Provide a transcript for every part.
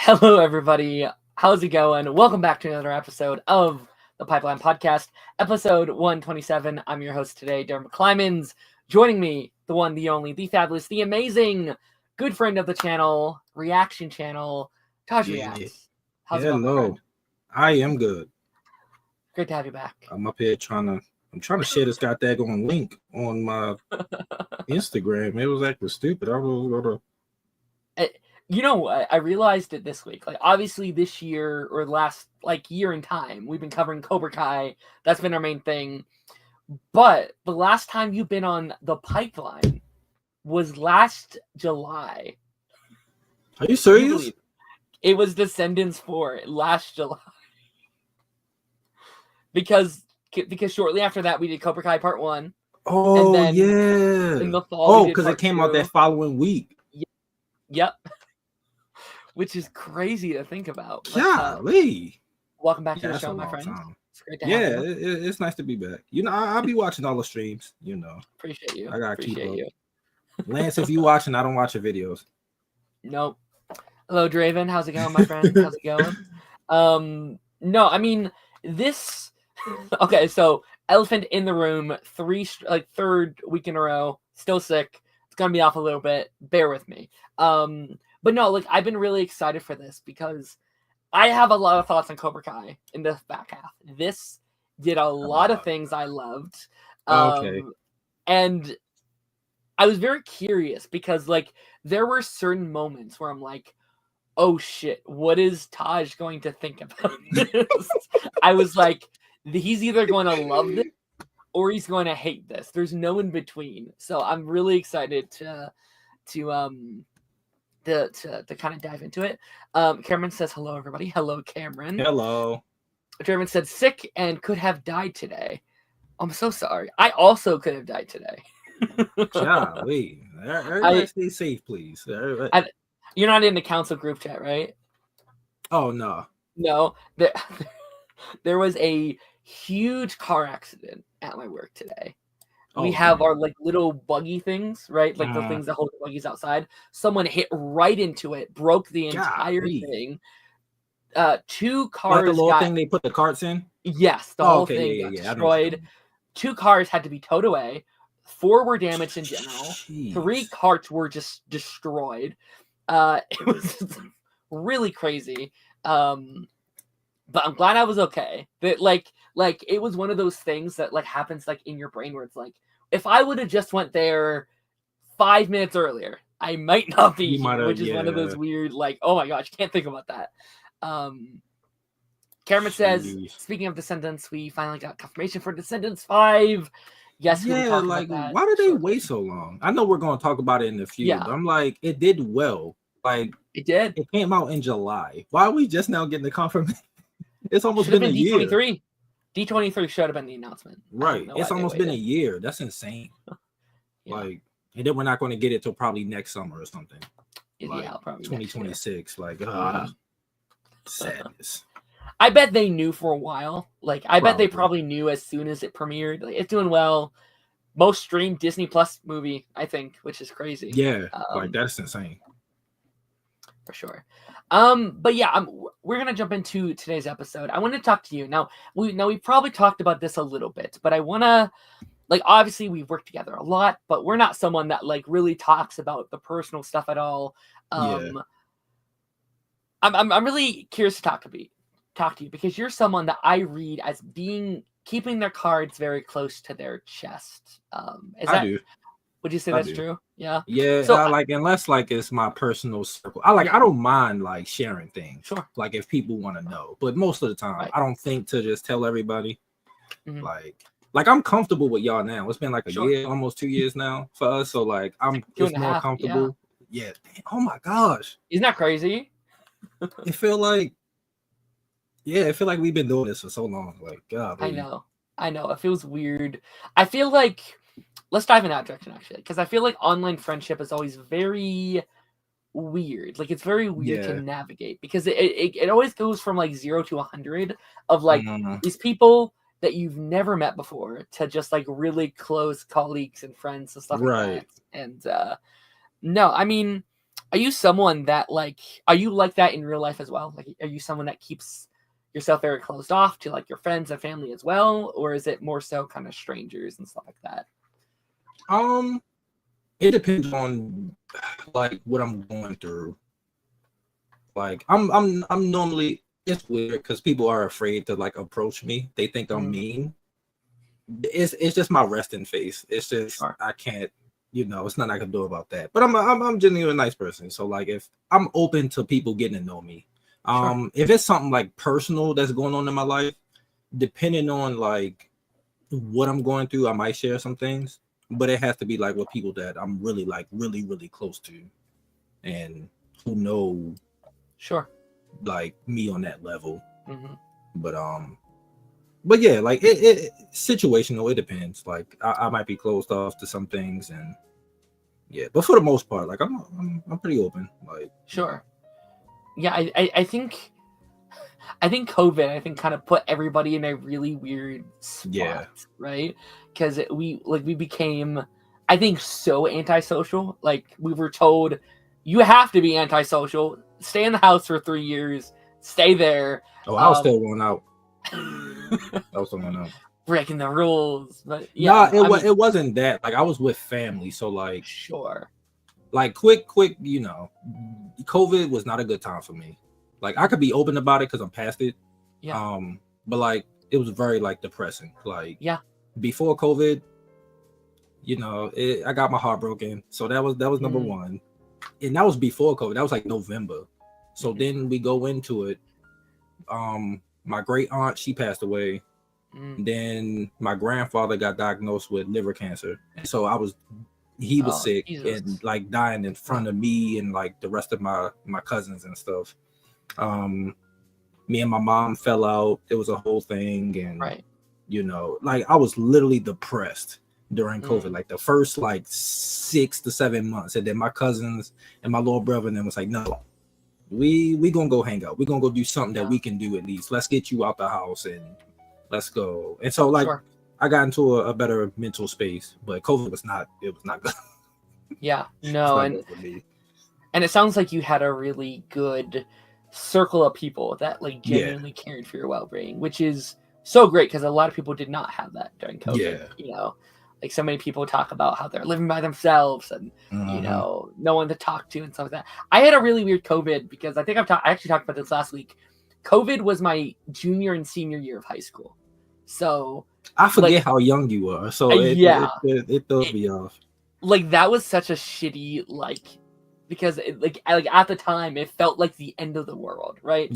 Hello, everybody. How's it going? Welcome back to another episode of the Pipeline Podcast, episode 127. I'm your host today, Darren McClymans. Joining me, the one, the only, the fabulous, the amazing, good friend of the channel, reaction channel, Taj Reacts. How's it going, my friend? I am good. Great to have you back. I'm up here trying to share this goddamn link on my Instagram. It was acting stupid. I was gonna. You know, I realized it this week. Like, obviously, this year or last year in time, we've been covering Cobra Kai. That's been our main thing. But the last time you've been on the Pipeline was last July. Are you serious? It was Descendants 4 last July. Because shortly after that, we did Cobra Kai Part 1. Oh, and then yeah. In the fall, because it came out that following week. Yep. Which is crazy to think about. Golly. Welcome back to the show, my friend. It's great to have you. It's nice to be back. You know, I'll be watching all the streams, you know. Appreciate you. I gotta keep up. Lance, if you watching, I don't watch your videos. Nope. Hello, Draven. How's it going, my friend? How's it going? No, I mean, this... Okay, so elephant in the room, third week in a row, still sick. It's gonna be off a little bit. Bear with me. But no, I've been really excited for this because I have a lot of thoughts on Cobra Kai in the back half. This did a lot of things I loved. And I was very curious because, there were certain moments where I'm like, oh shit, what is Taj going to think about this? I was like, he's either going to love this or he's going to hate this. There's no in between. So I'm really excited to kind of dive into it. Cameron says hello, everybody. Hello, Cameron. Hello. German said sick and could have died today. I'm so sorry. I also could have died today. Golly. Everybody stay safe, please. You're not in the council group chat, right? Oh, no. No. There was a huge car accident at my work today. We have our little buggy things, right? The things that hold the buggies outside. Someone hit right into it, broke the entire thing. 2 cars. The little thing they put the carts in? Yes, the whole thing got destroyed. 2 cars had to be towed away. 4 were damaged in general. Jeez. 3 carts were just destroyed. It was really crazy. But I'm glad I was okay. But it was one of those things that happens in your brain where it's if I would have just went there 5 minutes earlier, I might not be here, which is one of those weird oh my gosh, can't think about that. Cameron says, speaking of Descendants, we finally got confirmation for Descendants 5. Yes, yeah, why did they wait so long? I know we're going to talk about it in the future. Yeah. But I'm it did well. It did. It came out in July. Why are we just now getting the confirmation? It's almost been a year. D23 should have been the announcement. Right. It's almost been a year. That's insane. Yeah. And then we're not going to get it till probably next summer or something. Yeah, probably 2026. Sadness. I bet they knew for a while. I bet they probably knew as soon as it premiered. It's doing well. Most streamed Disney Plus movie, I think, which is crazy. Yeah, that's insane. For sure. But yeah, we're gonna jump into today's episode. I want to talk to you now. We probably talked about this a little bit, but I want to obviously we've worked together a lot, but we're not someone that really talks about the personal stuff at all. I'm really curious to talk to you because you're someone that I read as keeping their cards very close to their chest. I do. Would you say that's true? Yeah. Yeah. So unless it's my personal circle, I don't mind sharing things. Sure. If people want to know, but most of the time, I don't think to just tell everybody. Mm-hmm. I'm comfortable with y'all now. It's been a year, almost 2 years now for us. So I'm just more comfortable. Yeah. Oh my gosh. Isn't that crazy? It feel like we've been doing this for so long. God. I know. It feels weird. I feel like. Let's dive in that direction, actually, because I feel like online friendship is always very weird. It's very weird to navigate because it always goes from 0 to 100 of these people that you've never met before to just really close colleagues and friends and stuff like that. And no, I mean, Are you someone that like, are you like that in real life as well? Like, are you someone that keeps yourself very closed off to like your friends and family as well? Or is it more so kind of strangers and stuff like that? It depends on like what I'm going through. Like I'm normally, it's weird because people are afraid to like approach me. They think I'm mean. It's just my resting face. It's just I can't, it's nothing I can do about that. But I'm genuinely a nice person. So like if I'm open to people getting to know me. If it's something like personal that's going on in my life, depending on like what I'm going through, I might share some things. But it has to be like with people that I'm really like really close to and who know like me on that level. But yeah, like it situational. It depends. Like I might be closed off to some things, and yeah. But for the most part, like I'm pretty open. Like yeah. I think COVID kind of put everybody in a really weird spot, right? Because we became, I think, so antisocial. Like we were told, you have to be antisocial. Stay in the house for 3 years. Stay there. Oh, I was still going out. I was still going out. Breaking the rules, but yeah. It wasn't that. Like I was with family, so like like quick. COVID was not a good time for me. Like I could be open about it because I'm past it. But like it was very like depressing. Like before COVID, I got my heart broken. So that was number one. And that was before COVID. That was like November. So then we go into it. My great aunt, she passed away. Then my grandfather got diagnosed with liver cancer. And so he was sick and like dying in front of me and like the rest of my cousins and stuff. Me and my mom fell out. It was a whole thing. And like I was literally depressed during COVID, like the first like 6 to 7 months. And then my cousins and my little brother and them was like, no, we gonna go hang out. We're gonna go do something that we can do at least. Let's get you out the house and let's go. And so like I got into a better mental space, but COVID was not good. Yeah, no, and it sounds like you had a really good circle of people that like genuinely cared for your well-being, which is so great because a lot of people did not have that during COVID. Like so many people talk about how they're living by themselves and no one to talk to and stuff like that. I had a really weird COVID because I think I actually talked about this last week. COVID was my junior and senior year of high school, so I forget how young you were. So it throws me off. Like that was such a shitty because at the time it felt like the end of the world, right?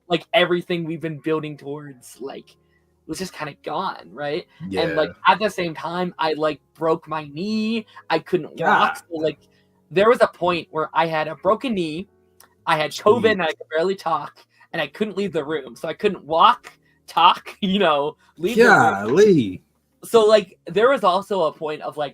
Like everything we've been building towards was just kind of gone, right? And like at the same time I like broke my knee. I couldn't walk. So, there was a point where I had a broken knee, I had COVID and I could barely talk and I couldn't leave the room. So I couldn't walk, talk, leave the room. So there was also a point of a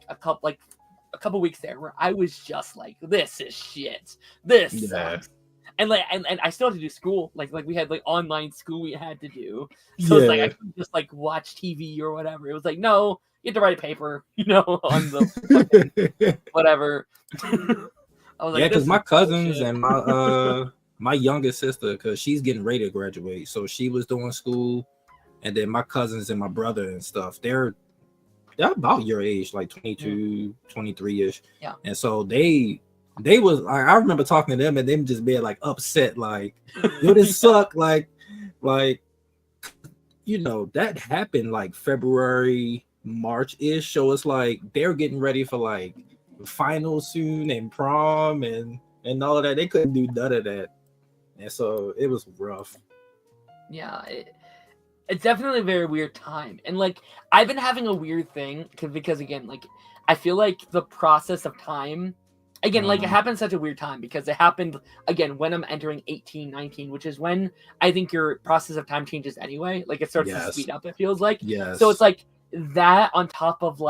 couple weeks there where I was just like, this is shit. This sucks. And I still had to do school. Like we had online school we had to do. So it's I couldn't just watch TV or whatever. It was no, you have to write a paper, on the whatever. I was because my cousins and my youngest sister, because she's getting ready to graduate, so she was doing school, and then my cousins and my brother and stuff, they're about your age, like 22, 23-ish. And so they was I remember talking to them and them just being upset, yo, this suck, that happened February, March-ish. So it's they're getting ready for finals soon and prom and all of that. They couldn't do none of that. And so it was rough. Yeah, it's definitely a very weird time. And I've been having a weird thing because again, I feel the process of time again, it happened such a weird time because it happened again when I'm entering 18, 19, which is when I think your process of time changes anyway. It starts to speed up, it feels like. So it's that on top of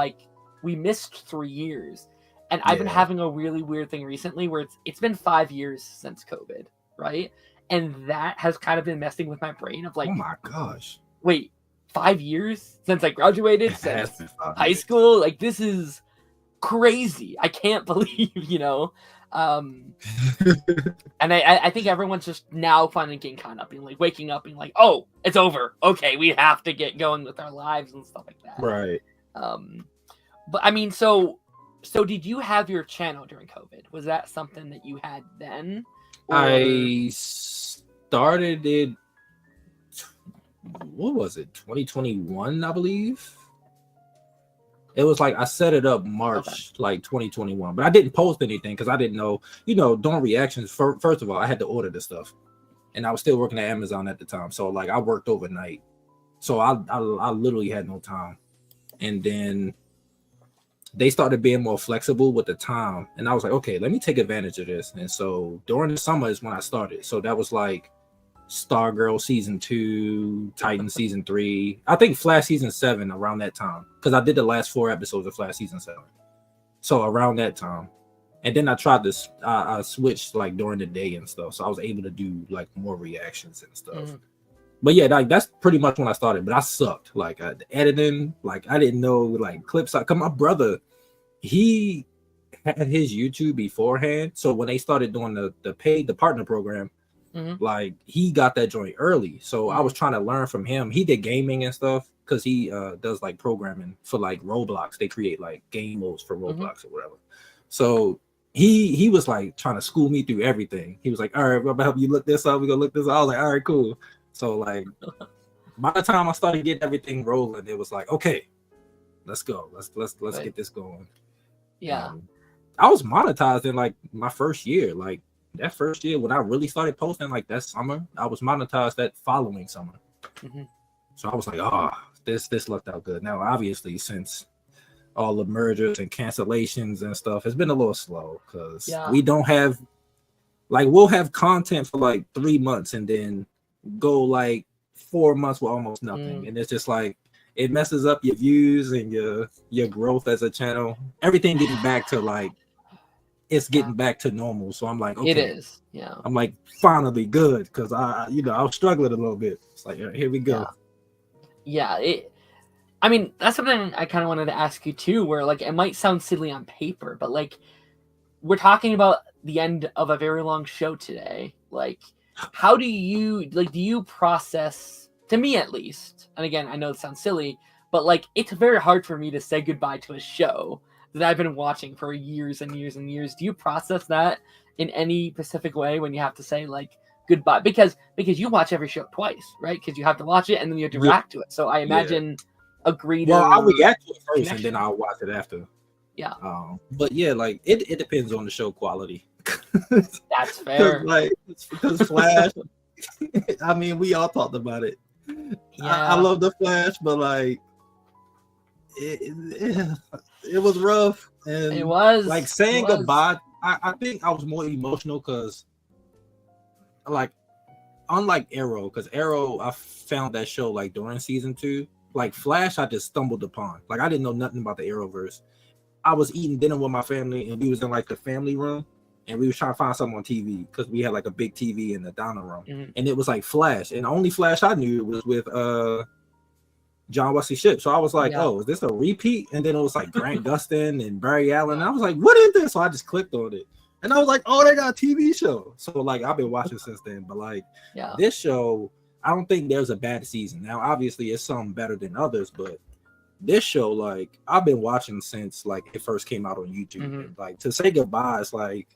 we missed 3 years. And I've been having a really weird thing recently where it's been 5 years since COVID, right? And that has kind of been messing with my brain of oh my gosh. Wait, 5 years since I graduated, since high school? This is crazy. I can't believe, And I think everyone's just now finally getting caught up, being like waking up, being like, oh, it's over. Okay, we have to get going with our lives and stuff like that. Right. But I mean, so did you have your channel during COVID? Was that something that you had then? Or... I started it. What was it? 2021, I believe. It was like I set it up March, like 2021, but I didn't post anything because I didn't know, doing reactions. First of all, I had to order the stuff, and I was still working at Amazon at the time, so like I worked overnight, so I literally had no time. And then they started being more flexible with the time, and I was like, okay, let me take advantage of this. And so during the summer is when I started. So that was like Stargirl season 2, Titan season 3, I think Flash season 7 around that time, because I did the last 4 episodes of Flash season 7. So around that time, and then I tried to I switched like during the day and stuff, so I was able to do like more reactions and stuff. But yeah, like that's pretty much when I started. But I sucked like the editing, like I didn't know like clips. Cause my brother, he had his YouTube beforehand, so when they started doing the partner program, like he got that joint early. So I was trying to learn from him. He did gaming and stuff because he does like programming for like Roblox. They create like game modes for Roblox or whatever. So he was like trying to school me through everything. He was like, all right, I'm gonna help you look this up. We're gonna look this up. I was like, all right, cool. So like by the time I started getting everything rolling, it was like, okay, let's go. Let's get this going. Yeah. I was monetized in like my first year. Like that first year when I really started posting, like that summer, I was monetized that following summer. So I was like, oh, this looked out good. Now, obviously, since all the mergers and cancellations and stuff, it's been a little slow because we don't have, like, we'll have content for like 3 months and then go like 4 months with almost nothing. And it's just like, it messes up your views and your growth as a channel. Everything getting back to like, it's getting back to normal. So I'm like, okay. It is. Yeah. I'm like, finally good. Cause I was struggling a little bit. It's like, here we go. Yeah. I mean, that's something I kind of wanted to ask you too, where like, it might sound silly on paper, but like we're talking about the end of a very long show today. Like, how do you process, to me at least, and again, I know it sounds silly, but like, it's very hard for me to say goodbye to a show that I've been watching for years and years and years. Do you process that in any specific way when you have to say like goodbye? Because you watch every show twice, right? Because you have to watch it and then you have to react to it. So I imagine agree to. Well, I'll react to it first and then I'll watch it after. Yeah. But yeah, like it depends on the show quality. That's fair. Because Flash, I mean, we all talked about it. I love the Flash, but like it was rough, and it was like saying goodbye. I think I was more emotional because, like, unlike Arrow, because Arrow, I found that show like during season 2. Like Flash, I just stumbled upon. Like I didn't know nothing about the Arrowverse. I was eating dinner with my family, and we was in like the family room, and we was trying to find something on TV because we had like a big TV in the dining room, and it was like Flash, and the only Flash I knew was with John Wesley Shipp. So I was like, oh, is this a repeat? And then it was like Grant Gustin and Barry Allen. And I was like, what is this? So I just clicked on it. And I was like, oh, they got a TV show. So like I've been watching since then. But like this show, I don't think there's a bad season. Now, obviously, it's some better than others, but this show, like I've been watching since like it first came out on YouTube. And, like to say goodbye, it's like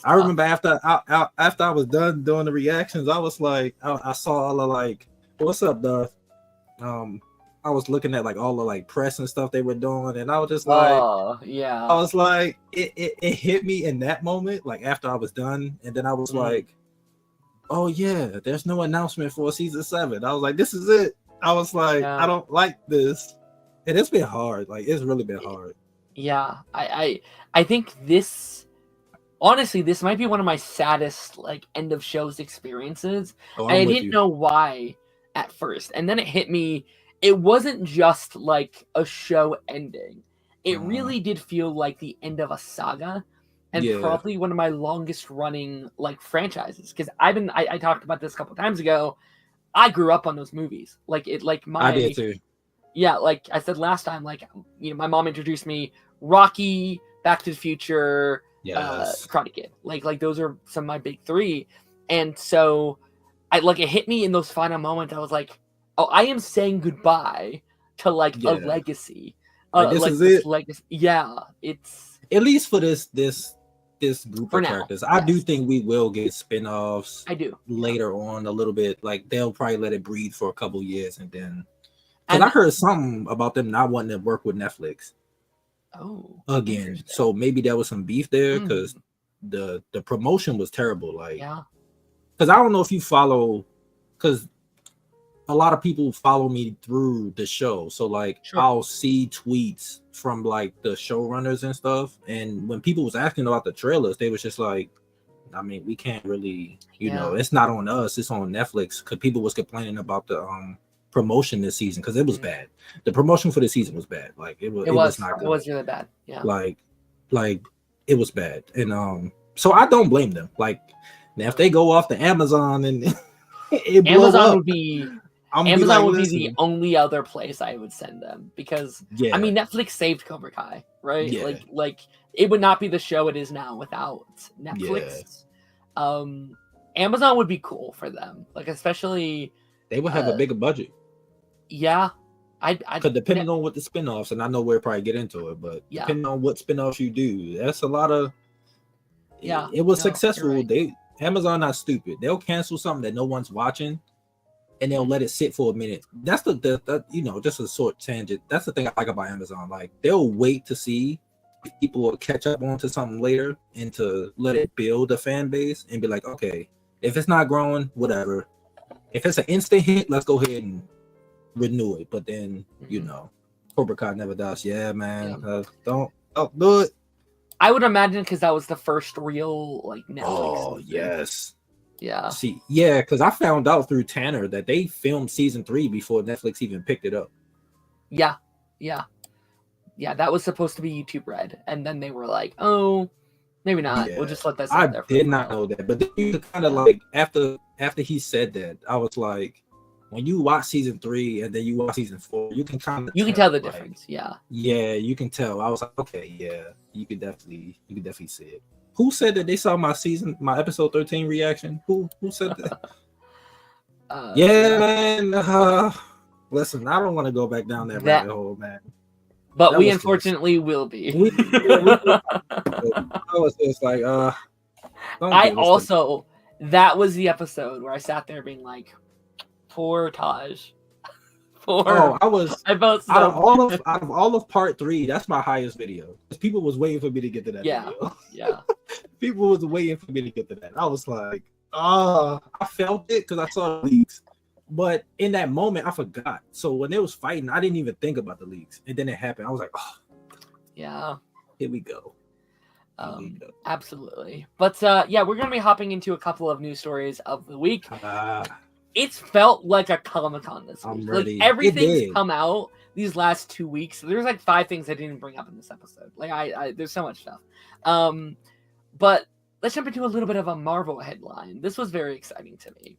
I remember after I was done doing the reactions, I was like, I saw all the like, what's up, Duff? I was looking at like all the like press and stuff they were doing, and I was just like, I was like, it hit me in that moment, like after I was done, and then I was like, oh yeah, there's no announcement for season 7. I was like, this is it. I was like, I don't like this, and it's been hard. Like it's really been hard. Yeah, I think this. Honestly, this might be one of my saddest like end of shows experiences. And I didn't know why at first, and then it hit me. It wasn't just like a show ending. It really did feel like the end of a saga, and probably one of my longest running like franchises. Because I talked about this a couple times ago. I grew up on those movies. Like I did too. Yeah, like I said last time, like my mom introduced me Rocky, Back to the Future, Yes. Karate Kid. Like those are some of my big three. And so it hit me in those final moments. I was like, oh, I am saying goodbye to like a legacy. Like this is it. Legacy. Yeah, it's at least for this group of characters. I do think we will get spin-offs. I do later on a little bit. Like they'll probably let it breathe for a couple years and then. And I heard something about them not wanting to work with Netflix. Oh, again. So maybe there was some beef there because the promotion was terrible. Like, because I don't know if you follow, because a lot of people follow me through the show. So like I'll see tweets from like the showrunners and stuff. And when people was asking about the trailers, they was just like, I mean, we can't really, you know, it's not on us, it's on Netflix. Because people was complaining about the promotion this season because it was bad. The promotion for the season was bad. Like it was not good. It was really bad. Yeah. Like it was bad. And so I don't blame them. Like now if they go off to Amazon and Amazon would be the only other place I would send them because I mean Netflix saved Cobra Kai, right? Yeah. Like it would not be the show it is now without Netflix. Yeah. Amazon would be cool for them. Like especially they would have a bigger budget. Yeah. Because depending on what the spinoffs, and I know we'll probably get into it, but depending on what spinoffs you do, that's a lot of. Yeah, it was successful. Right. Amazon not stupid. They'll cancel something that no one's watching, and they'll let it sit for a minute. That's the you know, just a short tangent. That's the thing I like about Amazon. Like they'll wait to see if people will catch up onto something later, and to let it build a fan base, and be like, okay, if it's not growing, whatever. If it's an instant hit, let's go ahead and renew it. But then you know, Cobra Kai never dies. Yeah, man. Don't do it. I would imagine because that was the first real like Netflix. Oh yes. Yeah. See, yeah, because I found out through Tanner that they filmed season 3 before Netflix even picked it up. Yeah. That was supposed to be YouTube Red, and then they were like, "Oh, maybe not. We'll just let that sit there." I did not know that, but then you kind of like after he said that, I was like, when you watch season 3 and then you watch season 4, you can kind of tell the difference. Yeah, you can tell. I was like, okay, yeah, you could definitely see it. Who said that they saw my episode 13 reaction? Who said that? Yeah, man. Listen, I don't want to go back down that rabbit hole, man. But we unfortunately will be. I was just like, that was the episode where I sat there being like, poor Taj. I felt so out of all of part 3, that's my highest video. People was waiting for me to get to that video. Yeah. People was waiting for me to get to that. I was like, I felt it because I saw the leaks. But in that moment, I forgot. So when they was fighting, I didn't even think about the leaks. And then it happened. I was like, oh. Yeah. Here we go. Absolutely. But we're going to be hopping into a couple of news stories of the week. It's felt like a Comic-Con this week. Like everything's come out these last 2 weeks. There's like 5 things I didn't bring up in this episode. Like I there's so much stuff. But let's jump into a little bit of a Marvel headline. This was very exciting to me.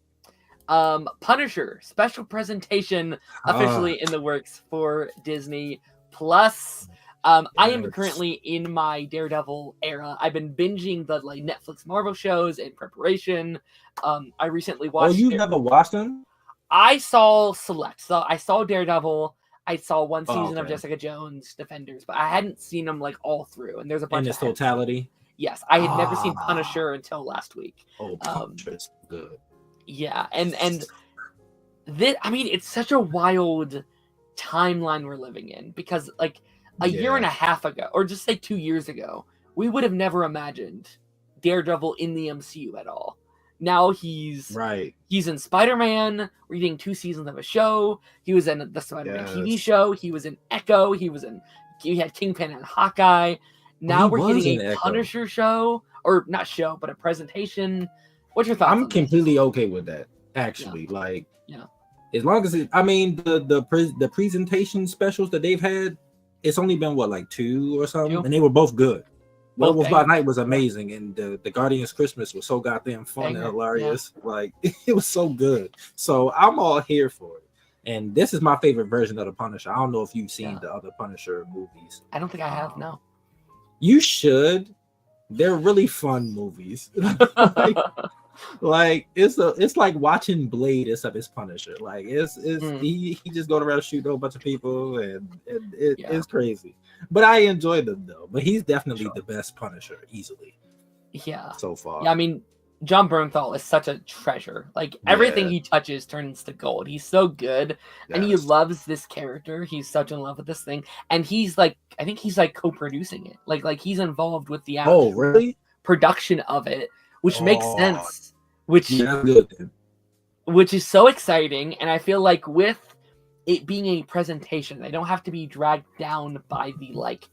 Punisher special presentation officially in the works for Disney Plus. I am currently in my Daredevil era. I've been binging the like Netflix Marvel shows in preparation. I recently watched. Oh, you never watched them? I saw select. So I saw Daredevil. I saw one season of Jessica Jones Defenders, but I hadn't seen them like all through. And there's a bunch in its totality. Yes, I had never seen Punisher until last week. Oh, Punisher's good. Yeah, and this, I mean, it's such a wild timeline we're living in because like a year and a half ago, or just say 2 years ago, we would have never imagined Daredevil in the MCU at all. Now he's in Spider-Man. We're getting 2 seasons of a show. He was in the Spider-Man TV show. He was in Echo. He had Kingpin and Hawkeye. Now we're getting a Punisher show, or not show, but a presentation. What's your thoughts? I'm completely okay with that, actually. As long as the presentation specials that they've had, it's only been like 2 or something, and they were both good. Werewolf by Night was amazing, and the Guardians Christmas was so goddamn fun and hilarious. Like it was so good. So I'm all here for it. And this is my favorite version of the Punisher. I don't know if you've seen the other Punisher movies. I don't think I have. No. You should. They're really fun movies. like it's like watching Blade except it's Punisher. Like he just going around shooting a whole bunch of people and it's crazy. But I enjoy them though. But he's definitely the best Punisher easily. Yeah. So far. Yeah, I mean, John Bernthal is such a treasure. Like everything he touches turns to gold. He's so good, and he loves this character. He's such in love with this thing, and he's like, I think he's like co-producing it. Like he's involved with the actual production of it, which makes sense. Which is so exciting, and I feel like with it being a presentation, they don't have to be dragged down by the like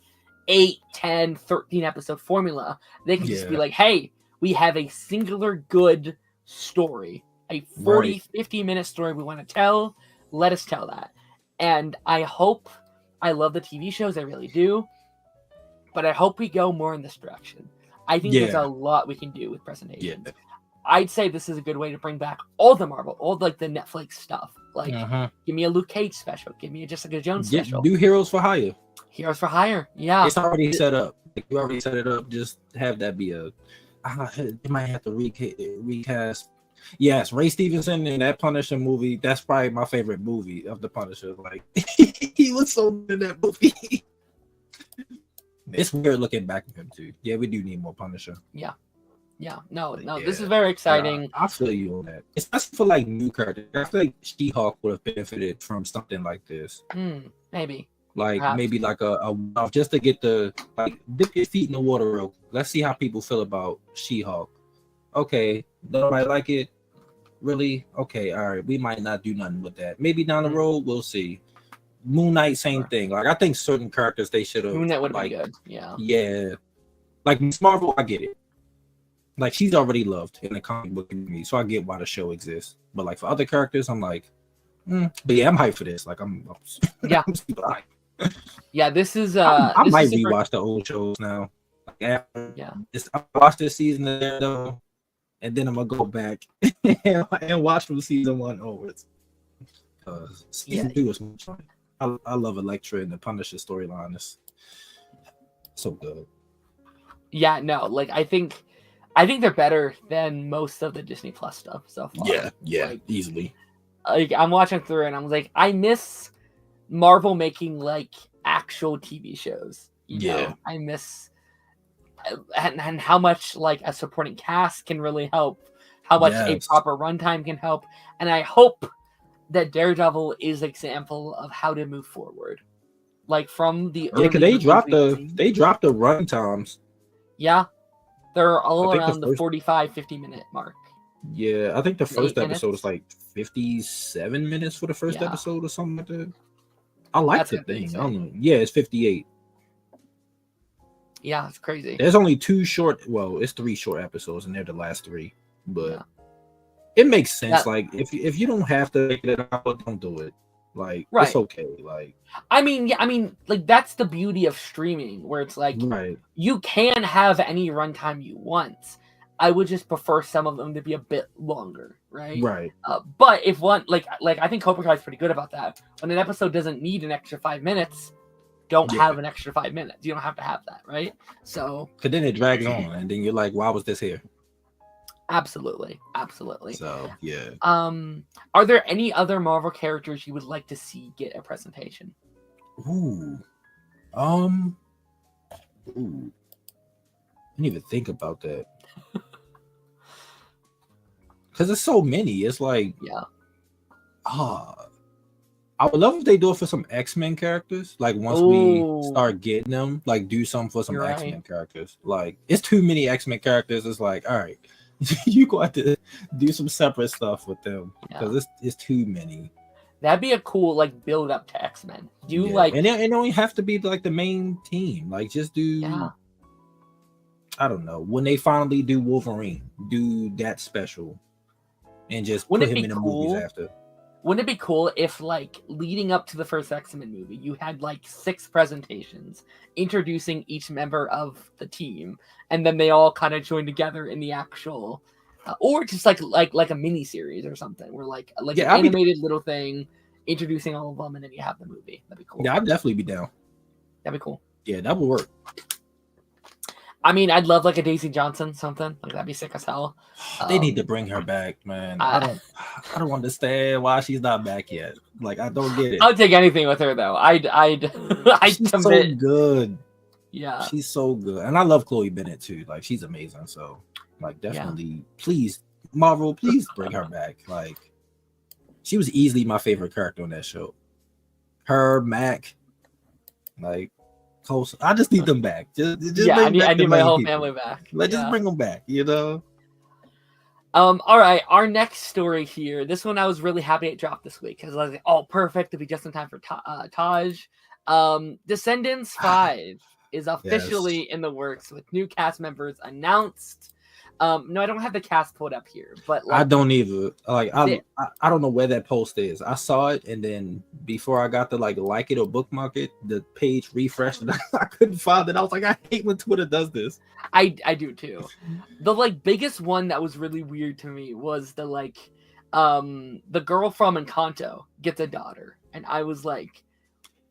8, 10, 13 episode formula. They can just be like, hey, we have a singular good story, a 40, 50-minute story we want to tell. Let us tell that. And I love the TV shows, I really do. But I hope we go more in this direction. I think there's a lot we can do with presentations. Yeah. I'd say this is a good way to bring back all the Marvel, all like the Netflix stuff. Like, give me a Luke Cage special. Give me a Jessica Jones special. Do Heroes for Hire. Heroes for Hire, yeah. It's already set up. You already set it up. Just have that be a... you might have to recast. Yes, Ray Stevenson in that Punisher movie. That's probably my favorite movie of the Punisher. Like he was so good in that movie. It's weird looking back at him too. Yeah, we do need more Punisher. Yeah. No. This is very exciting. I feel you on that. Especially for like new characters. I feel like She-Hulk would have benefited from something like this. Maybe. Like maybe like a just to get the like dip your feet in the water real. Let's see how people feel about She-Hulk. Okay, nobody like it. Really? Okay, all right. We might not do nothing with that. Maybe down the road we'll see. Moon Knight, same thing. Like I think certain characters they should have. Moon Knight would like, be good. Yeah. Yeah. Like Miss Marvel, I get it. Like she's already loved in the comic book community, so I get why the show exists. But like for other characters, I'm like, but yeah, I'm hyped for this. Like I'm super hyped. Yeah, this is I might rewatch the old shows now. Like I watched this season of Daredevil, and then I'm gonna go back and watch from season 1 onwards. Season 2 is much fun. I love Elektra and the Punisher storyline. It's so good. Yeah, no, like I think they're better than most of the Disney Plus stuff so far. Yeah, like, easily. Like I'm watching through and I'm like, I miss Marvel making like actual TV shows. You know? I miss and how much like a supporting cast can really help, how much a proper runtime can help, and I hope that Daredevil is an example of how to move forward, like from the early. Because they dropped the run times. Yeah, they're all around the 45-50 minute mark. Yeah, I think the first episode is like 57 minutes for the first episode or something like that. I like the thing. I don't know. Yeah, it's 58. Yeah, it's crazy. There's only 2 short. Well, it's 3 short episodes, and they're the last 3. But it makes sense. Like if you don't have to make it out, don't do it. Like it's okay. Like I mean, like that's the beauty of streaming, where it's like you can have any runtime you want. I would just prefer some of them to be a bit longer, right? Right. But if one like I think Cobra Kai is pretty good about that. When an episode doesn't need an extra 5 minutes, don't have an extra 5 minutes. You don't have to have that, right? So because then it drags on, and then you're like, why was this here? Absolutely. So yeah. Are there any other Marvel characters you would like to see get a presentation? Ooh. I didn't even think about that. Because there's so many. It's like I would love if they do it for some X-Men characters. Like once we start getting them, like do something for some X-Men characters. Like it's too many X-Men characters. It's like, all right, you go have to do some separate stuff with them because it's too many. That'd be a cool like build up to X-Men. Like, and it don't have to be like the main team. Like just do. I don't know, when they finally do Wolverine, do that special, and just put him in the movies after. Wouldn't it be cool if, like, leading up to the first X-Men movie, you had, like, 6 presentations introducing each member of the team, and then they all kind of join together in the actual, or just like a mini series or something, where like an animated little thing introducing all of them, and then you have the movie. That'd be cool. Yeah, I'd definitely be down. That'd be cool. Yeah, that would work. I mean, I'd love like a Daisy Johnson, something like that'd be sick as hell. They need to bring her back, man. I don't understand why she's not back yet. Like, I don't get it. I'll take anything with her though. I'd she's commit. So good. Yeah, she's so good, and I love Chloe Bennett too. Like, she's amazing. So, like, definitely, please, Marvel, please bring her back. Like, she was easily my favorite character on that show. Her, Mac, like. I just need them back. Just I need my whole family back. Just bring them back, you know. All right, our next story here. This one I was really happy it dropped this week because I was like, oh, perfect to be just in time for Taj. Descendants 5 is officially in the works with new cast members announced. No, I don't have the cast pulled up here, but like, I don't either. Like, I don't know where that post is. I saw it, and then before I got to like it or bookmark it, the page refreshed, and I couldn't find it. I was like, I hate when Twitter does this. I do too. The like biggest one that was really weird to me was the like, the girl from Encanto gets a daughter, and I was like,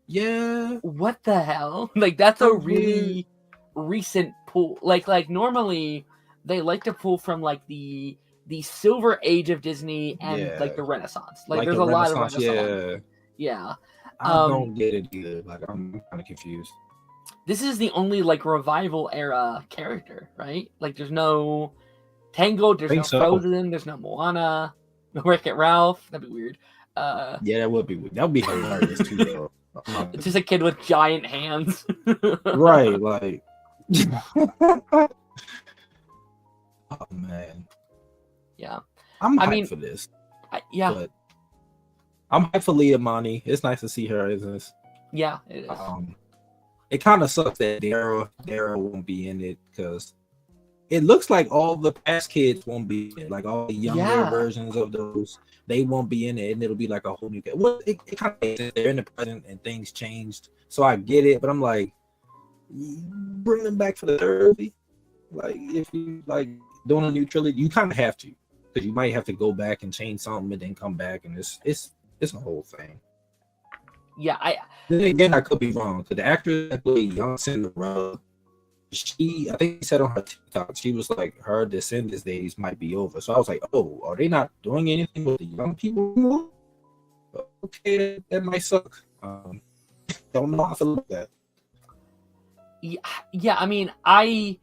yeah, what the hell? Like, that's a really recent pull. Like normally. They like to pull from like the Silver Age of Disney and like the Renaissance. Like there's a lot of Renaissance. Yeah. I don't get it either. Like, I'm kind of confused. This is the only like revival era character, right? Like there's no Tangled, there's no Frozen, there's no Moana, no Wreck-It Ralph. That'd be weird. Yeah, that would be weird. That would be hilarious too, though. It's just a kid with giant hands. Right, like. Oh man, yeah. I'm hyped for this. But I'm hyped for Leah Monty. It's nice to see her in this. Yeah, it is. It kind of sucks that Dara won't be in it because it looks like all the past kids won't be in it. Like all the younger versions of those, they won't be in it, and it'll be like a whole new. Well, it kind of makes sense. They're in the present and things changed, so I get it. But I'm like, bring them back for the third movie. Like, if you like doing a new trilogy, you kind of have to, because you might have to go back and change something and then come back, and it's a whole thing. Yeah, then again, I could be wrong, because the actress that played young Cinderella, I think she said on her TikTok, she was like, her Descendants days might be over. So I was like, oh, are they not doing anything with the young people anymore? Okay, that might suck. Don't know how I feel about that. Yeah, I mean, I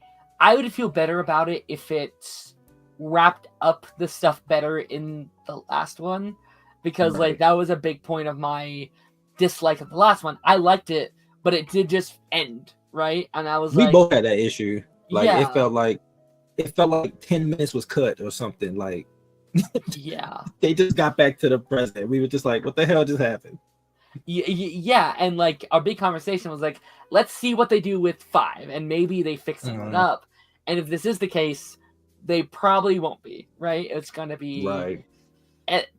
would feel better about it if it wrapped up the stuff better in the last one, because like that was a big point of my dislike of the last one. I liked it, but it did just end, right? And I was we both had that issue. Like it felt like 10 minutes was cut or something. Like they just got back to the present. We were just like, what the hell just happened? Yeah, and like our big conversation was like, let's see what they do with 5, and maybe they fix it up. And if this is the case, they probably won't be, right? It's gonna be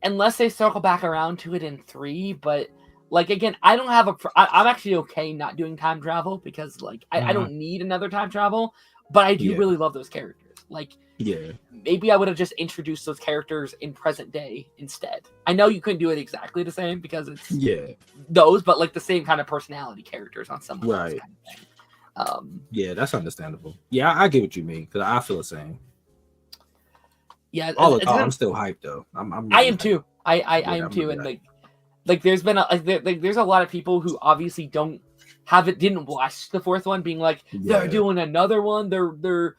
unless they circle back around to it in 3. But like again, I don't have I'm actually okay not doing time travel, because like I don't need another time travel, but I do really love those characters. Like, maybe I would have just introduced those characters in present day instead. I know you couldn't do it exactly the same because it's those, but like the same kind of personality characters on some kind of thing. Yeah, that's understandable. Yeah, I get what you mean, because I feel the same. Yeah, I'm still hyped though. I am too. I am too, and like there's been there's a lot of people who obviously didn't watch the 4th one, being like they're doing another one. They're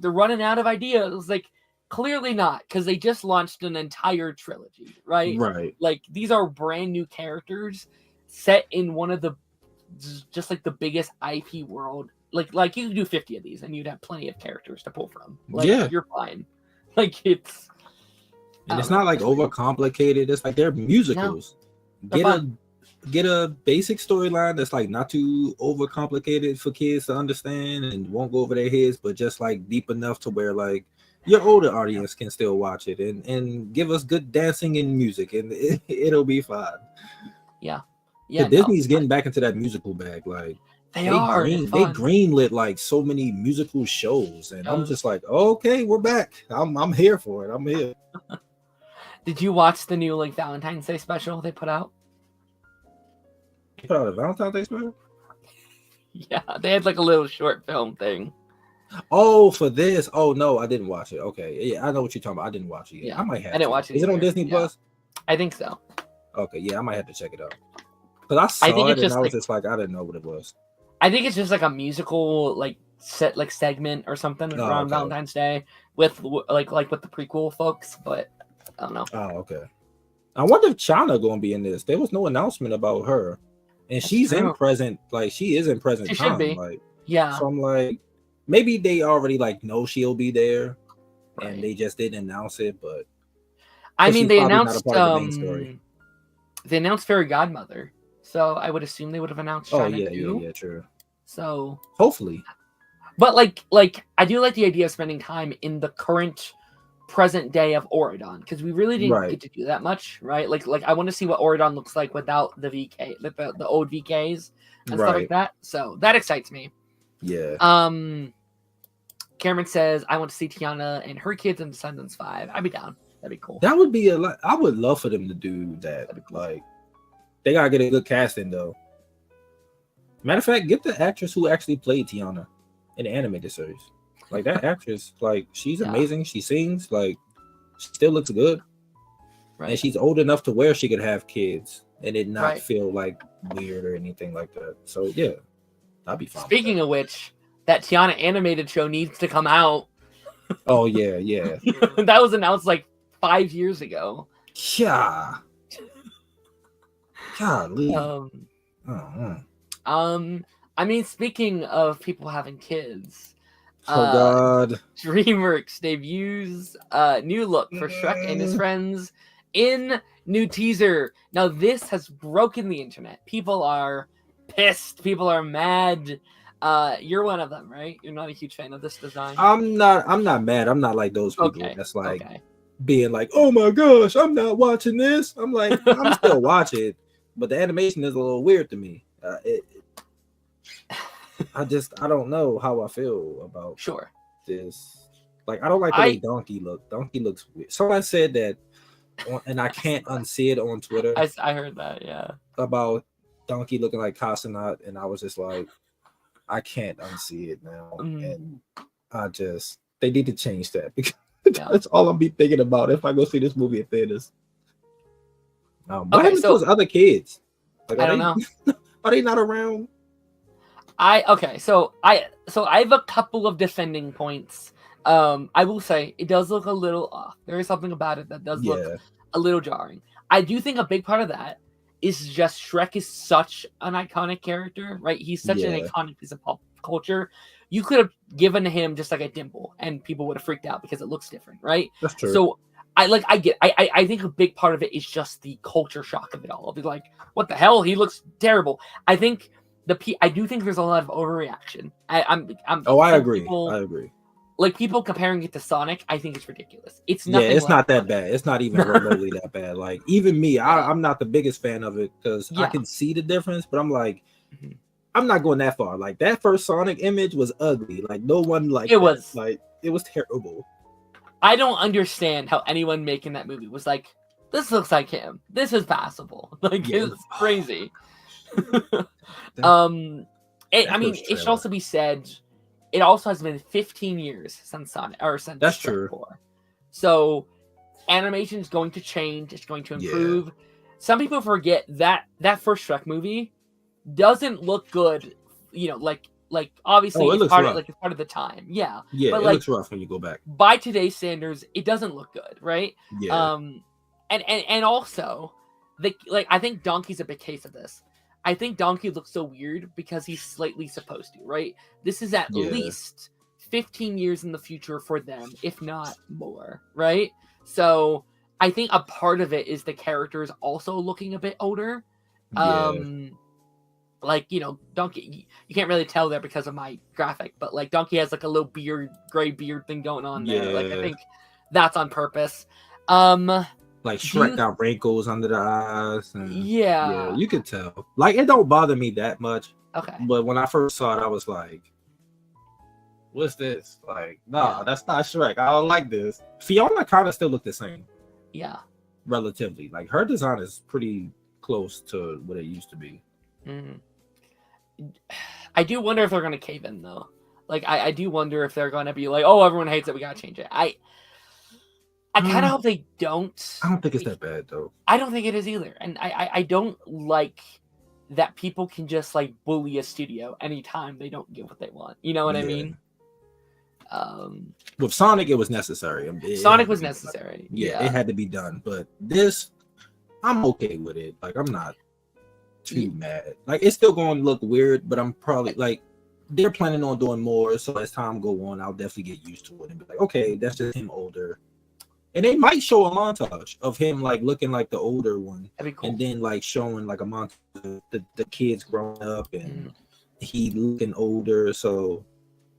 running out of ideas. Like, clearly not, because they just launched an entire trilogy, right? Right. Like, these are brand new characters set in one of the just like the biggest IP world. Like you could do 50 of these and you'd have plenty of characters to pull from. Like, you're fine. Like, it's not like overcomplicated. It's like they're musicals. No, get a basic storyline that's like not too overcomplicated for kids to understand and won't go over their heads, but just like deep enough to where like your older audience can still watch it, and give us good dancing and music, and it'll be fine. Yeah. Disney's getting back into that musical bag. Like they greenlit like so many musical shows, and I'm just like, okay, we're back. I'm here for it. I'm here. Did you watch the new like Valentine's Day special they put out? Put out a Valentine's Day special? Yeah, they had like a little short film thing. Oh, for this. Oh no, I didn't watch it. Okay, yeah, I know what you're talking about. I didn't watch it yet. Yeah, I might have. I didn't watch it. Is it on Disney Plus? I think so. Okay, yeah, I might have to check it out. Because I think saw it's it and just I was just like, I didn't know what it was. I think it's just like a musical segment or something around Valentine's Day with like with the prequel folks, but I don't know. Oh, okay. I wonder if China gonna be in this. There was no announcement about her, and she's in present. Like she is in present time. Should be. Like yeah. So I'm like, maybe they already like know she'll be there, and they just didn't announce it. But I mean, they announced they announced Fairy Godmother, so I would assume they would have announced China too. Yeah, true. So hopefully, but like I do like the idea of spending time in the current present day of Auradon because we really didn't get to do that much, right? Like I want to see what Auradon looks like without the VK, like the old VKs and stuff like that. So that excites me. Yeah. Cameron says I want to see Tiana and her kids in Descendants 5. I'd be down. That'd be cool. That would be I would love for them to do that. Cool. Like they gotta get a good casting though. Matter of fact, get the actress who actually played Tiana in the animated series. Like that actress, like she's amazing. She sings, like she still looks good, and she's old enough to where she could have kids and it not feel like weird or anything like that. So yeah, I'd be fine. Speaking of which, that Tiana animated show needs to come out. Oh yeah. That was announced like 5 years ago. Yeah. Golly. I mean, speaking of people having kids. Oh God! DreamWorks debuts new look for Shrek and his friends in new teaser. Now this has broken the internet. People are pissed. People are mad. You're one of them, right? You're not a huge fan of this design. I'm not mad. I'm not like those people that's like being like, oh my gosh, I'm not watching this. I'm like, I'm still watching, but the animation is a little weird to me. I don't know how I feel about this. Like, I don't like the way Donkey look. Donkey looks weird. Someone said that, and I can't unsee it on Twitter. I heard that, yeah. About Donkey looking like Casanat, and I was just like, I can't unsee it now. And they need to change that because that's all I'll be thinking about if I go see this movie at theaters. What happened to those other kids? Like, I don't know. Are they not around? So I have a couple of defending points. I will say it does look a little off. There is something about it that does look a little jarring. I do think a big part of that is just Shrek is such an iconic character, right? He's such an iconic piece of pop culture. You could have given him just like a dimple and people would have freaked out because it looks different, right? That's true. So I think a big part of it is just the culture shock of it all. I'll be like, what the hell? He looks terrible. I do think there's a lot of overreaction. I agree. I agree. Like people comparing it to Sonic, I think it's ridiculous. It's nothing. Yeah, it's not that bad. It's not even remotely that bad. Like even me, I'm not the biggest fan of it because I can see the difference, but I'm like, I'm not going that far. Like that first Sonic image was ugly. Like no one liked it. It was terrible. I don't understand how anyone making that movie was like, this looks like him. This is passable. Like it's crazy. It should also be said, it also has been 15 years since Sonic or since that's true. 4. So animation is going to change. It's going to improve. Yeah. Some people forget that first Shrek movie doesn't look good. You know, like obviously it's part of the time. Yeah. Yeah, but it looks rough when you go back. By today's standards, it doesn't look good, right? Yeah. And also, I think Donkey's a big case of this. I think Donkey looks so weird because he's slightly supposed to, right? This is at least 15 years in the future for them, if not more, right? So I think a part of it is the characters also looking a bit older. Donkey, you can't really tell there because of my graphic, but like Donkey has like a little gray beard thing going on there. Like I think that's on purpose. Like Shrek got wrinkles under the eyes. And, yeah, you could tell. Like it don't bother me that much. Okay. But when I first saw it, I was like, "What's this?" Like, nah, that's not Shrek. I don't like this. Fiona kind of still look the same. Yeah. Relatively, like her design is pretty close to what it used to be. Mm-hmm. I do wonder if they're gonna cave in though. Like I do wonder if they're gonna be like, oh, everyone hates it, we gotta change it. I kind of hope they don't. I don't think it's that bad though. I don't think it is either, and I don't like that people can just like bully a studio anytime they don't get what they want. You know what I mean? With Sonic, it was necessary. Sonic was necessary. Yeah, it had to be done. But this, I'm okay with it. Like, I'm not too mad. Like, it's still going to look weird, but I'm probably like, they're planning on doing more. So as time go on, I'll definitely get used to it and be like, okay, that's just him older. And they might show a montage of him like looking like the older one, that'd be cool. And then like showing like a montage of the kids growing up and he looking older. So,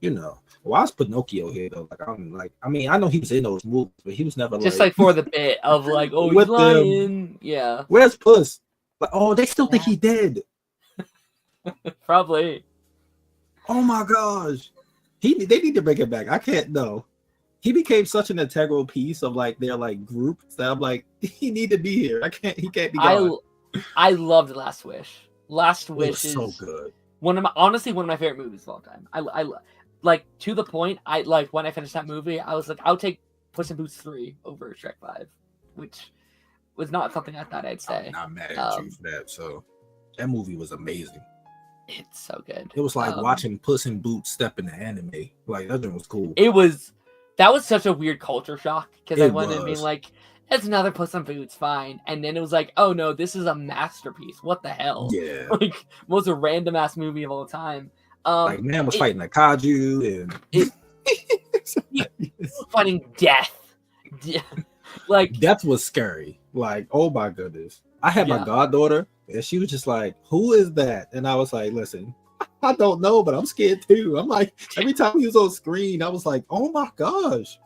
you know, why is Pinocchio here though? Like I mean, I know he was in those movies, but he was never just like for the bit of like, oh, he's lying. Yeah. Where's Puss? Like, oh, they still think he dead. Probably. Oh my gosh, they need to bring it back. I can't know. He became such an integral piece of like their like group that I'm like, he need to be here. He can't be gone. I loved Last Wish. Last Wish is so good. Honestly one of my favorite movies of all time. I like to the point. I like when I finished that movie, I was like, I'll take Puss in Boots 3 over Shrek 5, which was not something I thought I'd say. I'm not mad at you for that. So that movie was amazing. It's so good. It was like watching Puss in Boots step into anime. Like that was cool. That was such a weird culture shock because I went in being like, it's another Puss in Boots, fine. And then it was like, oh no, this is a masterpiece. What the hell? Yeah. Like, most a random ass movie of all time. Like, man was fighting a kaiju and fighting death. Like, death was scary. Like, oh my goodness. I had my goddaughter and she was just like, who is that? And I was like, listen, I don't know, but I'm scared too. I'm like, every time he was on screen, I was like, oh my gosh.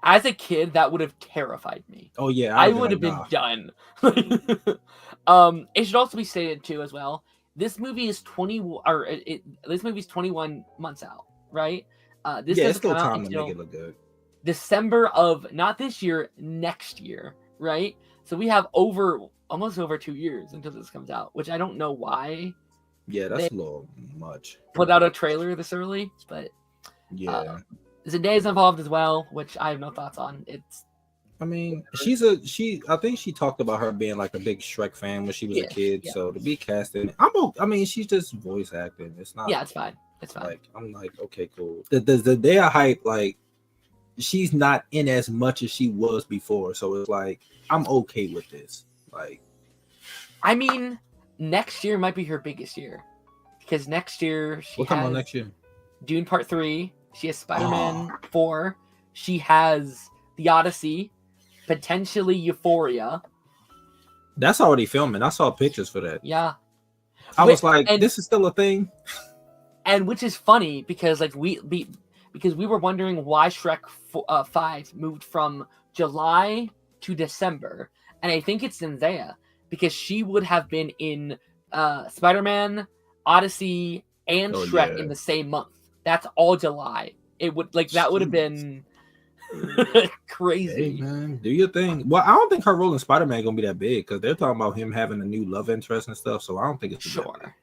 As a kid, that would have terrified me. Oh yeah, I would have been done. It should also be stated too, as well. This movie is 21 months out, right? This it's still time to make it look good. December of not this year, next year, right? So we have almost over 2 years until this comes out, which I don't know why. Yeah, that's a little much. Put out a trailer this early, but Zendaya's involved as well, which I have no thoughts on. I mean, I think she talked about her being like a big Shrek fan when she was a kid. Yeah. So to be casted, I mean, she's just voice acting. It's not. Yeah, it's fine. It's fine. Like, I'm like, okay, cool. The Zendaya hype, like, she's not in as much as she was before. So it's like, I'm okay with this. Like, I mean, next year might be her biggest year because next year she has next year? Dune Part 3. She has Spider-Man 4. She has The Odyssey, potentially Euphoria. That's already filming. I saw pictures for that. Yeah, I was like, this is still a thing. And which is funny because like we were wondering why Shrek 5 moved from July to December, and I think it's Zendaya because she would have been in Spider-Man, Odyssey, and Shrek in the same month. That's all July. It would that would have been crazy. Hey, man, do your thing. Well, I don't think her role in Spider-Man gonna be that big because they're talking about him having a new love interest and stuff. So I don't think it's sure.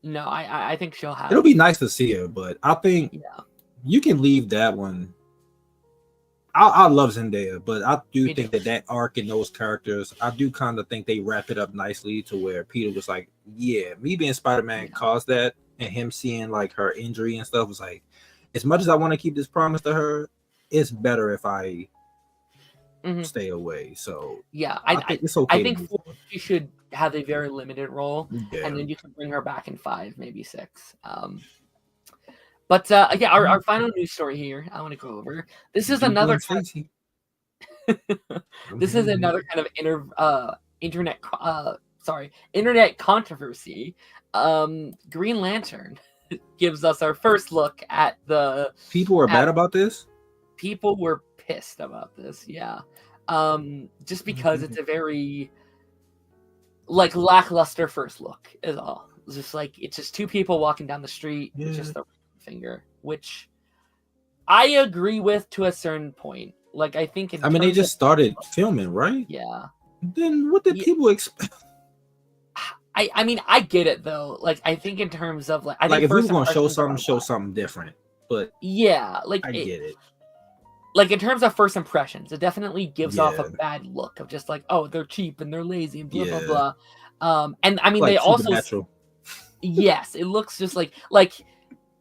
No, I think she'll have. It'll be nice to see her, but I think you can leave that one. I love Zendaya, but I do think that arc and those characters, I do kind of think they wrap it up nicely to where Peter was like, yeah, me being Spider-Man caused that, and him seeing like her injury and stuff was like, as much as I want to keep this promise to her, it's better if I stay away. So I think it's okay. I think she should have a very limited role, and then you can bring her back in 5, maybe 6. But our final news story here I want to go over. This is another this is another kind of internet controversy. Green Lantern gives us our first look at the people were mad about this. People were pissed about this, just because it's a very like lackluster first look is all. It's just two people walking down the street. It's just the finger, which I agree with to a certain point. Like, I think they just started filming, right? Yeah. Then what did people expect? I mean, I get it though. Like, I think in terms of like, if we were gonna show something different. but yeah, like I get it. Like in terms of first impressions, it definitely gives off a bad look of just like, oh, they're cheap and they're lazy and blah blah blah. And I mean, like they also, yes, it looks just like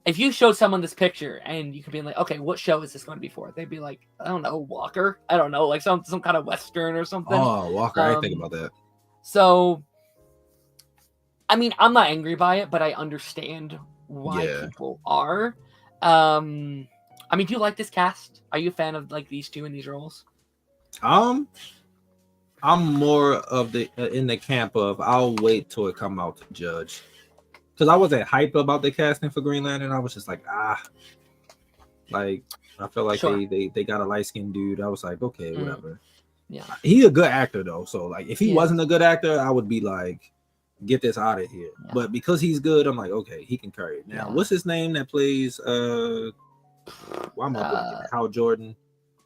if you showed someone this picture and you could be like, okay, what show is this going to be for? They'd be like, I don't know, Walker. I don't know, like some kind of Western or something. Oh, Walker, I didn't think about that. So, I mean, I'm not angry by it, but I understand why people are. I mean, do you like this cast? Are you a fan of like these two in these roles? I'm more of the in the camp of I'll wait till it come out to judge. Because I wasn't hyped about the casting for Green Lantern. I was just like, like I feel like they got a light-skinned dude. I was like, okay, whatever. Yeah. He's a good actor though. So like if he wasn't a good actor, I would be like, get this out of here. Yeah. But because he's good, I'm like, okay, he can carry it. Now, what's his name that plays why am I blanking? Hal Jordan?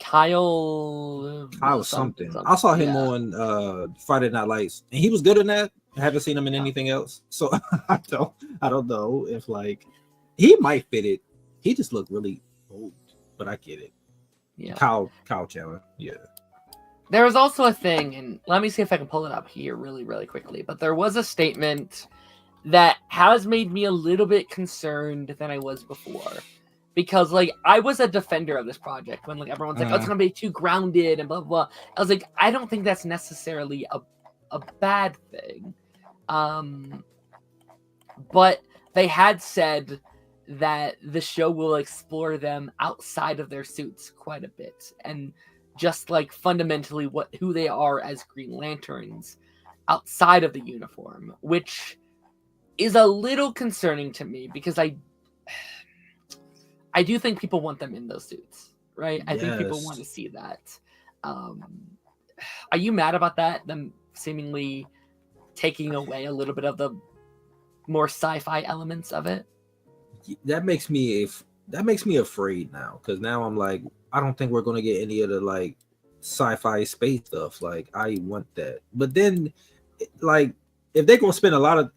Kyle something. I saw him on Friday Night Lights, and he was good in that. I haven't seen him in anything else, so I don't know if like he might fit it. He just looked really old, but I get it. Yeah, Kyle Chandler. Yeah. There was also a thing, and let me see if I can pull it up here really, really quickly. But there was a statement that has made me a little bit concerned than I was before. Because, like, I was a defender of this project when, like, everyone's like, oh, it's going to be too grounded and blah, blah, blah. I was like, I don't think that's necessarily a bad thing. But they had said that the show will explore them outside of their suits quite a bit. And just, like, fundamentally who they are as Green Lanterns outside of the uniform. Which is a little concerning to me because I do think people want them in those suits, right? I think people want to see that. Are you mad about that? Them seemingly taking away a little bit of the more sci-fi elements of it? That makes me afraid now, because now I'm like, I don't think we're gonna get any of the like sci-fi space stuff. Like I want that, but then like if they're gonna spend a lot of,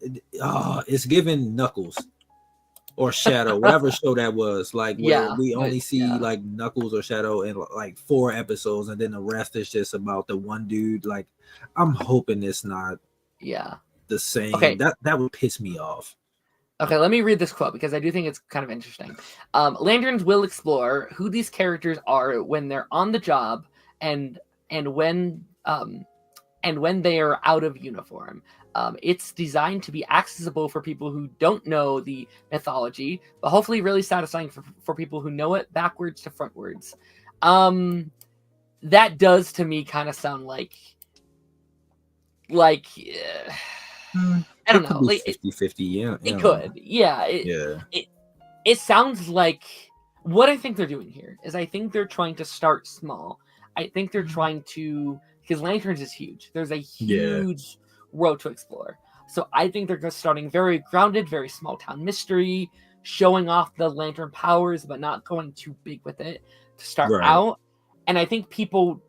it's giving Knuckles. Or Shadow, whatever show that was, like where we only see like Knuckles or Shadow in like 4 episodes, and then the rest is just about the one dude. Like, I'm hoping it's not the same. Okay. That would piss me off. Okay, let me read this quote because I do think it's kind of interesting. Lanterns will explore who these characters are when they're on the job and when they are out of uniform. It's designed to be accessible for people who don't know the mythology, but hopefully really satisfying for people who know it backwards to frontwards. That does to me kind of sound like I don't know, like 50-50. It could. It sounds like what I think they're doing here is I think they're trying to start small. I think they're trying to, because Lanterns is huge. There's a huge world to explore. So I think they're just starting very grounded, very small town mystery, showing off the Lantern powers, but not going too big with it to start out. And I think people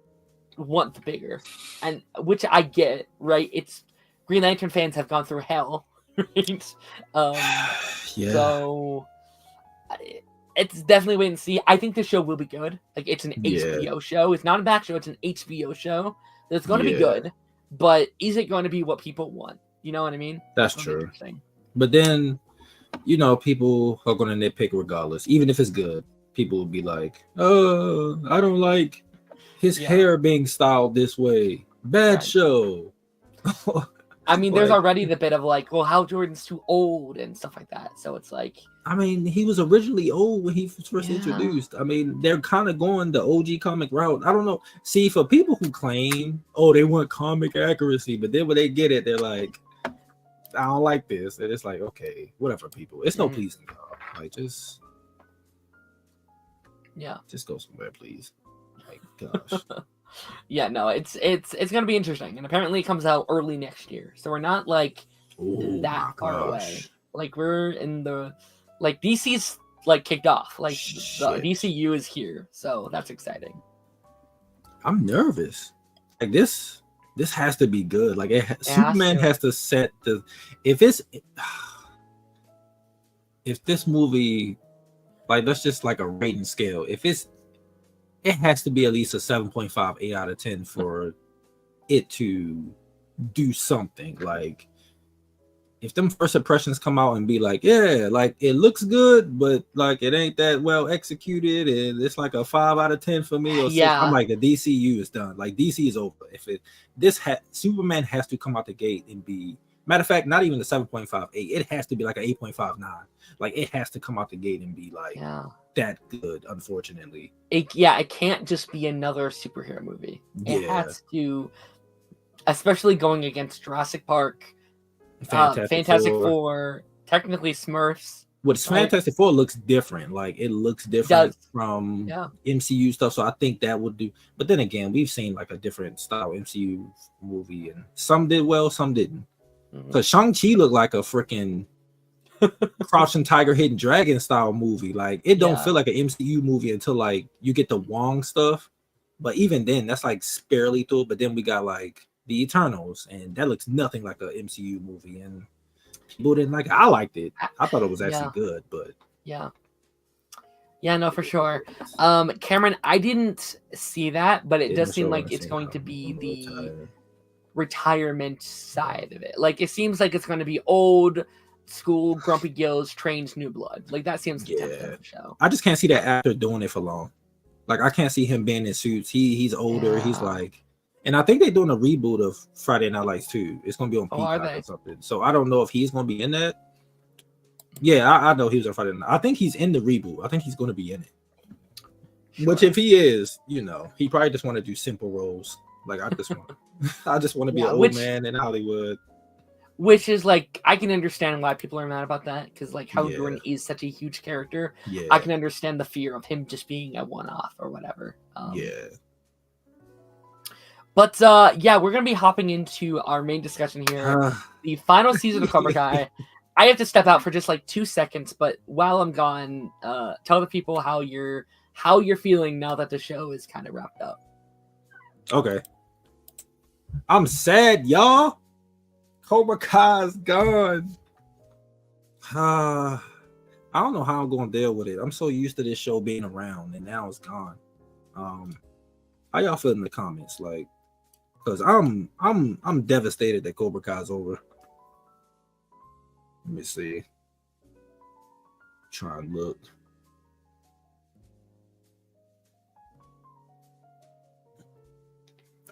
want the bigger, and which I get, right? It's Green Lantern fans have gone through hell, right? So it's definitely wait and see. I think the show will be good. Like it's an HBO show. It's not a back show. It's an HBO show. It's going to be good. But is it going to be what people want? You know what I mean? That's true. But then, people are going to nitpick regardless. Even if it's good, people will be like, oh, I don't like his hair being styled this way. Bad show. I mean, there's already the bit of like, well, Hal Jordan's too old and stuff like that. So it's like, I mean, he was originally old when he was first introduced. I mean, they're kind of going the OG comic route. I don't know. See, for people who claim, they want comic accuracy, but then when they get it, they're like, I don't like this. And it's like, okay, whatever, people. It's no pleasing y'all. Like, just go somewhere, please. Like, gosh. No, it's gonna be interesting, and apparently it comes out early next year, so we're not like that far away. Like we're in the DC's like kicked off, like the DCU is here, so that's exciting. I'm nervous. Like this has to be good. Like Superman has to set the if this movie Like that's just like a rating scale. If it has to be at least a 7.5, 8 out of 10 for it to do something. Like if them first impressions come out and be like, yeah, like it looks good, but like it ain't that well executed, and it's like a 5 out of 10 for me or 6, I'm like the DCU is done. Like DC is over. If Superman has to come out the gate and be, matter of fact, not even the 7.58, it has to be like an 8.59. Like it has to come out the gate and be like that good, unfortunately. It can't just be another superhero movie. It has to, especially going against Jurassic Park, Fantastic Four, technically Smurfs. What Fantastic Four looks different. Like it looks different from MCU stuff. So I think that would do. But then again, we've seen like a different style MCU movie, and some did well, some didn't. Because Shang-Chi looked like a freaking Crouching Tiger, Hidden Dragon style movie. Like it don't feel like an MCU movie until like you get the Wong stuff. But even then, that's like barely through. But then we got like the Eternals, and that looks nothing like an MCU movie, and people didn't like it. I liked it. I thought it was actually good, but no, for sure. Cameron, I didn't see that, but it does seem like it's going to be the retirement side of it. Like it seems like it's going to be old school Grumpy Gills trains new blood. Like that seems the the show. I just can't see that actor doing it for long. Like I can't see him being in suits. He's older. He's like. And I think they're doing a reboot of Friday Night Lights too. It's going to be on Peacock or something. So I don't know if he's going to be in that. Yeah, I know he was on Friday Night. I think he's in the reboot. I think he's going to be in it. Sure. Which if he is, you know, he probably just want to do simple roles. Like I just want to be an old man in Hollywood. Which is like, I can understand why people are mad about that. Because like Hal Jordan is such a huge character. Yeah. I can understand the fear of him just being a one-off or whatever. But we're going to be hopping into our main discussion here. The final season of Cobra Kai. I have to step out for just like 2 seconds, but while I'm gone, tell the people how you're feeling now that the show is kind of wrapped up. Okay. I'm sad, y'all. Cobra Kai's gone. I don't know how I'm going to deal with it. I'm so used to this show being around, and now it's gone. How y'all feel in the comments? Like, because I'm devastated that Cobra Kai's over. Let me see. Try and look.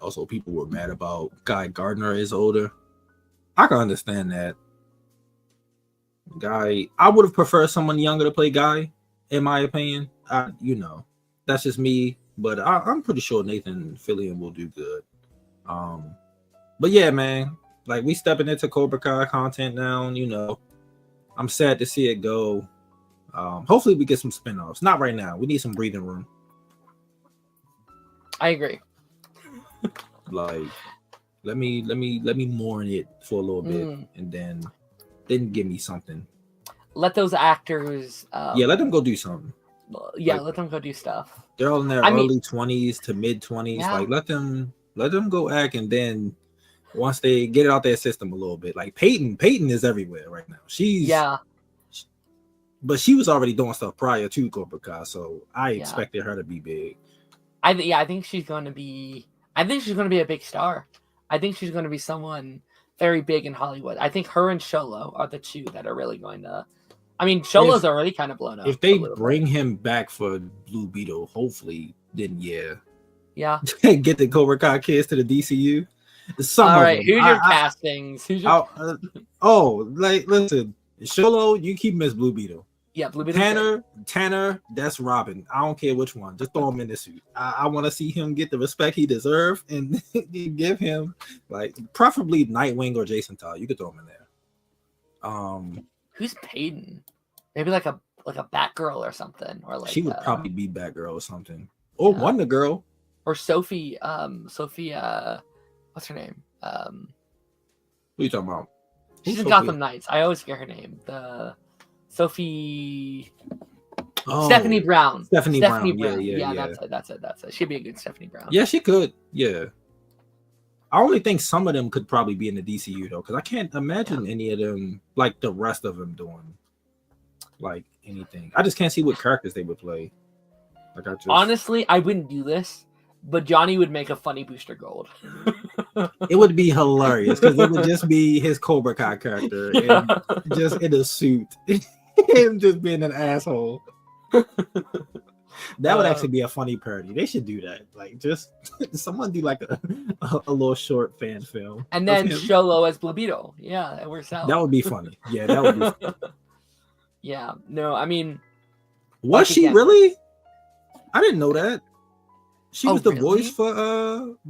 Also, people were mad about Guy Gardner is older. I can understand that. Guy, I would have preferred someone younger to play Guy, in my opinion. That's just me. But I'm pretty sure Nathan Fillion will do good. But yeah, man, like we stepping into Cobra Kai content now. You know, I'm sad to see it go. Hopefully we get some spinoffs. Not right now. We need some breathing room. I agree. Like, let me mourn it for a little bit, and then give me something. Let those actors. Let them go do something. Yeah, let them go do stuff. They're all in their early 20s to mid 20s. Yeah. Like let them go act, and then once they get it out their system a little bit, like Peyton is everywhere right now. But she was already doing stuff prior to Cobra Kai, so I expected her to be big. I think she's going to be a big star. I think she's going to be someone very big in Hollywood. I think her and Sholo are the two that are really going to. I mean, Sholo's already kind of blown up. If they bring him back for Blue Beetle, hopefully, then yeah. Get the Cobra Kai kids to the DCU. All right, who's your castings? Listen, Sholo, you keep him as Blue Beetle. Yeah, Blue Beetle. Tanner, that's Robin. I don't care which one. Just throw him in the suit. I want to see him get the respect he deserves, and give him like preferably Nightwing or Jason Todd. You could throw him in there. Who's Peyton? Maybe like a Batgirl or something, or like she would probably be Batgirl or something, or Wonder Girl, or Sophie. Sophia, what's her name? Who are you talking about? She's in Gotham Knights. I always forget her name. The Sophie. Stephanie Brown. Stephanie Brown. Yeah. That's it. She'd be a good Stephanie Brown. Yeah, she could. Yeah. I only think some of them could probably be in the DCU though, because I can't imagine any of them, like the rest of them, doing like anything. I just can't see what characters they would play. Like honestly, I wouldn't do this, but Johnny would make a funny Booster Gold. It would be hilarious because it would just be his Cobra Kai character and just in a suit, him just being an asshole. That would actually be a funny parody. They should do that. Like, just someone do like a little short fan film, and then Sholo as Blue Beetle. Yeah, it works out. That would be funny. Yeah, that would be funny. Yeah, no, I mean, was she really? I didn't know that. She was the voice for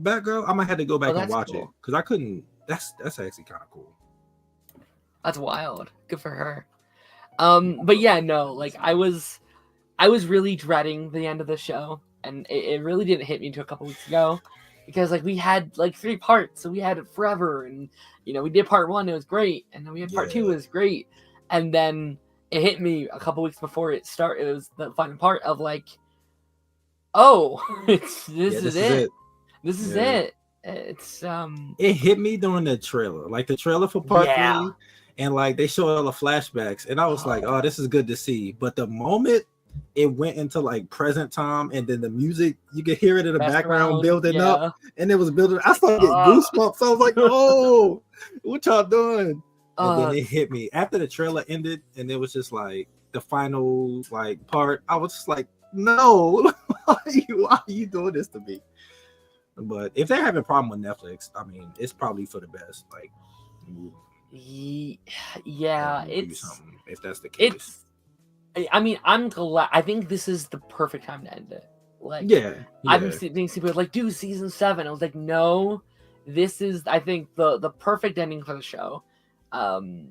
Batgirl. I might have to go back and watch it because I couldn't. That's actually kind of cool. That's wild. Good for her. But yeah, no, like I was really dreading the end of the show, and it really didn't hit me until a couple weeks ago, because like we had like 3 parts, so we had it forever, and you know we did part 1, it was great, and then we had part 2, it was great, and then it hit me a couple weeks before it started. It was the final part of like, oh, this is it. This is it. It's It hit me during the trailer, like the trailer for part 3, and like they showed all the flashbacks, and I was like, oh, this is good to see. But the moment it went into like present time, and then the music, you could hear it in the background building up, and it was building. I started getting goosebumps. I was like, oh, what y'all doing? And then it hit me after the trailer ended, and it was just like the final like part. I was just like, no, why are you doing this to me? But if they're having a problem with Netflix, I mean, it's probably for the best. Like, yeah, it's if that's the case. I mean, I'm glad. I think this is the perfect time to end it. Like, I've been seeing people like, do season 7. I was like, no, this is, I think, the perfect ending for the show.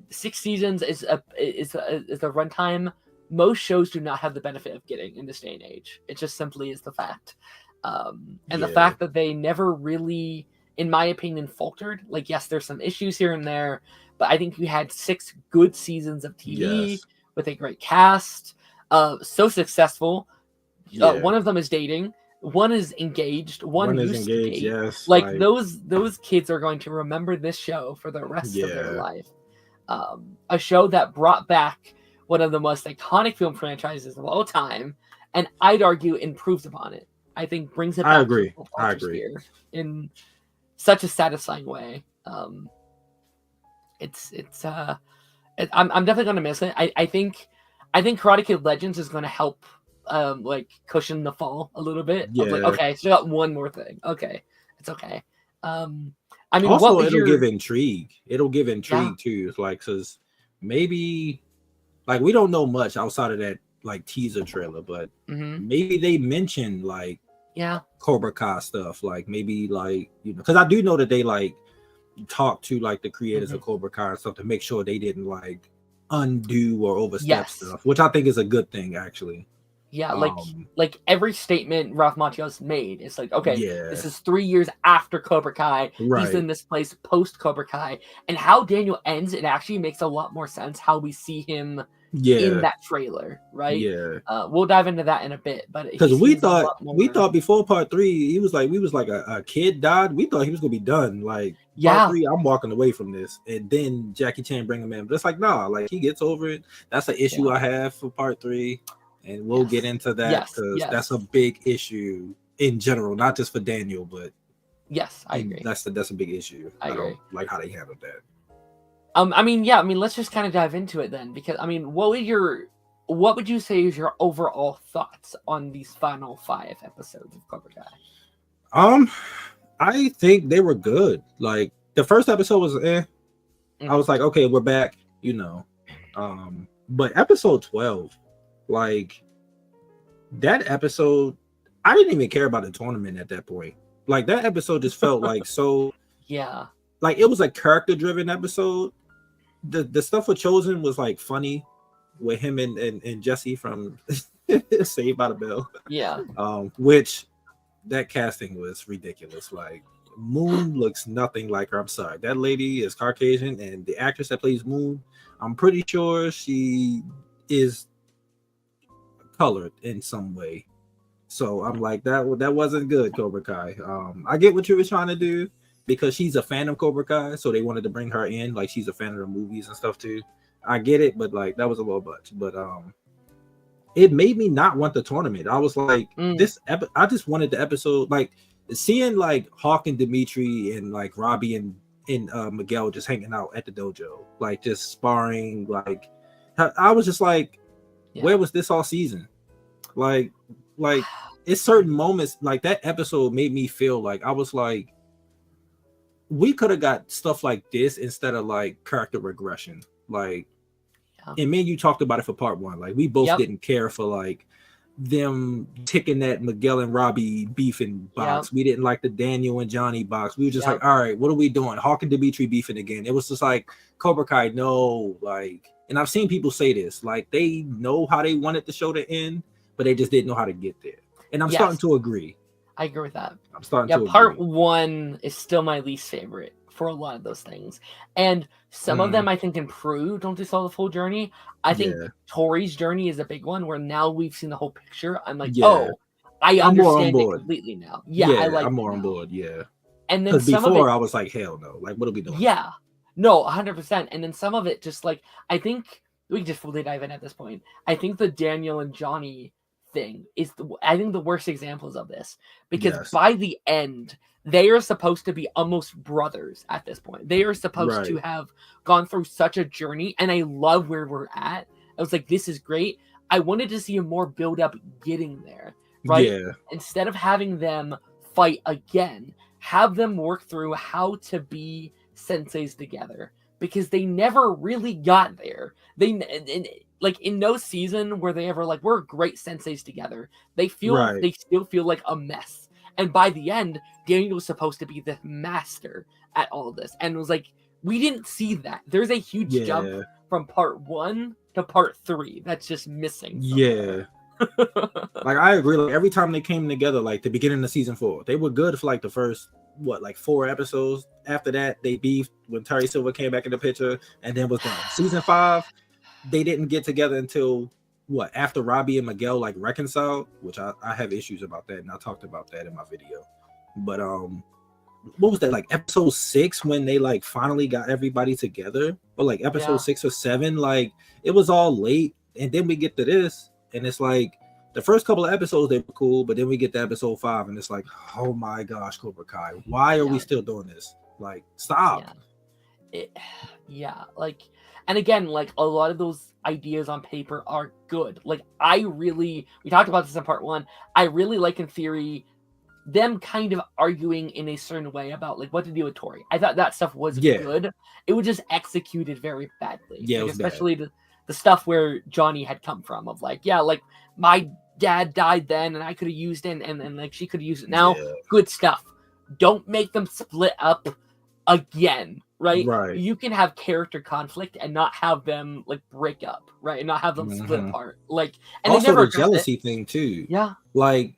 6 seasons is a runtime most shows do not have the benefit of getting in this day and age. It just simply is the fact. And the fact that they never really, in my opinion, faltered. Like, yes, there's some issues here and there, but I think we had 6 good seasons of TV with a great cast. So successful. One of them is dating. One is engaged. One used to date. Yes, like those kids are going to remember this show for the rest of their life. A show that brought back one of the most iconic film franchises of all time, and I'd argue improves upon it. I think brings it back. I agree in such a satisfying way. I'm definitely gonna miss it. I think Karate Kid Legends is gonna help like cushion the fall a little bit. Of like, okay, so got one more thing. Okay, it's okay. I mean, also it'll give intrigue. It'll give intrigue too. It's like, cause maybe like we don't know much outside of that like teaser trailer, but maybe they mentioned like Cobra Kai stuff, like maybe like, you know, because I do know that they like talk to like the creators of Cobra Kai and stuff to make sure they didn't like undo or overstep stuff, which I think is a good thing actually. Yeah, like every statement Ralph Macchio's made, it's like, okay, this is 3 years after Cobra Kai. He's in this place post Cobra Kai, and how Daniel ends, it actually makes a lot more sense how we see him in that trailer, right? We'll dive into that in a bit, but because we thought before part 3, we was like a kid died. We thought he was gonna be done. Like part 3, I'm walking away from this, and then Jackie Chan bring him in. But it's like, nah, like he gets over it. That's an issue I have for part 3. And we'll get into that because that's a big issue in general, not just for Daniel, but I agree. That's a big issue. I agree. Don't like how they handled that. I mean, let's just kind of dive into it then, because I mean, what would you say is your overall thoughts on these final 5 episodes of Cobra Kai? I think they were good. Like the first episode was I was like, okay, we're back, you know. But episode 12. Like that episode, I didn't even care about the tournament at that point. Like that episode just felt like so like it was a character driven episode. The stuff with Chosen was like funny with him and Jesse from Saved by the Bell. Which that casting was ridiculous. Like Moon looks nothing like her. I'm sorry, that lady is Caucasian, and the actress that plays Moon, I'm pretty sure she is colored in some way. So I'm like, that wasn't good, Cobra Kai. I get what you were trying to do because she's a fan of Cobra Kai, so they wanted to bring her in, like she's a fan of the movies and stuff too. I get it, but like that was a little much. But it made me not want the tournament. I was like, I just wanted the episode, like seeing like Hawk and Dimitri and like Robbie and Miguel just hanging out at the dojo, like just sparring. Like I was just like, where was this all season? Like it's certain moments like that episode made me feel like I was like, we could have got stuff like this instead of like character regression. Like, and me and you talked about it for part 1. Like we both didn't care for like them ticking that Miguel and Robbie beefing box. We didn't like the Daniel and Johnny box. We were just like, all right, what are we doing? Hawk and Dimitri beefing again. It was just like Cobra Kai, no, like, and I've seen people say this, like they know how they wanted the show to end, but they just didn't know how to get there. And I'm starting to agree. I agree with that. I'm starting to agree. Part 1 is still my least favorite for a lot of those things. And some of them I think improved once we saw the full journey. I think Tori's journey is a big one where now we've seen the whole picture. I'm like, oh, I understand it completely now. I'm more on board. And then because before I was like, hell no, like what are we doing? No, 100%. And then some of it just like, I think we can just fully dive in at this point. I think the Daniel and Johnny thing is I think the worst examples of this, because by the end they are supposed to be almost brothers at this point. They are supposed to have gone through such a journey, and I love where we're at. I was like, this is great. I wanted to see a more build up getting there, right? Instead of having them fight again, have them work through how to be senseis together, because they never really got there. Like in no season where they ever like, we're great senseis together. They still feel like a mess. And by the end, Daniel was supposed to be the master at all of this. And it was like, we didn't see that. There's a huge jump from part 1 to part 3 that's just missing. Like I agree. Like every time they came together, like the beginning of season 4, they were good for like the first 4 episodes. After that, they beefed when Terry Silver came back in the picture, and then was done. Season 5, they didn't get together until after Robbie and Miguel like reconciled, which I have issues about that, and I talked about that in my video. But what was that, like episode 6 when they like finally got everybody together, or like episode 6 or 7? Like it was all late, and then we get to this, and it's like the first couple of episodes they were cool, but then we get to episode 5, and it's like, oh my gosh, Cobra Kai, why are we still doing this? Like, stop. Like, and again, like a lot of those ideas on paper are good. Like we talked about this in part 1. I really like in theory them kind of arguing in a certain way about like what to do with Tori. I thought that stuff was good. It was just executed very badly. Like, especially the stuff where Johnny had come from, of like, like my dad died then and I could have used it and like she could have used it now. Good stuff. Don't make them split up again. Right? You can have character conflict and not have them like break up, right? And not have them split apart. Like, and also the jealousy thing too. Like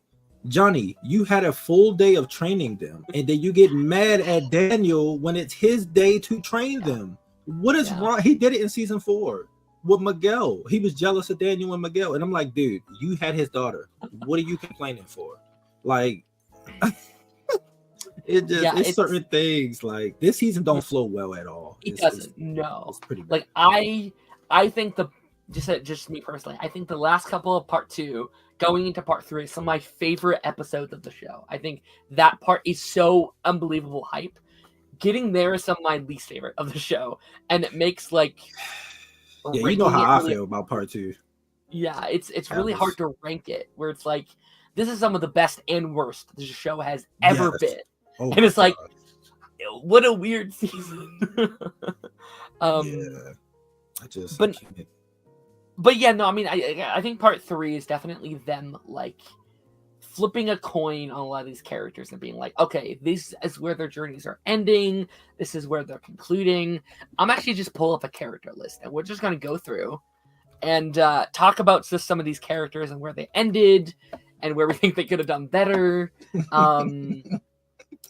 Johnny, you had a full day of training them, and then you get mad at Daniel when it's his day to train them. What is wrong? He did it in season 4 with Miguel. He was jealous of Daniel and Miguel, and I'm like, dude, you had his daughter. What are you complaining for? Like. It's certain things like this season don't flow well at all. It doesn't. No, it's pretty bad. Like I think just me personally, I think the last couple of part 2 going into part 3 is some of my favorite episodes of the show. I think that part is so unbelievable hype. Getting there is some of my least favorite of the show, and it makes like you know how I feel about part 2. It's really hard to rank it, where it's like this is some of the best and worst the show has ever been. And it's like, what a weird season. But yeah, no, I mean, I think part 3 is definitely them like flipping a coin on a lot of these characters and being like, okay, this is where their journeys are ending. This is where they're concluding. I'm actually just pull up a character list, and we're just going to go through and talk about just some of these characters and where they ended and where we think they could have done better.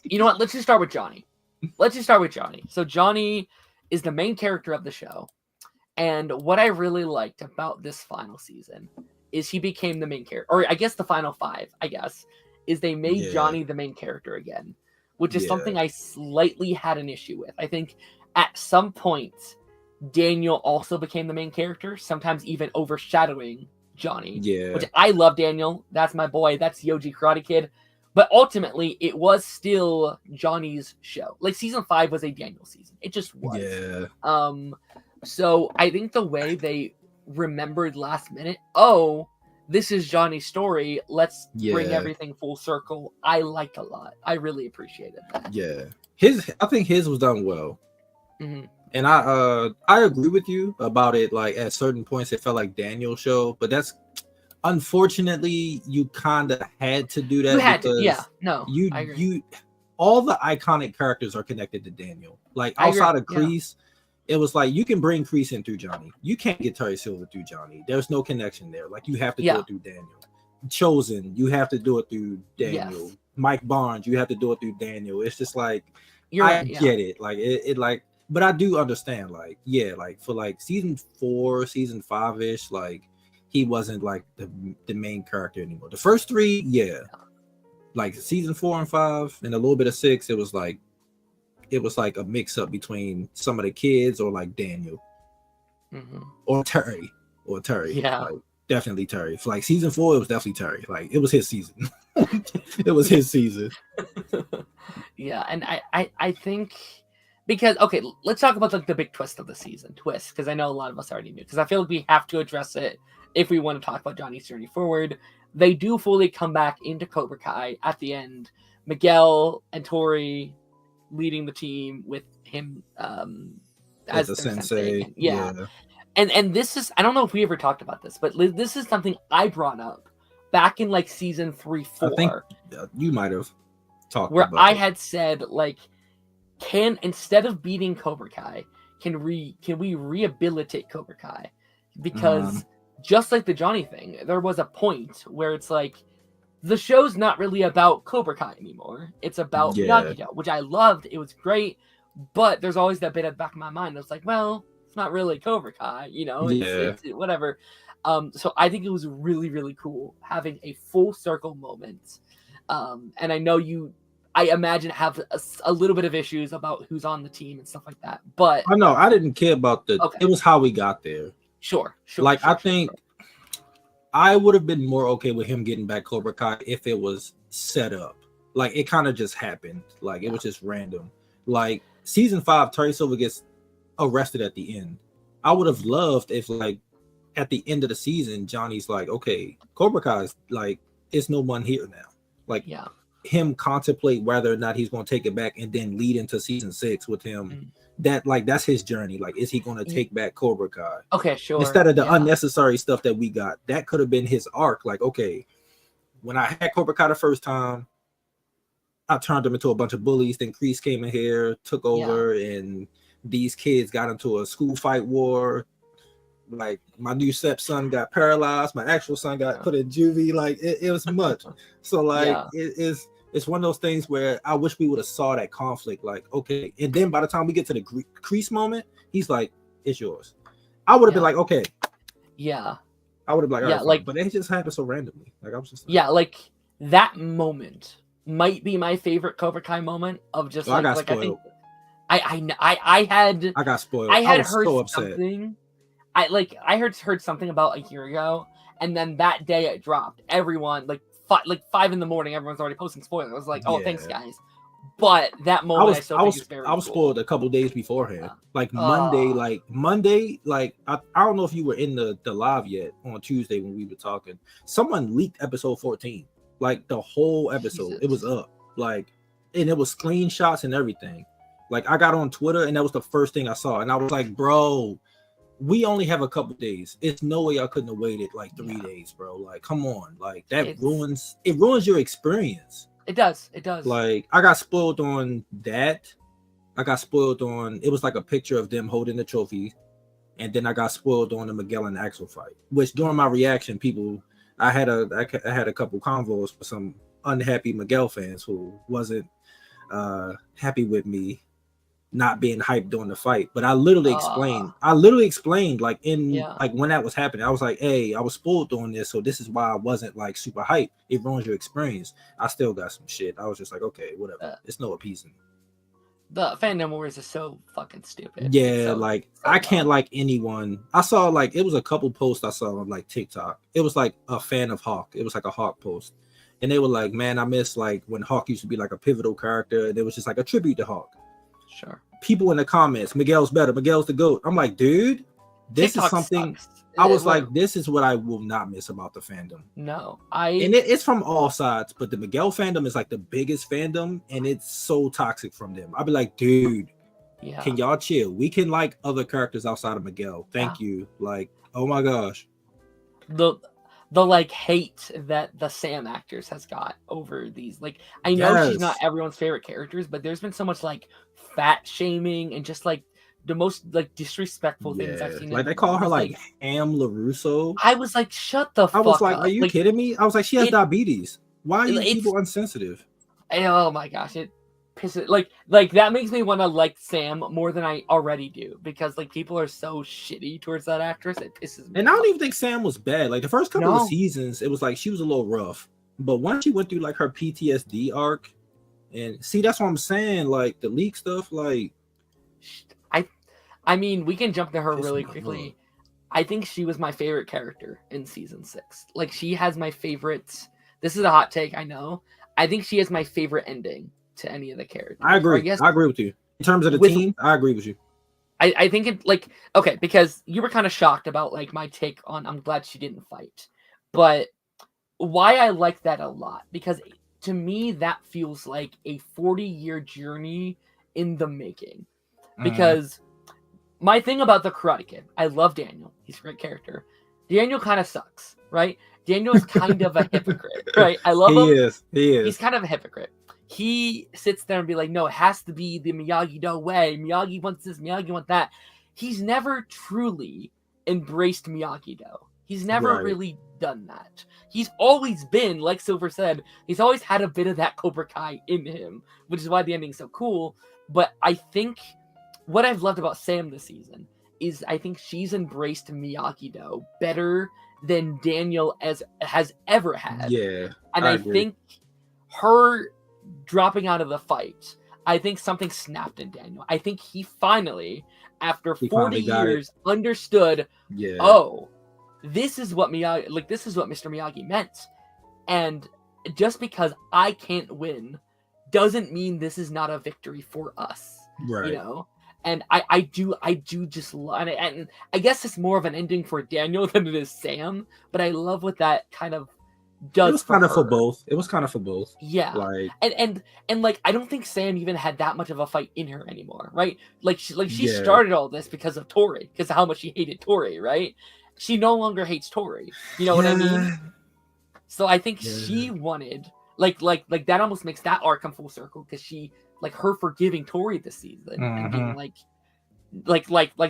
You know what? Let's just start with Johnny. So Johnny is the main character of the show. And what I really liked about this final season is he became the main character. Or I guess the final 5, is they made Johnny the main character again. Which is something I slightly had an issue with. I think at some point, Daniel also became the main character. Sometimes even overshadowing Johnny. Yeah. Which I love Daniel. That's my boy. That's the OG Karate Kid. But ultimately, it was still Johnny's show. Like season 5 was a Daniel season. It just was. Yeah. So I think the way they remembered last minute, this is Johnny's story. Let's bring everything full circle. I liked a lot. I really appreciated that. Yeah. I think his was done well. Mm-hmm. And I agree with you about it. Like at certain points, it felt like Daniel's show, but that's unfortunately you kind of had to do that. You had to, yeah. No, I agree. You all the iconic characters are connected to Daniel. Like outside of Kreese, it was like you can bring Kreese in through Johnny. You can't get Terry Silver through Johnny. There's no connection there. Like you have to do it through Daniel. Chosen, you have to do it through Daniel. Yes. Mike Barnes, you have to do it through Daniel. It's just like I get it. Like it like, but I do understand. Like like for like season 4, season 5-ish, like he wasn't like the main character anymore. The first 3, like season 4 and 5 and a little bit of 6, it was like a mix up between some of the kids or like Daniel or Terry. Yeah, like, definitely Terry. For like season 4, it was definitely Terry. Like it was his season. It was his season. Yeah, and I think because let's talk about like the big twist of the season. Because I know a lot of us already knew. Because I feel like we have to address it if we want to talk about Johnny's journey forward. They do fully come back into Cobra Kai at the end. Miguel and Tori leading the team with him as a sensei. Yeah. And this is, I don't know if we ever talked about this, but this is something I brought up back in like season 3, 4. I think you might have talked where about I it. had said like, instead of beating Cobra Kai, can we rehabilitate Cobra Kai? Because just like the Johnny thing, there was a point where it's like the show's not really about Cobra Kai anymore. It's about Miyagi-Do, which I loved. It was great, but there's always that bit at the back of my mind. It's like, well, it's not really Cobra Kai, it's whatever. So I think it was really, really cool having a full circle moment. And I know I imagine have a little bit of issues about who's on the team and stuff like that. But I know I didn't care about it was how we got there. Sure. Like I think I would have been more okay with him getting back Cobra Kai if it was set up. Like it kind of just happened. Like it was just random. Like season 5, Terry Silver gets arrested at the end. I would have loved if like at the end of the season, Johnny's like, okay, Cobra Kai's like, it's no one here now. Like him contemplate whether or not he's going to take it back and then lead into season 6 with him. That like that's his journey. Like, is he going to take back Cobra Kai? Okay, sure. Instead of the unnecessary stuff that we got, that could have been his arc. Like, okay, when I had Cobra Kai the first time, I turned him into a bunch of bullies. Then Kreese came in here, took over, and these kids got into a school fight war. Like my new stepson got paralyzed. My actual son got put in juvie. Like it was much. So like it's one of those things where I wish we would have saw that conflict. Like, okay, and then by the time we get to the Kreese moment, he's like, "It's yours." I would have been like, "Okay." Yeah. I would have been like, "All right, like," but it just happened so randomly. Like I was just like, like that moment might be my favorite Cobra Kai moment of just I got like spoiled. I got spoiled. I had was heard so upset. Something. I heard something about a year ago, and then that day it dropped. Everyone like 5 in the morning, everyone's already posting spoilers. I was like, "Oh, thanks, guys." But that moment, I was spoiled a couple days beforehand. Yeah. Like Monday, like I don't know if you were in the live yet on Tuesday when we were talking. Someone leaked episode 14, like the whole episode. Jesus. It was up, like, and it was screenshots and everything. Like I got on Twitter, and that was the first thing I saw, and I was like, "Bro, we only have a couple days. It's no way I couldn't have waited like 3 days, bro. Like, come on, like that ruins your experience. It does. Like, I got spoiled on that. I got spoiled on it was like a picture of them holding the trophy, and then I got spoiled on the Miguel and Axel fight. Which during my reaction, I had a couple convos with some unhappy Miguel fans who wasn't happy with me not being hyped during the fight, but I literally explained like like when that was happening, I was like, hey, I was spoiled on this, so this is why I wasn't like super hyped. It ruins your experience. I still got some shit. I was just like, okay, whatever. It's no appeasing. The fandom wars is so fucking stupid. Yeah, like I can't like anyone. I saw like it was a couple posts I saw on like TikTok. It was like a fan of Hawk. It was like a Hawk post, and they were like, "Man, I miss like when Hawk used to be like a pivotal character." And it was just like a tribute to Hawk. Sure. People in the comments, Miguel's better. Miguel's the GOAT. I'm like, dude, this TikTok is something. Sucks. I was like, this is what I will not miss about the fandom. No, and it's from all sides, but the Miguel fandom is like the biggest fandom, and it's so toxic from them. I'd be like, dude, can y'all chill? We can like other characters outside of Miguel. Thank you. Like, oh my gosh. The like hate that the Sam actors has got over these. Like, I know she's not everyone's favorite characters, but there's been so much like fat shaming and just like the most like disrespectful things I've seen. Like they call her like Ham LaRusso. I was like, shut the fuck up. I was like, are you kidding me? I was like, she has diabetes. Why are you people insensitive? Oh my gosh, it pisses like that makes me want to like Sam more than I already do, because like people are so shitty towards that actress. It pisses me off. I don't even think Sam was bad. Like the first couple of seasons, it was like she was a little rough. But once she went through like her PTSD arc, and see, that's what I'm saying. Like the leak stuff, like I mean, we can jump to her really quickly. I think she was my favorite character in season 6. Like, she has my favorite. This is a hot take, I know. I think she has my favorite ending to any of the characters. I agree. I agree with you. In terms of the team, I agree with you. I think it, like, okay, because you were kind of shocked about, like, my take on I'm glad she didn't fight. But why I like that a lot, because to me, that feels like a 40-year journey in the making. Because my thing about the Karate Kid, I love Daniel. He's a great character. Daniel kind of sucks, right? Daniel is kind of a hypocrite, right? I love him. He is. He's kind of a hypocrite. He sits there and be like, no, it has to be the Miyagi-Do way. Miyagi wants this, Miyagi wants that. He's never truly embraced Miyagi-Do. He's never really done that. He's always been, like Silver said, he's always had a bit of that Cobra Kai in him, which is why the ending's so cool. But I think what I've loved about Sam this season is I think she's embraced Miyagi-Do better than Daniel has ever had. Yeah. And I think her dropping out of the fight, I think something snapped in Daniel. I think he finally, after 40 years, understood, oh, this is what Miyagi, like, this is what Mr. Miyagi meant. And just because I can't win doesn't mean this is not a victory for us. Right. You know? And I do just love it. And I guess it's more of an ending for Daniel than it is Sam, but I love what that kind of does. It was kind of for both. It was kind of for both. Yeah. Like and like I don't think Sam even had that much of a fight in her anymore, right? Like she started all this because of Tori, because of how much she hated Tori, right? She no longer hates Tori. You know what I mean? So I think she wanted like that almost makes that arc come full circle, because she, like, her forgiving Tori this season and being like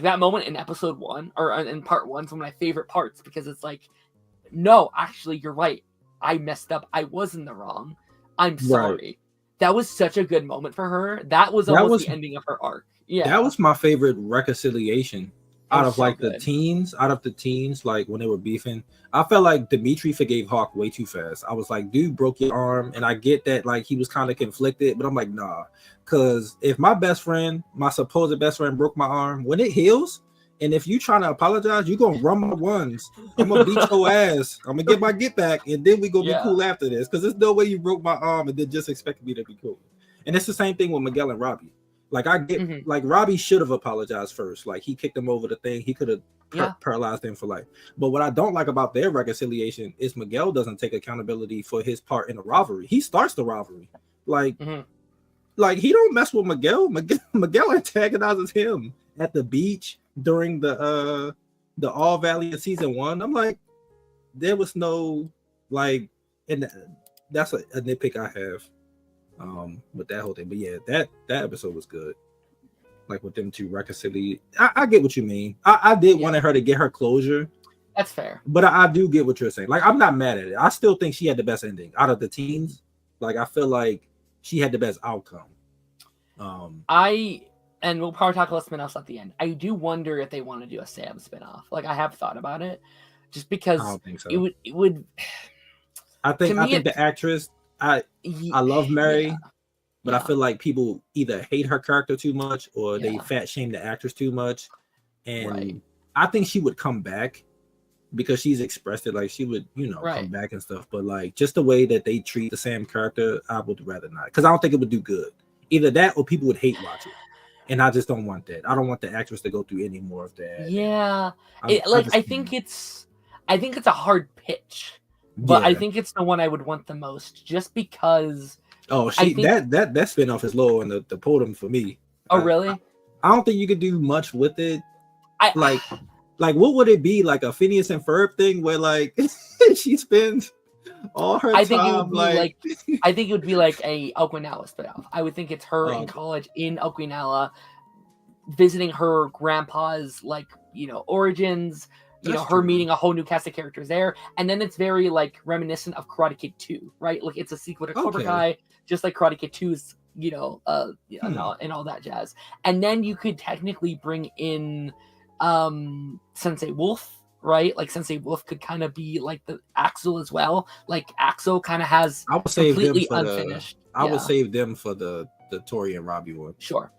that moment in episode 1 or in part 1 is one of my favorite parts, because it's like, no, actually you're right, I messed up, I was in the wrong, I'm sorry. That was such a good moment for her. That was almost the ending of her arc. Yeah, that was my favorite reconciliation out of the teens, like when they were beefing. I felt like Dimitri forgave Hawk way too fast. I was like, dude broke your arm, and I get that like he was kind of conflicted, but I'm like, nah, because if my best friend, my supposed best friend, broke my arm, when it heals, and if you trying to apologize, you gonna run my ones. I'm gonna beat your ass. I'm gonna get my get back, and then we gonna be cool after this. Because there's no way you broke my arm and then just expect me to be cool. And it's the same thing with Miguel and Robbie. Like I get, like Robbie should have apologized first. Like he kicked him over the thing. He could have paralyzed him for life. But what I don't like about their reconciliation is Miguel doesn't take accountability for his part in the rivalry. He starts the rivalry. Like he don't mess with Miguel. Miguel antagonizes him at the beach during the All Valley in season 1. I'm like, there was no like, and that's a nitpick I have. With that whole thing, but yeah, that episode was good. Like with them two reconciliate. I get what you mean. I did want her to get her closure. That's fair. But I do get what you're saying. Like I'm not mad at it. I still think she had the best ending out of the teens. Like I feel like she had the best outcome. And we'll probably talk about spin-offs at the end. I do wonder if they want to do a Sam spin-off. Like I have thought about it, just because I don't think so. It would. I think the actress. I love Mary. but I feel like people either hate her character too much or they fat shame the actress too much. And I think she would come back because she's expressed it, like she would, come back and stuff. But like just the way that they treat the Sam character, I would rather not, because I don't think it would do good. Either that or people would hate watch it. And I just don't want that. I don't want the actress to go through any more of that. Yeah. I think it's a hard pitch. But I think it's the one I would want the most, just because. Oh, that spinoff is low on the podium for me. Oh, really? I don't think you could do much with it. Like what would it be, like a Phineas and Ferb thing where like she spends all her time? I think it would be like a Okinawa spinoff. I would think it's her in college in Okinawa, visiting her grandpa's origins. Her meeting a whole new cast of characters there, and then it's very like reminiscent of Karate Kid 2, right? Like it's a sequel to Cobra Kai, just like Karate Kid 2's, and all that jazz. And then you could technically bring in Sensei Wolf, right? Like Sensei Wolf could kind of be like the Axel as well. Like Axel kind of has completely unfinished. I would save them for the Tori and Robbie one. Sure.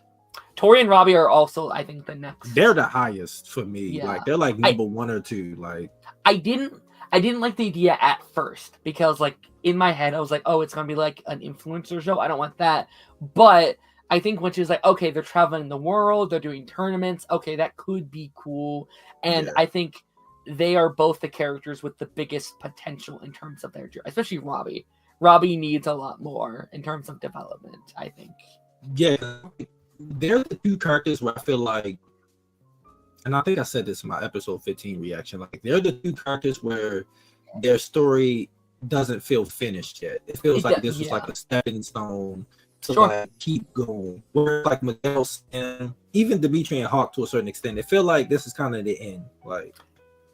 Tori and Robbie are also, I think, the next. They're the highest for me. Yeah. Like they're like number 1 or 2. Like I didn't like the idea at first, because like in my head I was like, oh, it's gonna be like an influencer show. I don't want that. But I think when she was like, okay, they're traveling the world, they're doing tournaments. Okay, that could be cool. And I think they are both the characters with the biggest potential in terms of their journey, especially Robbie. Robbie needs a lot more in terms of development, I think. Yeah. They're the 2 characters where I feel like, and I think I said this in my episode 15 reaction, like they're the 2 characters where their story doesn't feel finished yet. It feels like this was like a stepping stone to like keep going. Where like Miguel and even Dimitri and Hawk to a certain extent, it feel like this is kind of the end. Like,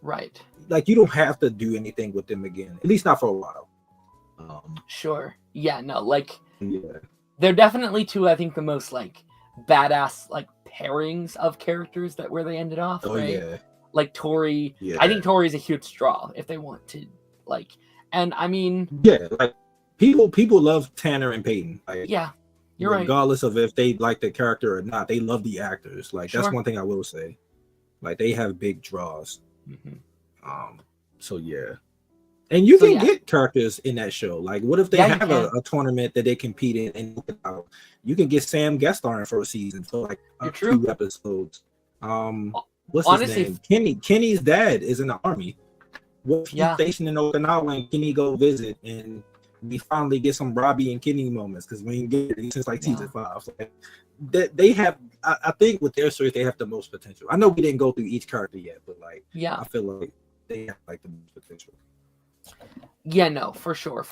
right. Like you don't have to do anything with them again, at least not for a while. Sure. Yeah. No. Like. Yeah. They're definitely 2. I think the most like badass like pairings of characters where they ended off, right? Yeah. Like Tori, I think Tori's a huge draw if they want to like, and I mean, like people love Tanner and Peyton. Like, you're right. Regardless of if they like the character or not, they love the actors. Like that's one thing I will say. Like they have big draws. Mm-hmm. So yeah. And you can get characters in that show. Like, what if they have a tournament that they compete in, and you can get Sam guest starring for a season for like 2 episodes. What's his name? Kenny's dad is in the army. What if he's stationed in Okinawa and Kenny go visit, and we finally get some Robbie and Kenny moments, because we ain't get it since like season 5. Like, they have, I think with their stories, they have the most potential. I know we didn't go through each character yet, but like, I feel like they have like the most potential. Yeah, no, for sure.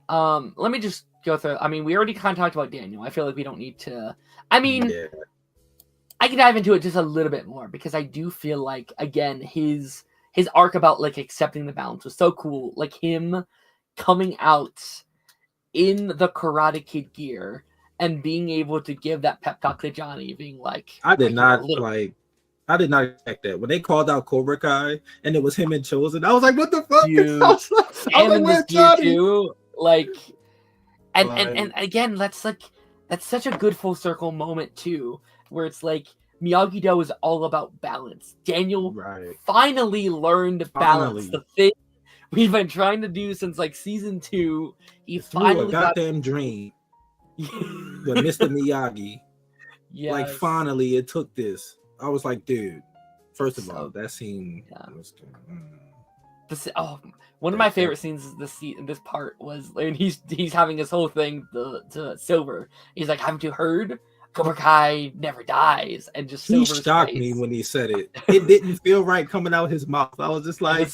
Let me just go through. I mean, we already kind of talked about Daniel. I feel like we don't need to. I mean, I can dive into it just a little bit more, because I do feel like, again, his arc about like accepting the balance was so cool. Like him coming out in the Karate Kid gear and being able to give that pep talk to Johnny, being like, I did not expect that. When they called out Cobra Kai and it was him and Chosen, I was like, what the fuck? Dude, I was like, where's Johnny? Too, like, and again, that's such a good full circle moment too, where it's like Miyagi-Do is all about balance. Daniel finally learned balance. The thing we've been trying to do since like season 2. He finally got a goddamn dream. With Mr. Miyagi. Like finally it took this. I was like, dude, first of all, that scene was one of my favorite scenes in this part was when he's having his whole thing to Silver. He's like, haven't you heard? Cobra Kai never dies. And just he shocked me when he said it. It didn't feel right coming out his mouth. I was just like,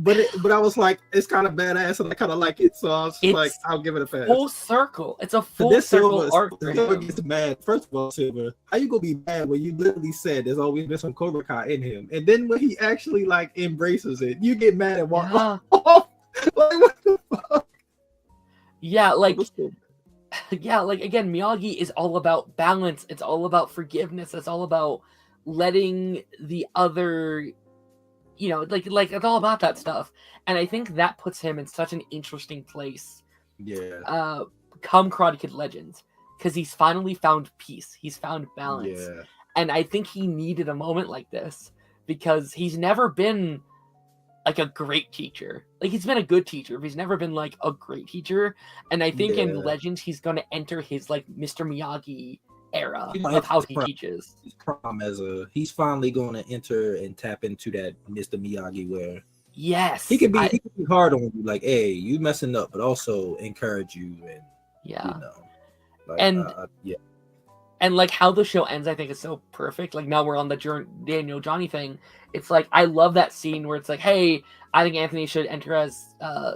but I was like, it's kind of badass, and I kind of like it, so I was like, I'll give it a pass. Full circle. It's a full circle arc. Silver gets mad. First of all, Silver, how you gonna be mad when you literally said there's always been some Cobra Kai in him, and then when he actually like embraces it, you get mad and walk off. Like, what the fuck? Yeah, like again, Miyagi is all about balance. It's all about forgiveness. It's all about letting the other. Like it's all about that stuff, and I think that puts him in such an interesting place. Yeah. come Karate Kid Legends, because he's finally found peace. He's found balance. Yeah. And I think he needed a moment like this because he's never been like a great teacher. Like, he's been a good teacher, but he's never been like a great teacher. And I think in Legends, he's going to enter his like Mr. Miyagi era of how he teaches. He's finally going to enter and tap into that Mr. Miyagi where yes, he could be hard on you, like, hey, you messing up, but also encourage you and you know, like, and like how the show ends, I think is so perfect. Like, now we're on the Daniel Johnny thing. It's like, I love that scene where it's like, hey, I think Anthony should enter as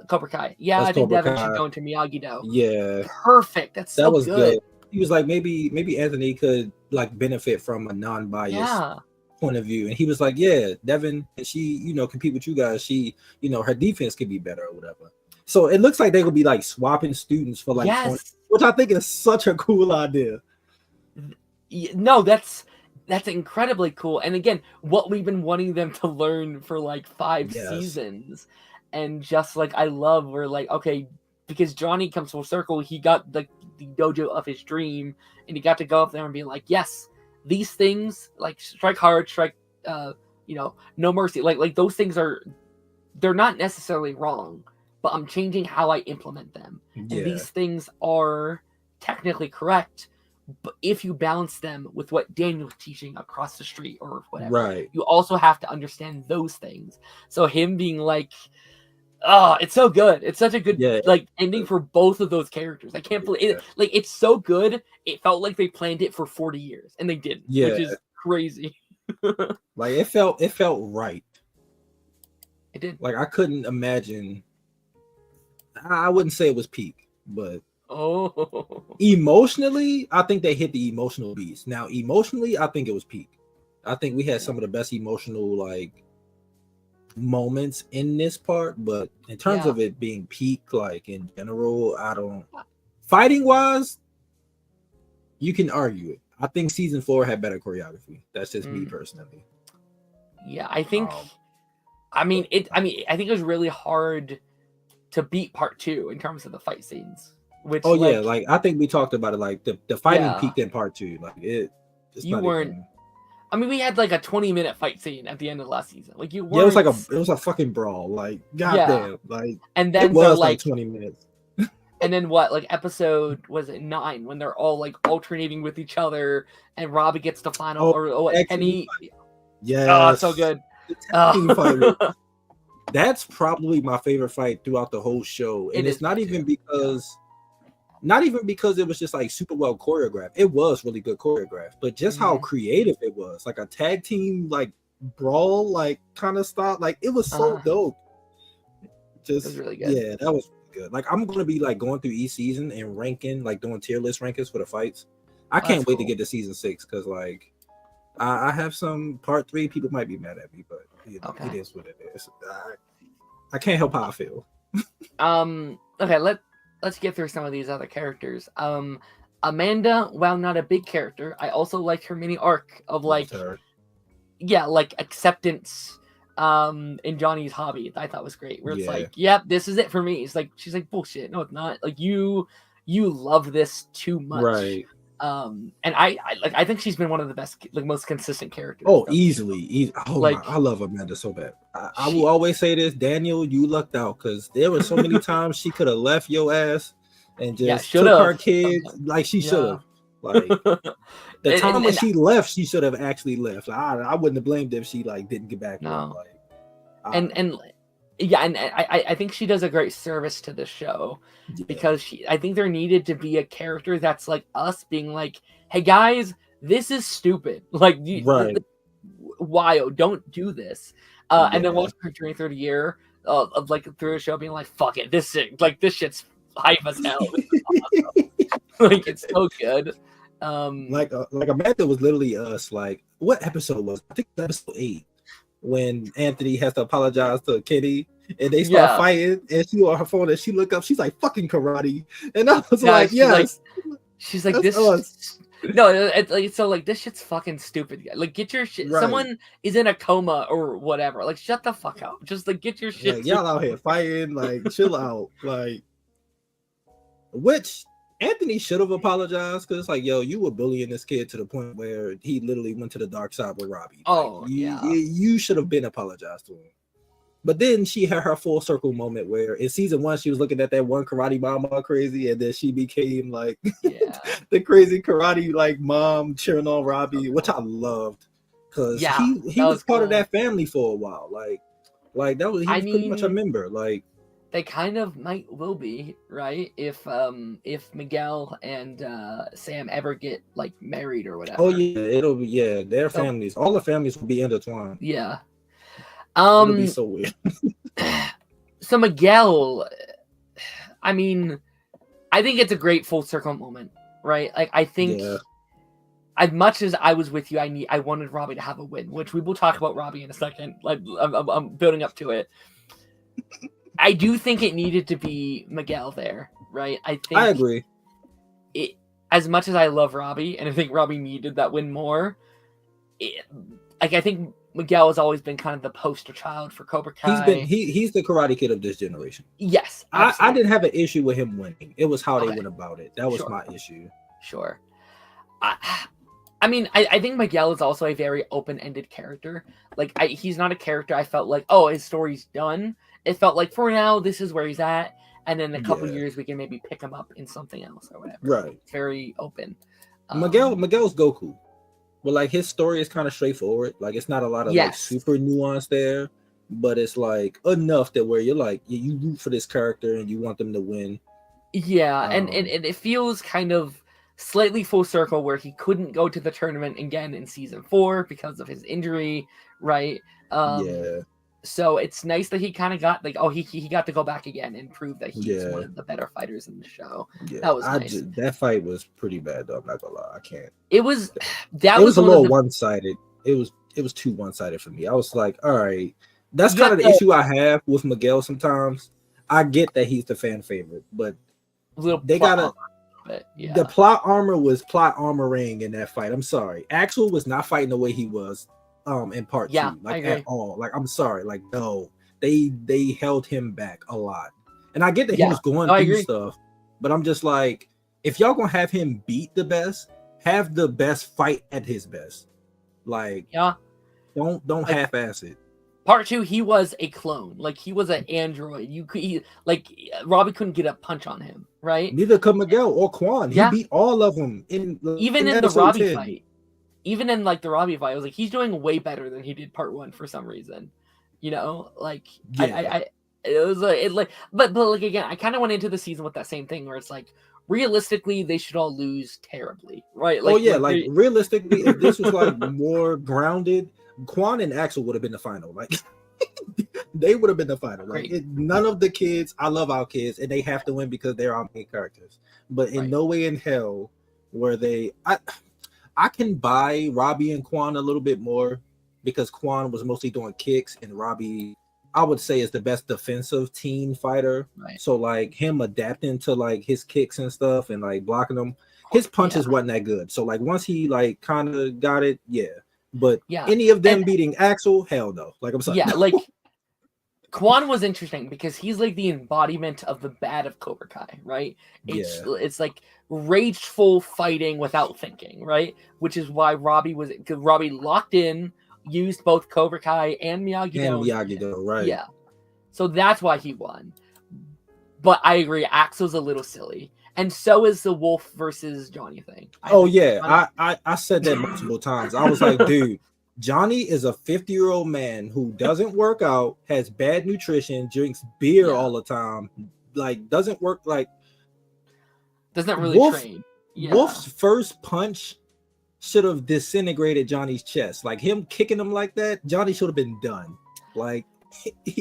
Cobra Kai. Yeah, I think Devin should go into Miyagi-Do. Yeah, perfect. That was good. He was like, maybe Anthony could like benefit from a non-biased point of view, and he was like, yeah, Devin, and she, you know, compete with you guys. She, you know, her defense could be better or whatever. So it looks like they will be like swapping students for like 20, which I think is such a cool idea. No, that's incredibly cool. And again, what we've been wanting them to learn for like 5 seasons. And just like, I love, we're like, okay, because Johnny comes full circle, he got like the dojo of his dream, and he got to go up there and be like, yes, these things, like strike hard, strike, you know, no mercy, like those things they're not necessarily wrong, but I'm changing how I implement them. And these things are technically correct, but if you balance them with what Daniel's teaching across the street or whatever, you also have to understand those things. So him being like, oh, it's so good. It's such a good like ending for both of those characters. I can't believe it. Like, it's so good. It felt like they planned it for 40 years and they didn't, which is crazy. Like, it felt right. It did. Like, I couldn't imagine. I wouldn't say it was peak, but emotionally, I think they hit the emotional beats. Now, emotionally, I think it was peak. I think we had some of the best emotional like moments in this part, but in terms of it being peak, like in general, I don't. Fighting wise, you can argue it. I think season 4 had better choreography. That's just me personally. Yeah, I think. I think it was really hard to beat part 2 in terms of the fight scenes. Which, like I think we talked about it. Like the fighting peaked in part 2. Like you weren't. Even... I mean, we had like a 20-minute fight scene at the end of last season. Like, you weren't. Yeah, it was a fucking brawl. Like, goddamn. Like, and then it was like 20 minutes. And then what? Like, episode was it 9 when they're all like alternating with each other, and Robbie gets the final Kenny. Yeah. Oh, so good. That's probably my favorite fight throughout the whole show, and it's not even because it was just like super well choreographed. It was really good choreographed, but just how creative it was, like a tag team like brawl, like kind of style. Like, it was so dope. Just, it was really good. Yeah, that was really good. Like, I'm gonna be like going through each season and ranking, like doing tier list rankings for the fights. I can't wait to get to season 6 because like I have some part 3. People might be mad at me, but you know, it is what it is. I can't help how I feel. Okay, let's get through some of these other characters. Amanda, while not a big character, I also like her mini arc of like, like acceptance in Johnny's hobby. I thought was great. Where it's like, this is it for me. It's like, she's like, bullshit. No, it's not. Like, you love this too much. Right. And I think she's been one of the best, like, most consistent characters. Oh, easily. Oh, like, I love Amanda so bad. I will always say this, Daniel, you lucked out because there were so many times she could have left your ass and just took her kids like she should have. Like, the time when she left, she should have actually left. I wouldn't have blamed if she like didn't get back. No. I think she does a great service to the show because I think there needed to be a character that's like us being like, hey guys, this is stupid. Like, don't do this. And then watching her during 30 year of like through the show being like, fuck it, this shit's hype as hell. Awesome. Like, it's so good. Like Amanda was literally us. Like, what episode was? I think it was episode 8 when Anthony has to apologize to Kenny and they start fighting and she on her phone and she look up, she's like, fucking karate, and I was like, she's like this us. No, it's like, so like, this shit's fucking stupid. Like, get your shit. Someone is in a coma or whatever. Like, shut the fuck up. Just like, get your shit. Like, y'all out here fighting. Like, chill out. Like, which Anthony should have apologized because it's like, yo, you were bullying this kid to the point where he literally went to the dark side with Robbie. Like, you should have been apologized to him. But then she had her full circle moment where in season 1 she was looking at that one karate mom all crazy, and then she became like the crazy karate like mom cheering on Robbie, which I loved because he was part of that family for a while. Like that was pretty much a member. Like they kind of will be, right? If Miguel and Sam ever get like married or whatever. Oh yeah, it'll be their families. All the families will be intertwined. Yeah. It'll be so weird. So Miguel, I mean, I think it's a great full circle moment, right? Like I think as much as I was with you, I wanted Robbie to have a win, which we will talk about Robbie in a second. Like I'm building up to it. I do think it needed to be Miguel there, right? I agree. As much as I love Robbie, and I think Robbie needed that win more, I think Miguel has always been kind of the poster child for Cobra Kai. He's the Karate Kid of this generation. Yes, I didn't have an issue with him winning. It was how they went about it. That was my issue. Sure. I mean, I think Miguel is also a very open-ended character. Like, he's not a character I felt like, oh, his story's done. It felt like, for now, this is where he's at, and then in a couple years, we can maybe pick him up in something else or whatever. Right. It's very open. Miguel's Goku. But, like, his story is kind of straightforward. Like, it's not a lot of, like, super nuance there. But it's, like, enough that where you're, like, you root for this character and you want them to win. Yeah, and it feels kind of slightly full circle where he couldn't go to the tournament again in season 4 because of his injury, right? So it's nice that he kind of got, like, he got to go back again and prove that he's one of the better fighters in the show. Yeah, that was nice. That fight was pretty bad, though. I'm not gonna lie. I can't. It was a little one-sided. It was too one-sided for me. I was like, all right. That's kind of the issue I have with Miguel sometimes. I get that he's the fan favorite, but they gotta... The plot armor was plot armoring in that fight. I'm sorry. Axel was not fighting the way he was in part 2, like at all. Like, I'm sorry. Like, no. They held him back a lot. And I get that he was going through stuff, but I'm just like, if y'all gonna have him beat the best, have the best fight at his best. Like, don't half-ass it. Part 2, he was a clone. Like, he was an android. Robbie couldn't get a punch on him, right? Neither could Miguel or Quan. He beat all of them in the Robbie 10. Fight. Even in, like, the Robbie fight, I was like, he's doing way better than he did part 1 for some reason. You know? Like, it was like, but like, again, I kind of went into the season with that same thing where it's like, realistically, they should all lose terribly, right? Like, realistically, if this was, like, more grounded, Quan and Axel would have been the final. Like, they would have been the final. Like, none of the kids, I love our kids, and they have to win because they're our main characters. But in no way in hell were they... I can buy Robbie and Quan a little bit more because Quan was mostly doing kicks, and Robbie, I would say, is the best defensive teen fighter. Right. So, like, him adapting to, like, his kicks and stuff and, like, blocking them, his punches wasn't that good. So, like, once he, like, kind of got it, But any of them beating Axel, hell no. Like, I'm sorry. Yeah, like, Quan was interesting because he's like the embodiment of the bad of Cobra Kai, right? It's like rageful fighting without thinking, right? Which is why Robbie locked in, used both Cobra Kai and Miyagi-Do. Right? Yeah. So that's why he won. But I agree, Axel's a little silly. And so is the Wolf versus Johnny thing. I said that multiple times. I was like, dude, Johnny is a 50-year-old man who doesn't work out, has bad nutrition, drinks beer all the time, like doesn't work, like doesn't really train. Wolf's first punch should have disintegrated Johnny's chest. Like, him kicking him like that, Johnny should have been done. Like,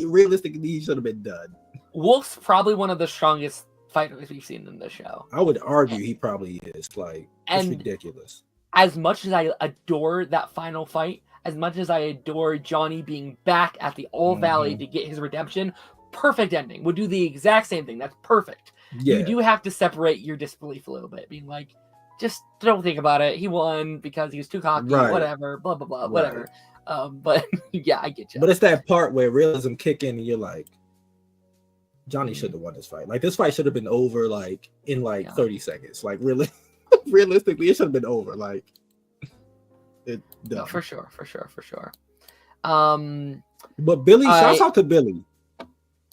realistically, he should have been done. Wolf's probably one of the strongest fighters we've seen in the show. I would argue he probably is. Like, it's ridiculous. As much as I adore that final fight, as much as I adore Johnny being back at the All Valley to get his redemption, perfect ending. Would do the exact same thing. That's perfect. Yeah. You do have to separate your disbelief a little bit, being like, just don't think about it. He won because he was too cocky, whatever, blah, blah, blah, whatever. But yeah, I get you. But it's that part where realism kick in and you're like, Johnny should have won this fight. Like this fight should have been over like in like 30 seconds. Like really, realistically, it should have been over. Like no, for sure. But Billy, shouts out to Billy.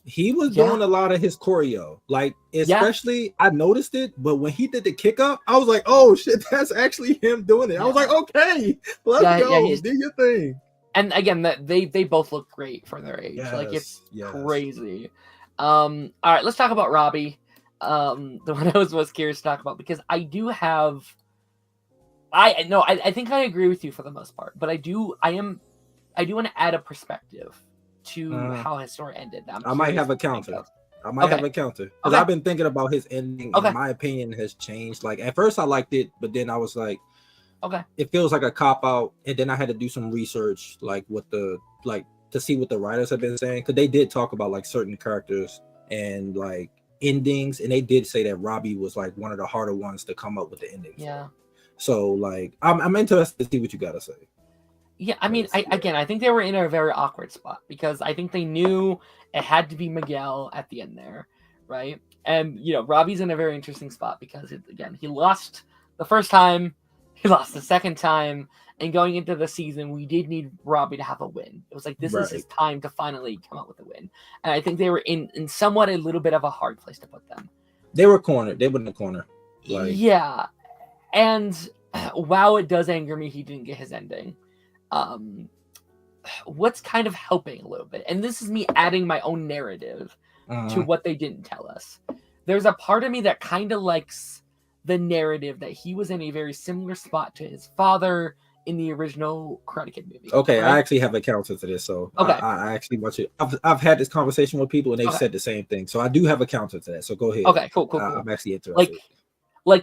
He was doing a lot of his choreo, like especially I noticed it. But when he did the kick up, I was like, "Oh shit, that's actually him doing it." I was like, "Okay, let's go, do your thing." And again, that they both look great for their age. Like it's crazy. All right, let's talk about Robbie. The one I was most curious to talk about because I do have. I think I agree with you for the most part, but I do want to add a perspective to how his story ended. I might have a counter. Because I've been thinking about his ending. And my opinion has changed. Like at first I liked it, but then I was like, it feels like a cop out. And then I had to do some research, like to see what the writers have been saying, because they did talk about like certain characters and like endings, and they did say that Robbie was like one of the harder ones to come up with the ending. Yeah. So like I'm interested to see what you gotta say. Yeah, I mean, I think they were in a very awkward spot because I think they knew it had to be Miguel at the end there, right? And, Robbie's in a very interesting spot because, he lost the first time, he lost the second time, and going into the season, we did need Robbie to have a win. It was like, this is his time to finally come out with a win. And I think they were in somewhat a little bit of a hard place to put them. They were cornered. They were in the corner. Yeah. And wow, it does anger me he didn't get his ending. What's kind of helping a little bit, and this is me adding my own narrative to what they didn't tell us. There's a part of me that kind of likes the narrative that he was in a very similar spot to his father in the original Karate Kid movie. Okay, right? I actually have a counter to this, so I actually want to. I've had this conversation with people, and they've said the same thing, so I do have a counter to that. So go ahead. Okay, cool. I'm actually interested.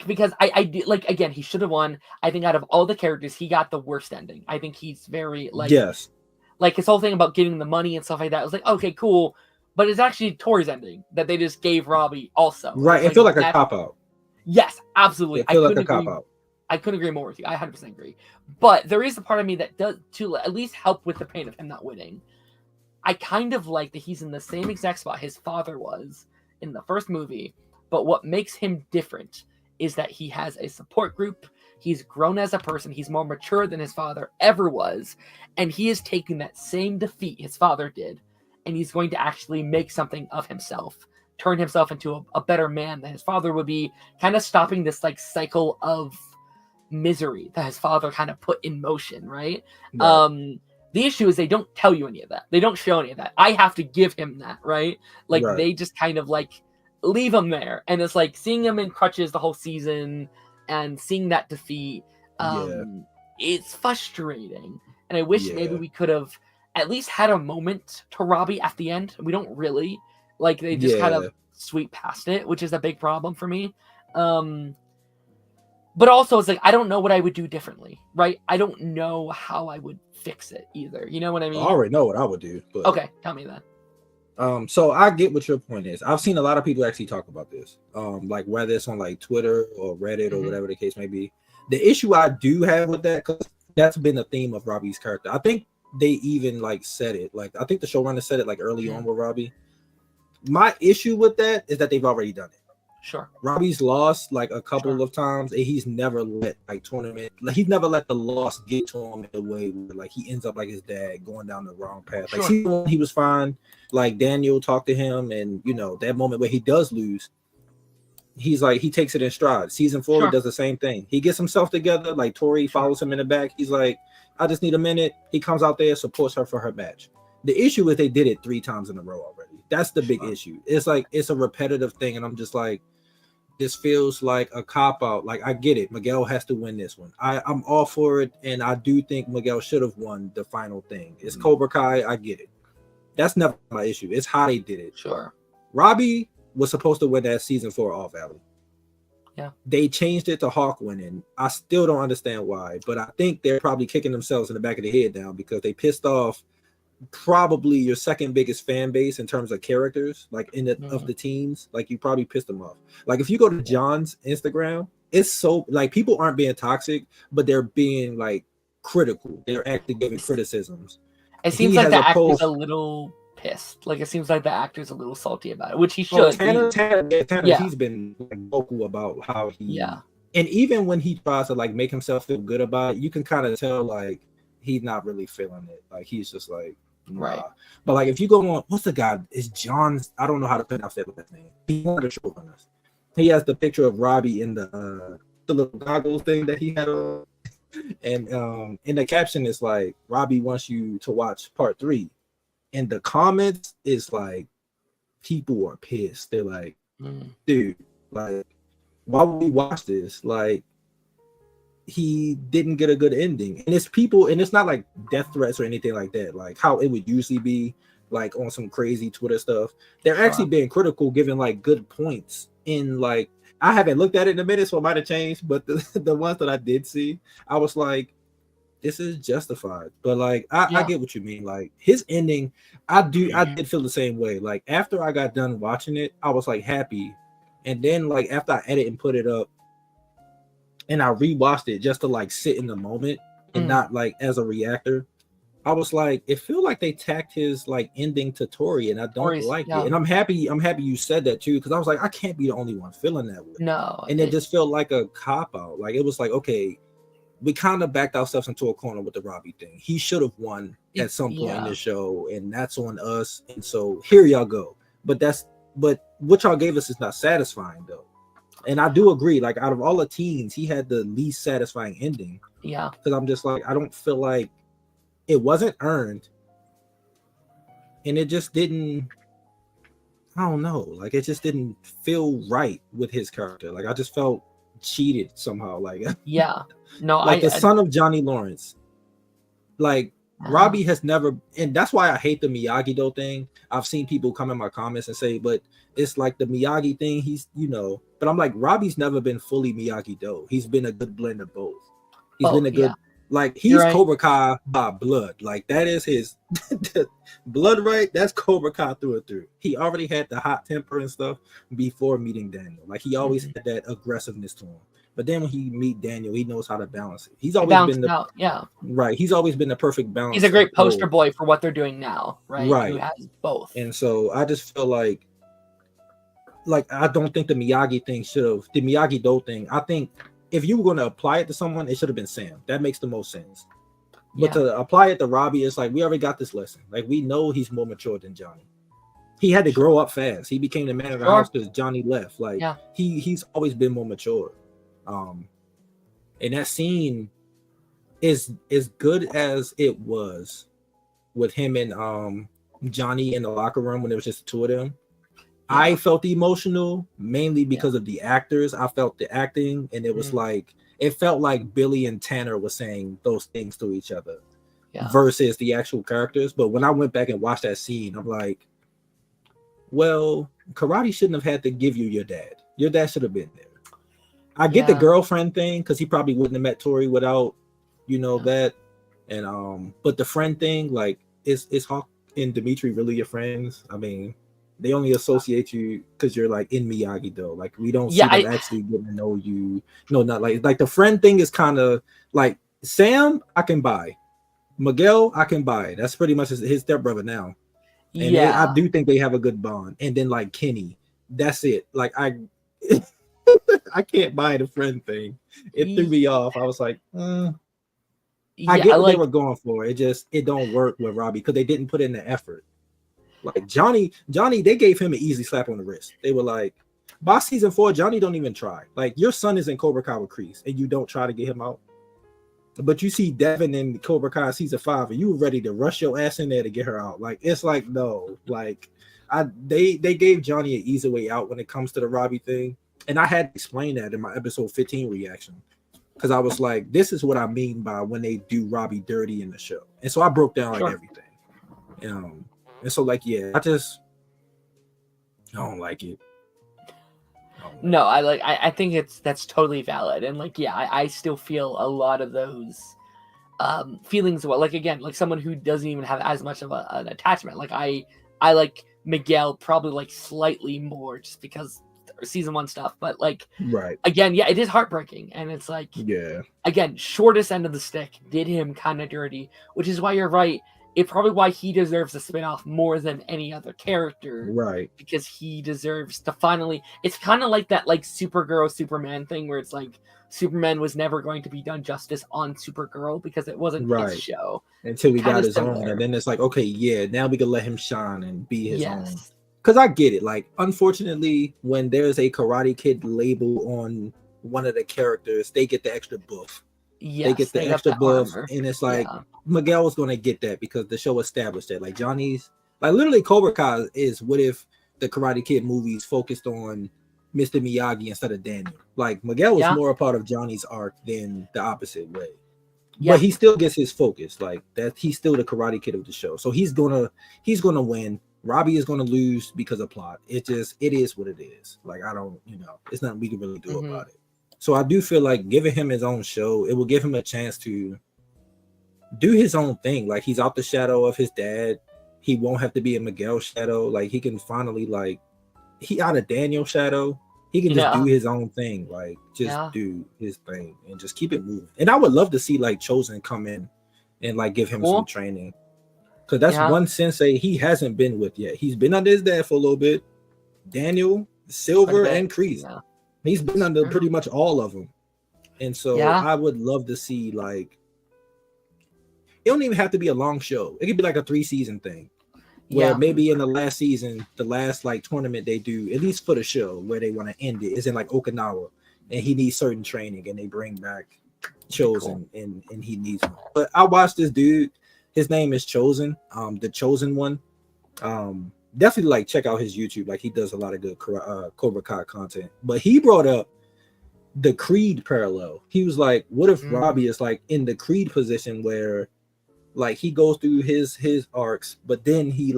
Because I did, again, he should have won. I think out of all the characters, he got the worst ending. I think he's very his whole thing about getting the money and stuff like that. I was like, okay, cool, but it's actually Tori's ending that they just gave Robbie also. Right, it felt like a cop out. Yes, absolutely. It felt like a cop out. I couldn't agree more with you. I 100% agree. But there is a part of me that does to at least help with the pain of him not winning. I kind of like that he's in the same exact spot his father was in the first movie, but what makes him different is that he has a support group. He's grown as a person. He's more mature than his father ever was. And he is taking that same defeat his father did. And he's going to actually make something of himself. Turn himself into a better man than his father would be. Kind of stopping this cycle of misery that his father kind of put in motion, right? The issue is they don't tell you any of that. They don't show any of that. I have to give him that, right? They just kind of leave him there, and it's seeing him in crutches the whole season and seeing that defeat. It's frustrating, and I wish maybe we could have at least had a moment to Robbie at the end. We don't really they just kind of sweep past it, which is a big problem for me. But also it's I don't know what I would do differently, right? I don't know how I would fix it either. You know what I mean? I already know what I would do. But... Okay, tell me that. So I get what your point is. I've seen a lot of people actually talk about this, whether it's on Twitter or Reddit or whatever the case may be. The issue I do have with that, because that's been the theme of Robbie's character. I think they even said it. I think the showrunner said it early on with Robbie. My issue with that is that they've already done it. Sure. Robbie's lost a couple of times, and he's never let tournament. He's never let the loss get to him in a way where he ends up like his dad, going down the wrong path. Season 1, he was fine. Daniel talked to him, and that moment where he does lose, he's he takes it in stride. Season 4, he does the same thing. He gets himself together. Tori follows him in the back. He's I just need a minute. He comes out there, supports her for her match. The issue is they did it 3 times in a row already. That's the big issue. It's it's a repetitive thing, and I'm just this feels like a cop-out. I get it. Miguel has to win this one. I'm all for it, and I do think Miguel should have won the final thing. It's Cobra Kai. I get it. That's never my issue. It's how they did it. Sure. Robbie was supposed to win that Season 4 All Valley. Yeah. They changed it to Hawk winning. I still don't understand why, but I think they're probably kicking themselves in the back of the head now because they pissed off probably your second biggest fan base in terms of characters, of the teams. You probably pissed them off. If you go to John's Instagram, it's so people aren't being toxic, but they're being critical. They're actually giving criticisms. It seems the act is a little pissed. Like, it seems like the actor's a little salty about it, which he should. Tanner, he's been like, vocal about how he, and even when he tries to like make himself feel good about it, you can kind of tell like he's not really feeling it. Like, he's just like, nah. Right. But like, if you go on, what's the guy? It's John. I don't know how to pronounce that name. He wanted to show us. He has the picture of Robbie in the little goggles thing that he had on. And in the caption is like, Robbie wants you to watch part 3. And the comments is like, people are pissed. They're like, dude, like, why would we watch this? Like, he didn't get a good ending. And it's people, and it's not like death threats or anything like that, like how it would usually be, like on some crazy Twitter stuff. They're actually being critical, giving like good points in like, I haven't looked at it in a minute, so it might have changed, but the ones that I did see, I was like, this is justified. But like, I get what you mean. Like, his ending, I did feel the same way. Like, after I got done watching it, I was like happy. And then like after I edit and put it up and I rewatched it just to like sit in the moment and not like as a reactor, I was like, it feel like they tacked his like ending to Tori, and I don't like it. And I'm happy you said that too, because I was like, I can't be the only one feeling that way. No. And it just felt like a cop out. Like, it was like, okay, we kind of backed ourselves into a corner with the Robbie thing. He should have won at some point in the show, and that's on us. And so here y'all go. But what y'all gave us is not satisfying though. And I do agree, like, out of all the teens, he had the least satisfying ending. Yeah. Because I'm just like, I don't feel like it wasn't earned, and it just didn't, I don't know, like, it just didn't feel right with his character. Like, I just felt cheated somehow. Like, like the son of Johnny Lawrence, like, Robbie has never, and that's why I hate the Miyagi-Do thing. I've seen people come in my comments and say, but it's like the Miyagi thing, he's, but I'm like, Robbie's never been fully Miyagi-Do. He's been a good blend of both. He's been a good, like, he's Cobra Kai by blood. Like, that is his blood, right? That's Cobra Kai through and through. He already had the hot temper and stuff before meeting Daniel. Like, he always had that aggressiveness to him. But then when he meet Daniel, he knows how to balance it. He's always been right. He's always been the perfect balance. He's a great poster boy for what they're doing now, right? Right. Who has both. And so I just feel like I don't think the Miyagi-Do thing. I think if you were going to apply it to someone, it should have been Sam. That makes the most sense. But to apply it to Robbie, it's like, we already got this lesson. Like, we know he's more mature than Johnny. He had to grow up fast. He became the man of the house because Johnny left. Like, he's always been more mature. And that scene is as good as it was with him and Johnny in the locker room when it was just the two of them. I felt emotional mainly because of the actors. I felt the acting, and it was like, it felt like Billy and Tanner were saying those things to each other versus the actual characters. But when I went back and watched that scene, I'm like, well, karate shouldn't have had to give you your dad. Your dad should have been there. I get the girlfriend thing because he probably wouldn't have met Tori without, that. And but the friend thing, like, is Hawk and Dimitri really your friends? I mean, they only associate you because you're like in Miyagi-Do. Like, we don't see them actually getting to know you. No, not like the friend thing is kind of like Sam, I can buy. Miguel, I can buy. That's pretty much his stepbrother now. And I do think they have a good bond. And then like Kenny, that's it. Like, I can't buy the friend thing. It threw me off. I was like, I get what they were going for. It don't work with Robbie because they didn't put in the effort. Like Johnny, they gave him an easy slap on the wrist. They were like, by season 4, Johnny don't even try. Like, your son is in Cobra Kai with Kreese, and you don't try to get him out. But you see Devin in Cobra Kai season 5, and you were ready to rush your ass in there to get her out. Like, it's like, no. Like, they gave Johnny an easy way out when it comes to the Robbie thing. And I had to explain that in my episode 15 reaction. Because I was like, this is what I mean by when they do Robbie dirty in the show. And so I broke down like everything. And so, like, I don't like it. No, I think that's totally valid. And like, I still feel a lot of those feelings. Well, like, again, like someone who doesn't even have as much of an attachment. Like, I like Miguel probably like slightly more just because season 1 stuff. But like, again, it is heartbreaking. And it's like, again, shortest end of the stick did him kind of dirty, which is why you're right. it's probably why he deserves a spinoff more than any other character. Right. Because he deserves to finally. It's kind of like that, like Supergirl, Superman thing, where it's like Superman was never going to be done justice on Supergirl because it wasn't his show. Until we got his own, and then it's like, okay, yeah, now we can let him shine and be his own. Because I get it. Like, unfortunately, when there's a Karate Kid label on one of the characters, they get the extra buff. They get the extra buff, and it's like Miguel was going to get that because the show established that. Like Johnny's, like literally Cobra Kai is what if the Karate Kid movies focused on Mr. Miyagi instead of Daniel. Like Miguel was more a part of Johnny's arc than the opposite way. But he still gets his focus. Like that, he's still the Karate Kid of the show. So he's gonna win. Robbie is gonna lose because of plot. It is what it is. Like I don't, it's nothing we can really do about it. So I do feel like giving him his own show, it will give him a chance to do his own thing. Like he's out the shadow of his dad. He won't have to be in Miguel's shadow. Like he can finally he out of Daniel's shadow. He can just do his own thing. Like just do his thing and just keep it moving. And I would love to see like Chosen come in and like give him some training. Because that's one sensei he hasn't been with yet. He's been under his dad for a little bit. Daniel, Silver, and Kreese. Yeah. He's been under pretty much all of them. And so I would love to see like, it don't even have to be a long show. It could be like a 3-season thing. Where maybe in the last season, the last like tournament they do, at least for the show, where they want to end it, is in like Okinawa. And he needs certain training and they bring back Chosen and he needs him. But I watched this dude, his name is Chosen, the Chosen One. Definitely like check out his YouTube. Like he does a lot of good Cobra Kai content. But he brought up the Creed parallel. He was like, what if Robbie is like in the Creed position where like he goes through his arcs, but then he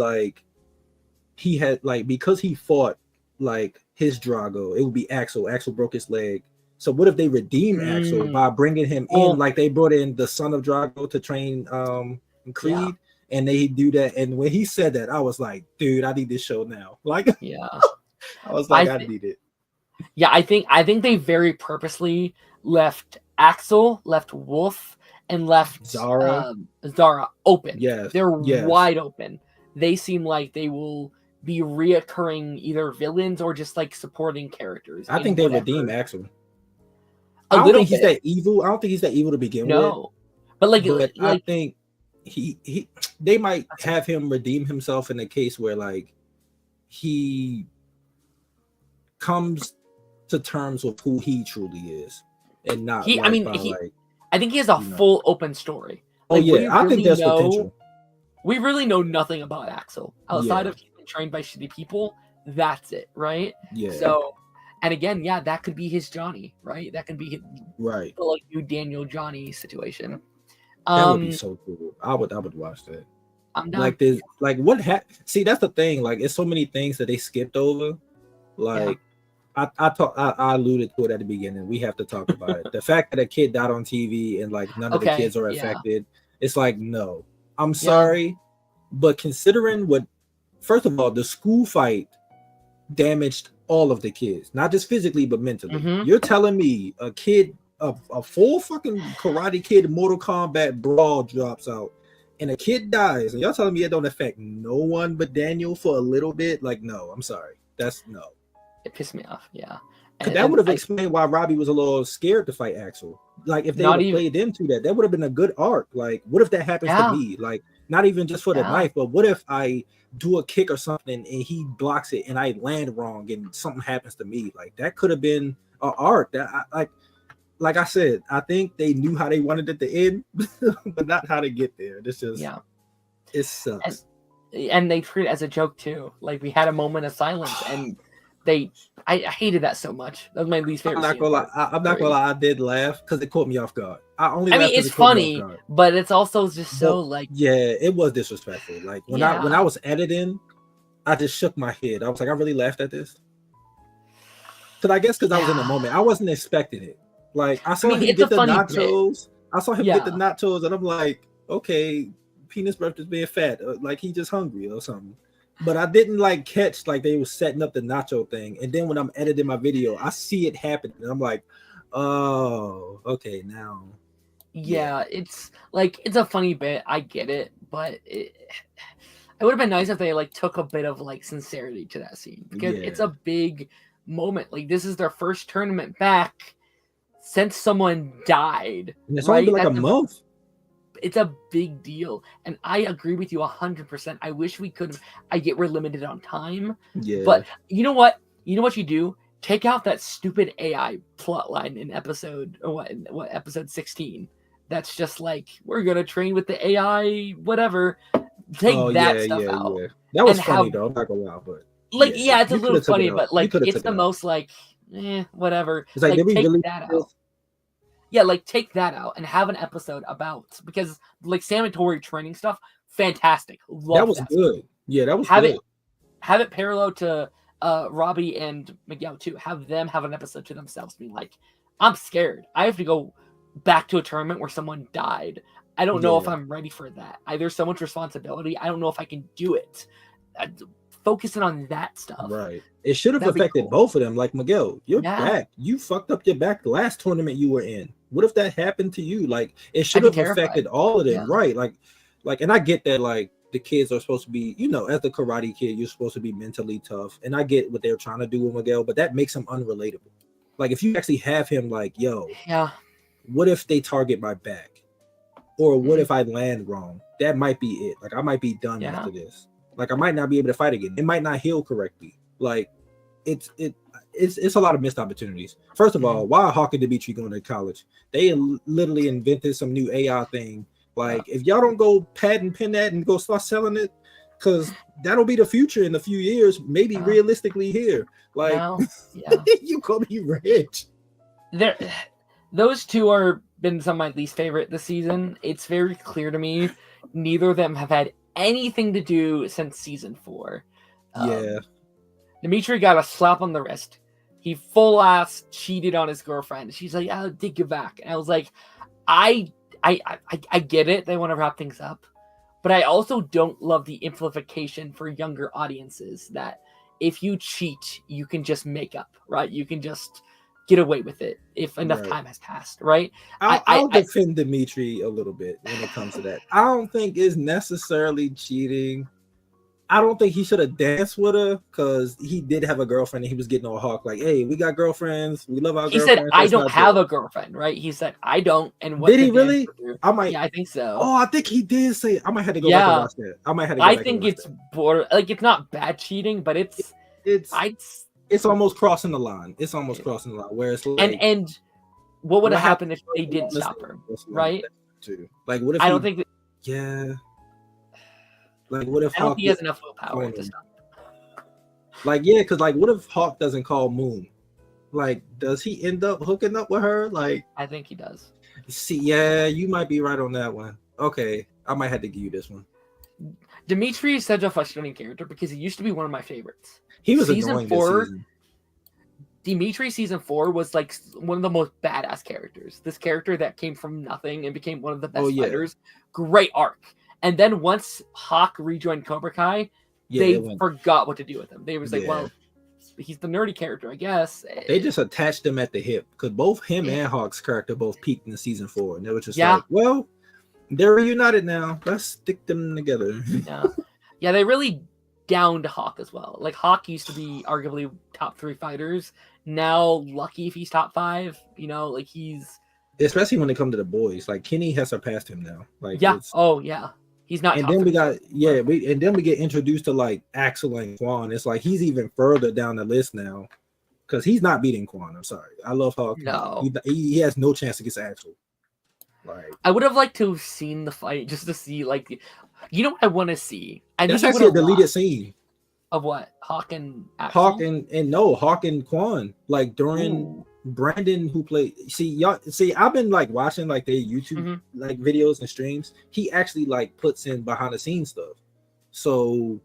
had like, because he fought like his Drago, it would be Axel. Axel broke his leg. So what if they redeem Axel by bringing him in, like they brought in the son of Drago to train Creed, and they do that. And when he said that, I was like, dude, I need this show now. Like, I was like, I need it. Yeah, I think they very purposely left Axel, left Wolf, and left Zara open. They're wide open. They seem like they will be reoccurring either villains or just like supporting characters. I think they redeem Axel. I don't think he's that evil. I don't think he's that evil to begin with. No, but I think they might have him redeem himself in the case where like he comes to terms with who he truly is and not I think he has a full open story. Like, I think there's potential. We really know nothing about Axel outside of being trained by shitty people. That's it, right? Yeah. So, and again, that could be his Johnny, right? That could be his, right. The, like new Daniel Johnny situation. That would be so cool. I would watch that. I'm down. Like this, like what see, that's the thing. Like it's so many things that they skipped over. Like I alluded to it at the beginning. We have to talk about it. The fact that a kid died on TV and like none of the kids are affected. It's like, no, I'm sorry. But considering first of all, the school fight damaged all of the kids, not just physically, but mentally. You're telling me a kid, a full fucking Karate Kid Mortal Kombat brawl drops out and a kid dies, and y'all telling me it don't affect no one but Daniel for a little bit? Like, no, I'm sorry. That's no. It pissed me off. Yeah. Because that would have explained why Robbie was a little scared to fight Axel. Like, if they would have played into that would have been a good arc. Like, what if that happens to me? Like, not even just for the knife, but what if I do a kick or something and he blocks it and I land wrong and something happens to me? Like, that could have been an arc. That like I said, I think they knew how they wanted it to end, but not how to get there. This just it sucks. And they treat it as a joke too. Like, we had a moment of silence and I hated that so much. That was my least favorite. I'm not gonna lie, I did laugh because it caught me off guard. I mean, it's funny, but it's also just so like, it was disrespectful. Like when I was editing, I just shook my head. I was like, I really laughed at this. Because I guess I was in the moment, I wasn't expecting it. Like I saw him get the nachos. I saw him get the nachos, and I'm like, okay, Penis Breath is being fat, like he just hungry or something. But I didn't like catch like they were setting up the nacho thing. And then when I'm editing my video, I see it happen, and I'm like, oh, okay, now. Yeah, it's like, it's a funny bit. I get it, but it would have been nice if they like took a bit of like sincerity to that scene, because it's a big moment. Like, this is their first tournament back since someone died. And it's only been like a month. It's a big deal, and I agree with you 100%. I wish we could. I get we're limited on time, but you know what? You do? Take out that stupid AI plotline in episode episode 16. That's just like, we're gonna train with the AI, whatever. Take that stuff out. Yeah. That was funny though. I'm not gonna lie, but like, it's a little funny, but like, it's the most like, whatever. It's like, take that out. Yeah, like, take that out and have an episode about, because like Sam and Tori training stuff, fantastic. Love that was good. Stuff. Yeah, that was good. Have it parallel to Robbie and Miguel too. Have them have an episode to themselves, being like, I'm scared. I have to go back to a tournament where someone died. I don't know if I'm ready for that. There's so much responsibility. I don't know if I can do it. Focusing on that stuff. Right. It should have affected both of them. Like, Miguel, your back. You fucked up your back the last tournament you were in. What if that happened to you? Like, it should have affected all of them. Yeah. Right. Like, and I get that, like, the kids are supposed to be, as the karate kid, you're supposed to be mentally tough. And I get what they're trying to do with Miguel, but that makes him unrelatable. Like, if you actually have him like, what if they target my back? Or what if I land wrong? That might be it. Like, I might be done after this. Like, I might not be able to fight again. It might not heal correctly. Like, it's a lot of missed opportunities. First of all, why are Hawk and Dimitri going to college? They literally invented some new AI thing. Like, if y'all don't go pad and pin that and go start selling it, because that'll be the future in a few years, maybe realistically here. Like, you gonna be rich. Those two are been some of my least favorite this season. It's very clear to me neither of them have had anything to do since season 4. Dimitri got a slap on the wrist. He full ass cheated on his girlfriend. She's like, I'll take you back. And I was like, I get it. They want to wrap things up. But I also don't love the amplification for younger audiences that if you cheat, you can just make up, right? You can just get away with it if enough time has passed, right? I'll defend Dimitri a little bit when it comes to that. I don't think it's necessarily cheating. I don't think he should have danced with her, because he did have a girlfriend and he was getting all Hawk like, hey, we got girlfriends. We love our girlfriends. He said, I don't have a girlfriend, right? He said, I don't. And what did he really? I think so. Oh, I think he did say, I might have to go back and watch that. I think it's like, it's not bad cheating, but it's almost crossing the line. It's almost crossing the line where it's like, and what would have happened if they didn't stop her, right? Like, what if I don't think like, what if I don't think he has enough willpower to stop? Like, because like, what if Hawk doesn't call Moon? Like, does he end up hooking up with her? Like, I think he does. See, you might be right on that one. Okay, I might have to give you this one. Dimitri is such a frustrating character because he used to be one of my favorites. He was season 4. This season. Dimitri season 4 was like one of the most badass characters. This character that came from nothing and became one of the best fighters. Great arc. And then once Hawk rejoined Cobra Kai, they forgot what to do with him. They was like, well, he's the nerdy character, I guess. They just attached him at the hip, because both him and Hawk's character both peaked in season 4. And they were just like, well, they're reunited now. Let's stick them together. Yeah, they really downed Hawk as well. Like, Hawk used to be arguably top 3 fighters. Now, lucky if he's top 5. Like, he's... Especially when it comes to the boys. Like, Kenny has surpassed him now. Like, he's not. And then we got we get introduced to like Axel and Quan. It's like he's even further down the list now, because he's not beating Quan. I'm sorry, I love Hawk. No, he has no chance against Axel. Like, I would have liked to have seen the fight just to see, like, what I want to see. That's actually a deleted scene of what Hawk and Axel? Hawk and Quan, like during Brandon, who played. I've been like watching like their YouTube like videos and streams. He actually like puts in behind the scenes stuff. So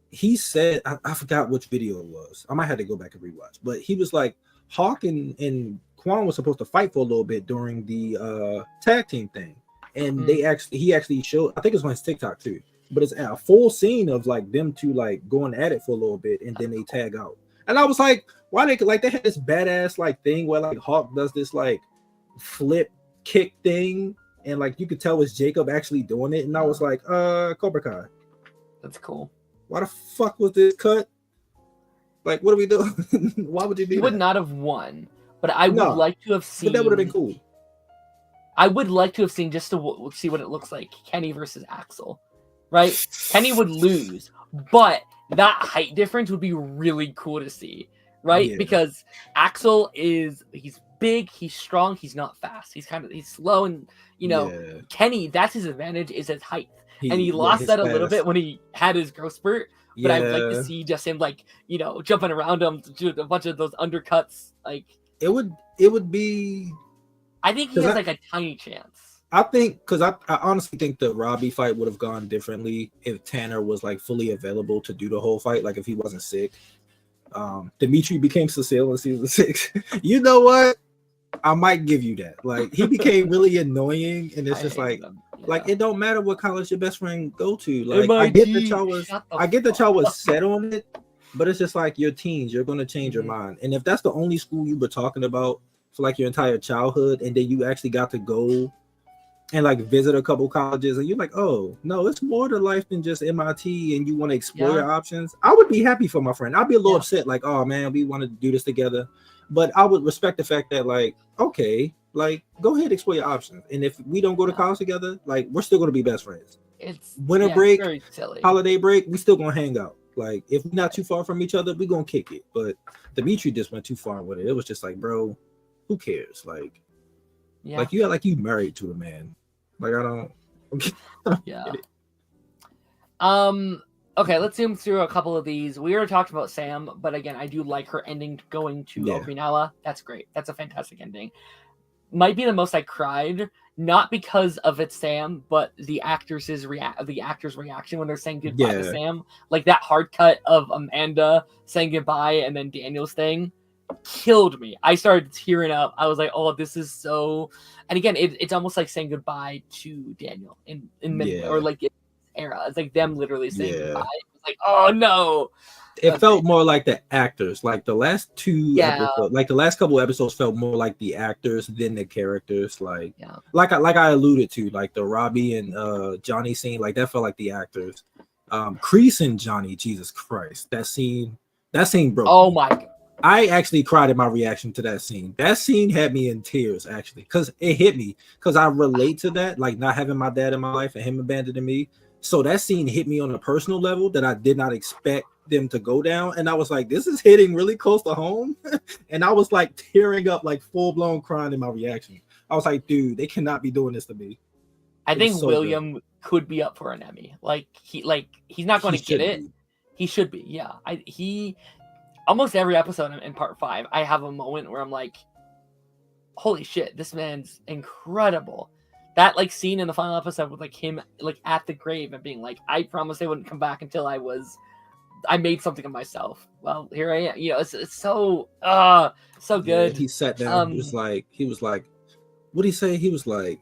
he said, I forgot which video it was. I might have to go back and rewatch. But he was like, Hawk and Quan was supposed to fight for a little bit during the tag team thing, and he actually showed. I think it's on his TikTok too. But it's a full scene of like them two like going at it for a little bit, and then they tag out. And I was like, why they had this badass like thing where like Hawk does this like flip kick thing and like you could tell it's Jacob actually doing it, and I was like, Cobra Kai. That's cool. Why the fuck was this cut? Like, what are we doing? Why would you do that? He would not have won, but I would like to have seen. But that would have been cool. I would like to have seen just to see what it looks like. Kenny versus Axel, right? Kenny would lose, but that height difference would be really cool to see, right? Yeah. Because Axel he's big, he's strong, he's not fast. He's slow, and Kenny, that's his advantage, is his height. And he lost that a little bit when he had his growth spurt. But I'd like to see just him jumping around him, do a bunch of those undercuts. Like it would be. I think he has a tiny chance. I think because I honestly think the Robbie fight would have gone differently if Tanner was like fully available to do the whole fight. Like if he wasn't sick. Dimitri became Cecile in season 6. You know what? I might give you that. Like he became really annoying, and it's just like it don't matter what college your best friend go to. Like I get that y'all was set on it, but it's just like you're teens, you're gonna change your mind. And if that's the only school you were talking about for like your entire childhood, and then you actually got to go and like visit a couple colleges, and you're like, oh no, it's more to life than just MIT, and you want to explore your options. I would be happy for my friend. I'd be a little upset, like, oh man, we want to do this together. But I would respect the fact that, like, okay, like, go ahead, explore your options. And if we don't go to college together, like, we're still going to be best friends. It's winter break, holiday break, we still going to hang out. Like, if we're not too far from each other, we're going to kick it. But Dimitri just went too far with it. It was just like, bro, who cares? Like, like you married to a man. Like, I don't get it. Okay, let's zoom through a couple of these. We already talked about Sam, but again, I do like her ending going to Okinawa. That's great. That's a fantastic ending. Might be the most I cried, not because of it's Sam, but the actor's reaction when they're saying goodbye to Sam. Like that hard cut of Amanda saying goodbye and then Daniel's thing killed me. I started tearing up. I was like, oh, this is so. And again, it's almost like saying goodbye to Daniel in or like. Era. It's like them literally saying goodbye. It was like, oh no. It felt more like the actors. Like the last two episodes, like the last couple episodes felt more like the actors than the characters. Like I alluded to, like the Robbie and Johnny scene, like that felt like the actors. Kreese and Johnny, Jesus Christ. That scene broke. Oh my God. I actually cried at my reaction to that scene. That scene had me in tears, actually, because it hit me. Because I relate to that, like not having my dad in my life and him abandoning me. So that scene hit me on a personal level that I did not expect them to go down. And I was like, this is hitting really close to home. And I was like tearing up, like full blown crying in my reaction. I was like, dude, they cannot be doing this to me. I think William could be up for an Emmy. He's not going to get it. He should be. Yeah. He almost every episode in part 5, I have a moment where I'm like, holy shit, this man's incredible. That scene in the final episode with him at the grave and being like, I promised I wouldn't come back until I made something of myself. Well, here I am. It's so good. Yeah, he sat down. He was like, what did he say? He was like,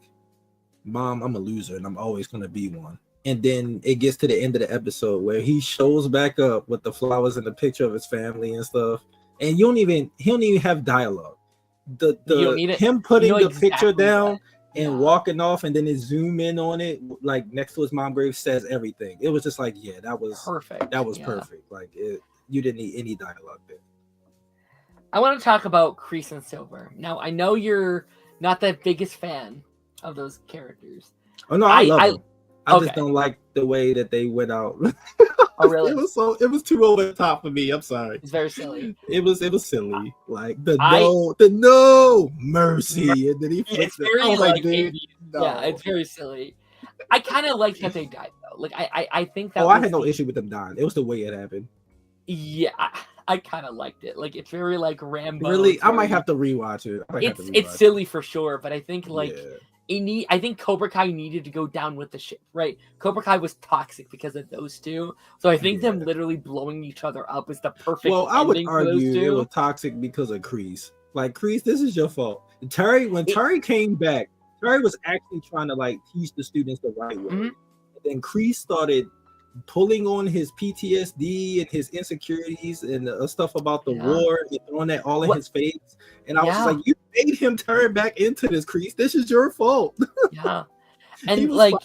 Mom, I'm a loser and I'm always gonna be one. And then it gets to the end of the episode where he shows back up with the flowers and the picture of his family and stuff. And he don't even have dialogue. Him putting the picture down and walking off, and then it zoom in on it, like next to his mom grave, says everything. It was just like, that was perfect. That was perfect. Like you didn't need any dialogue there. I want to talk about Kreese and Silver. Now, I know you're not the biggest fan of those characters. Oh no, I love them. I just don't like the way that they went out. Oh really? It was too over the top for me. I'm sorry. It's very silly. It was silly. Like the no mercy, and then he flips it. I was like, dude, no. Yeah, it's very silly. I kind of like that they died though. Like I think that. I had no issue with them dying. It was the way it happened. Yeah, I kind of liked it. Like it's very Rambo. Really, I might have to rewatch it. It's silly for sure, but I think I think Cobra Kai needed to go down with the ship, right? Cobra Kai was toxic because of those two. So I think them literally blowing each other up is the perfect ending. Well, I would argue it was toxic because of Kreese. Like, Kreese, this is your fault. When Terry came back, Terry was actually trying to teach the students the right way. Mm-hmm. And then Kreese started pulling on his PTSD and his insecurities and stuff about the war and throwing that all in his face. And I was just like, you made him turn back into this, Kreese. This is your fault. Yeah. And like,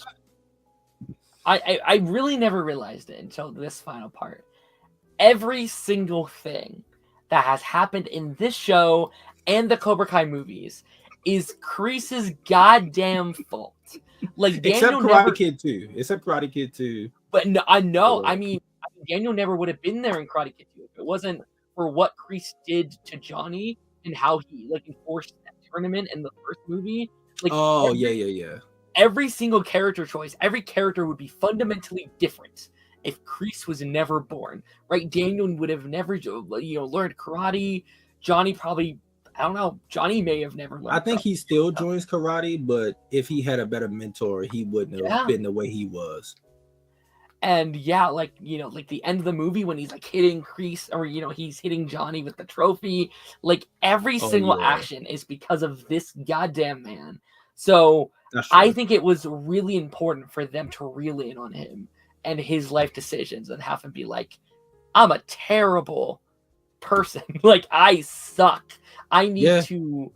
I really never realized it until this final part. Every single thing that has happened in this show and the Cobra Kai movies is Kreese's goddamn fault. Like Daniel Except Karate Kid 2. But no, I know. I mean, Daniel never would have been there in Karate Kid 2 if it wasn't for what Kreese did to Johnny and how he like enforced that tournament in the first movie. Like, every single character choice, every character would be fundamentally different if Kreese was never born, right? Daniel would have never, learned karate. Johnny probably, I don't know. Johnny may have never learned. I think he still joins karate, but if he had a better mentor, he wouldn't have been the way he was. And like the end of the movie when he's like hitting Kreese, or he's hitting Johnny with the trophy. Like every single action is because of this goddamn man. So I think it was really important for them to reel in on him and his life decisions and have him be like, I'm a terrible person. Like I suck. I need to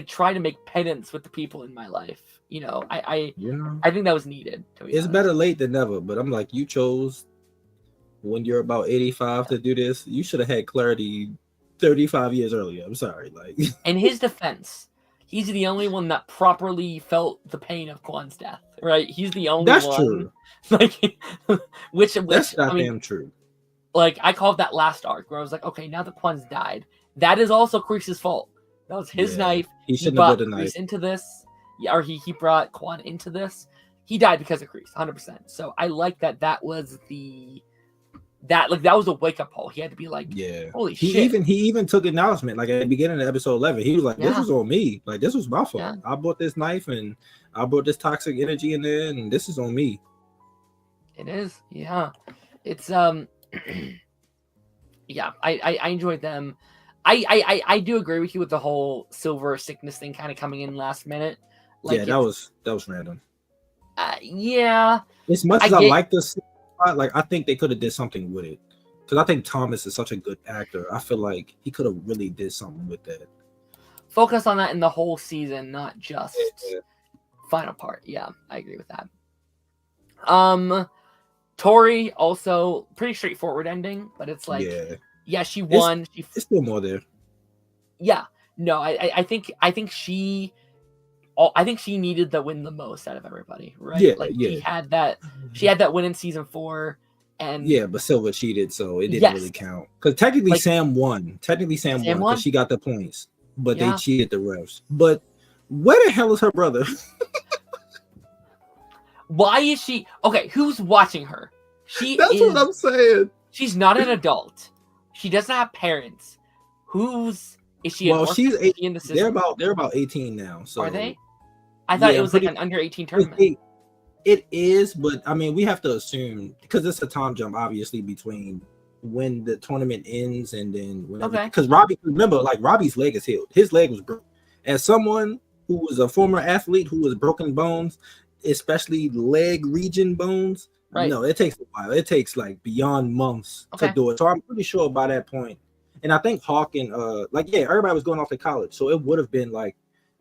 try to make penance with the people in my life. I think that was needed. It's better late than never, but I'm like, you chose when you're about 85 to do this. You should have had clarity 35 years earlier. I'm sorry. Like, in his defense, he's the only one that properly felt the pain of Kwan's death, right? He's the only one. That's true. Like, which that's not damn true. Like, I called that last arc where I was like, okay, now that Kwan's died, that is also Kreese's fault. That was his knife. He shouldn't have brought the knife into this. Or he brought Kwan into this. He died because of Kreese, 100%. So I like that. That was that was a wake up call. He had to be like, holy shit. He even took acknowledgement. Like at the beginning of episode 11, he was like, this was on me. Like this was my fault. Yeah. I brought this knife and I brought this toxic energy in there, and this is on me. It is, yeah. It's yeah. I enjoyed them. I do agree with you with the whole silver sickness thing kind of coming in last minute. Like, that was random. Yeah. As much as I like this, like I think they could have did something with it, because I think Thomas is such a good actor. I feel like he could have really did something with that. Focus on that in the whole season, not just final part. Yeah, I agree with that. Tori also pretty straightforward ending, but it's like, she won. It's still more there. Yeah, no, I think she needed the win the most out of everybody, right? She had that win in season 4, and but Silver cheated, so it didn't really count. Because technically Sam won. Sam won because she got the points, but they cheated the refs. But where the hell is her brother? Why is she okay? Who's watching her? That's what I'm saying. She's not an adult. She doesn't have parents. Is she? Well, she's 18. They're about 18 now. So are they? I thought it was like an under 18 tournament. It is, but I mean, we have to assume because it's a time jump, obviously, between when the tournament ends and then because Robbie's leg is healed. His leg was broken. As someone who was a former athlete who was broken bones, especially leg region bones, no, it takes a while. It takes like beyond months to do it. So I'm pretty sure by that point, and I think Hawk and everybody was going off to college, so it would have been like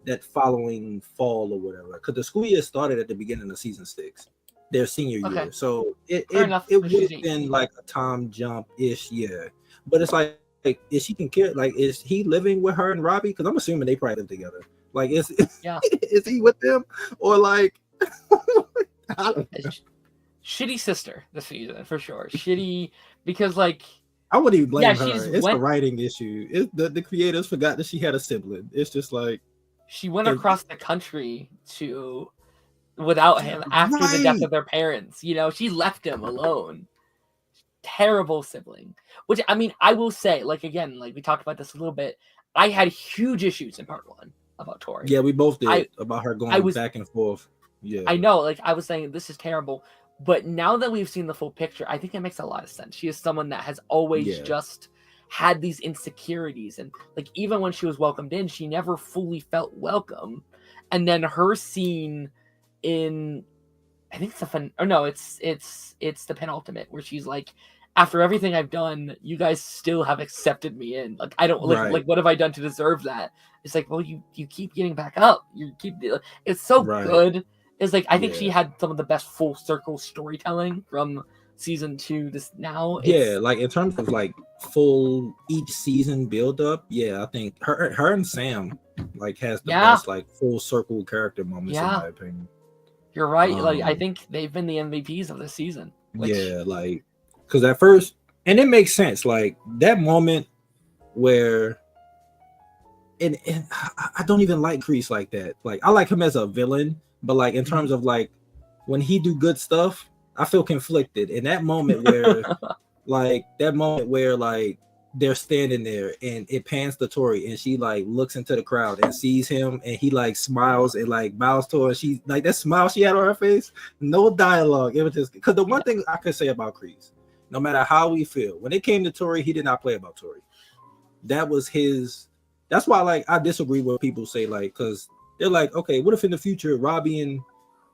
that following fall or whatever, because the school year started at the beginning of season 6, their senior year. So it would have been like a time jump ish, But it's like is she can care? Like, is he living with her and Robbie? Because I'm assuming they probably live together. Like, is he with them or like? I don't know. Shitty sister this season for sure. Shitty because like. I wouldn't even blame her. It's the writing issue. The creators forgot that she had a sibling. It's just like she went across the country without him after the death of their parents. She left him alone. Terrible sibling. Which I mean, I will say, like again, like we talked about this a little bit. I had huge issues in part 1 about Tori. Yeah, we both did about her going back and forth. Yeah, I know. Like I was saying, this is terrible. But now that we've seen the full picture, I think it makes a lot of sense. She is someone that has always just had these insecurities. And like, even when she was welcomed in, she never fully felt welcome. And then her scene in I think it's it's the penultimate where she's like, after everything I've done, you guys still have accepted me in. Like, I don't like what have I done to deserve that? It's like, well, you keep getting back up. You keep, it's so good. It's like, I think she had some of the best full circle storytelling from season 2 this now. Like in terms of like full each season build up, I think her and Sam like has the best like full circle character moments in my opinion. You're right. Like, I think they've been the MVPs of this season. Like, because at first, and it makes sense, like that moment where, and I don't even like Kreese like that. Like, I like him as a villain, but like in terms of like when he do good stuff, I feel conflicted. In that moment where, like they're standing there and it pans to Tori and she like looks into the crowd and sees him and he like smiles and like bows to her. She like that smile she had on her face, no dialogue. It was just because the one thing I could say about Kreese, no matter how we feel, when it came to Tori, he did not play about Tori. That was his. That's why like I disagree with people say like, because they're like, okay, what if in the future Robbie and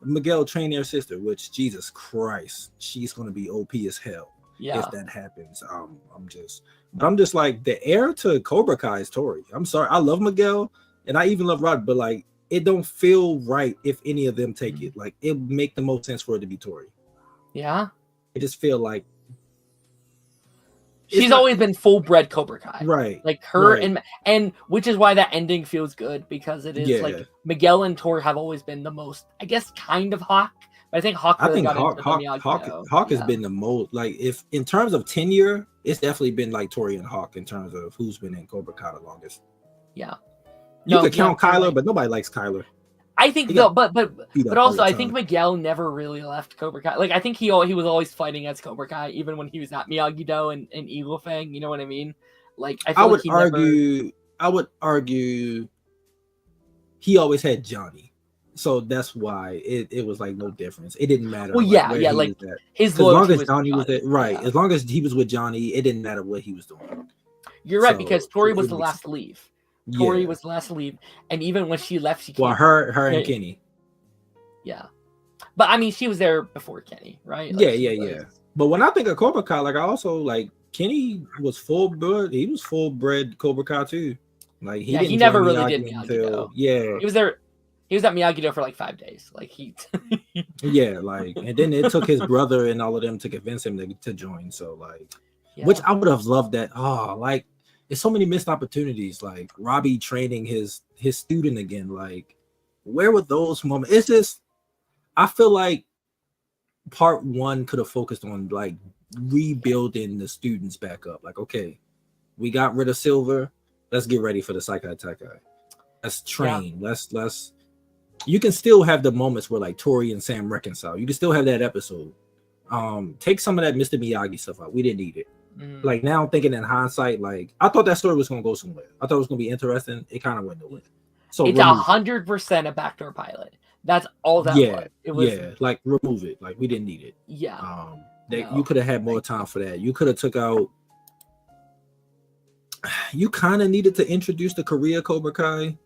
Miguel train their sister? Which Jesus Christ, she's gonna be OP as hell. If that happens. I'm just like, the heir to Cobra Kai is Tori. I'm sorry, I love Miguel and I even love Rod, but like it don't feel right if any of them take it. Like it would make the most sense for it to be Tori. Yeah, I just feel like she's always been full bred Cobra Kai, right? Like her and which is why that ending feels good, because it is like Miguel and Tori have always been the most, I guess, kind of Hawk. I think Hawk has been the most, like, if in terms of tenure, it's definitely been like Tori and Hawk in terms of who's been in Cobra Kai the longest. You could count Kyler, but nobody likes Kyler. I think though, but also I think Miguel never really left Cobra Kai. Like I think he was always fighting as Cobra Kai, even when he was at Miyagi-Do and Eagle Fang. You know what I mean? Like I would argue he always had Johnny. So that's why it was like no difference. It didn't matter. Well, like his loyalty as long as Johnny was there, right? As long as he was with Johnny, it didn't matter what he was doing. You're right, because Tori was the last to leave. Tori was the last to leave, and even when she left, she came. Well, her and Kenny. Yeah, but I mean, she was there before Kenny, right? Like, yeah. But when I think of Cobra Kai, like I also like Kenny was full bred. He was full bred Cobra Kai too. Like he never really did Miyagi-Do. He was there. He was at Miyagi-Do for like 5 days. Like he. Like, and then it took his brother and all of them to convince him to join. So like, which I would have loved that. Oh, like there's so many missed opportunities. Like Robbie training his student again. Like, where were those moments? It's just, I feel like part 1 could have focused on like rebuilding the students back up. Like, okay, we got rid of Silver. Let's get ready for the Saikai Taikai. Let's train. Let's. You can still have the moments where like Tori and Sam reconcile. You can still have that episode. Take some of that Mr. Miyagi stuff out. We didn't need it. Like now I'm thinking in hindsight, like I thought that story was gonna go somewhere. I thought it was gonna be interesting. It kind of went nowhere. So it's 100% a backdoor pilot. That's all that was. It was like remove it. Like we didn't need it. You could have had more time for that. You could have took out. You kind of needed to introduce the Korea Cobra Kai.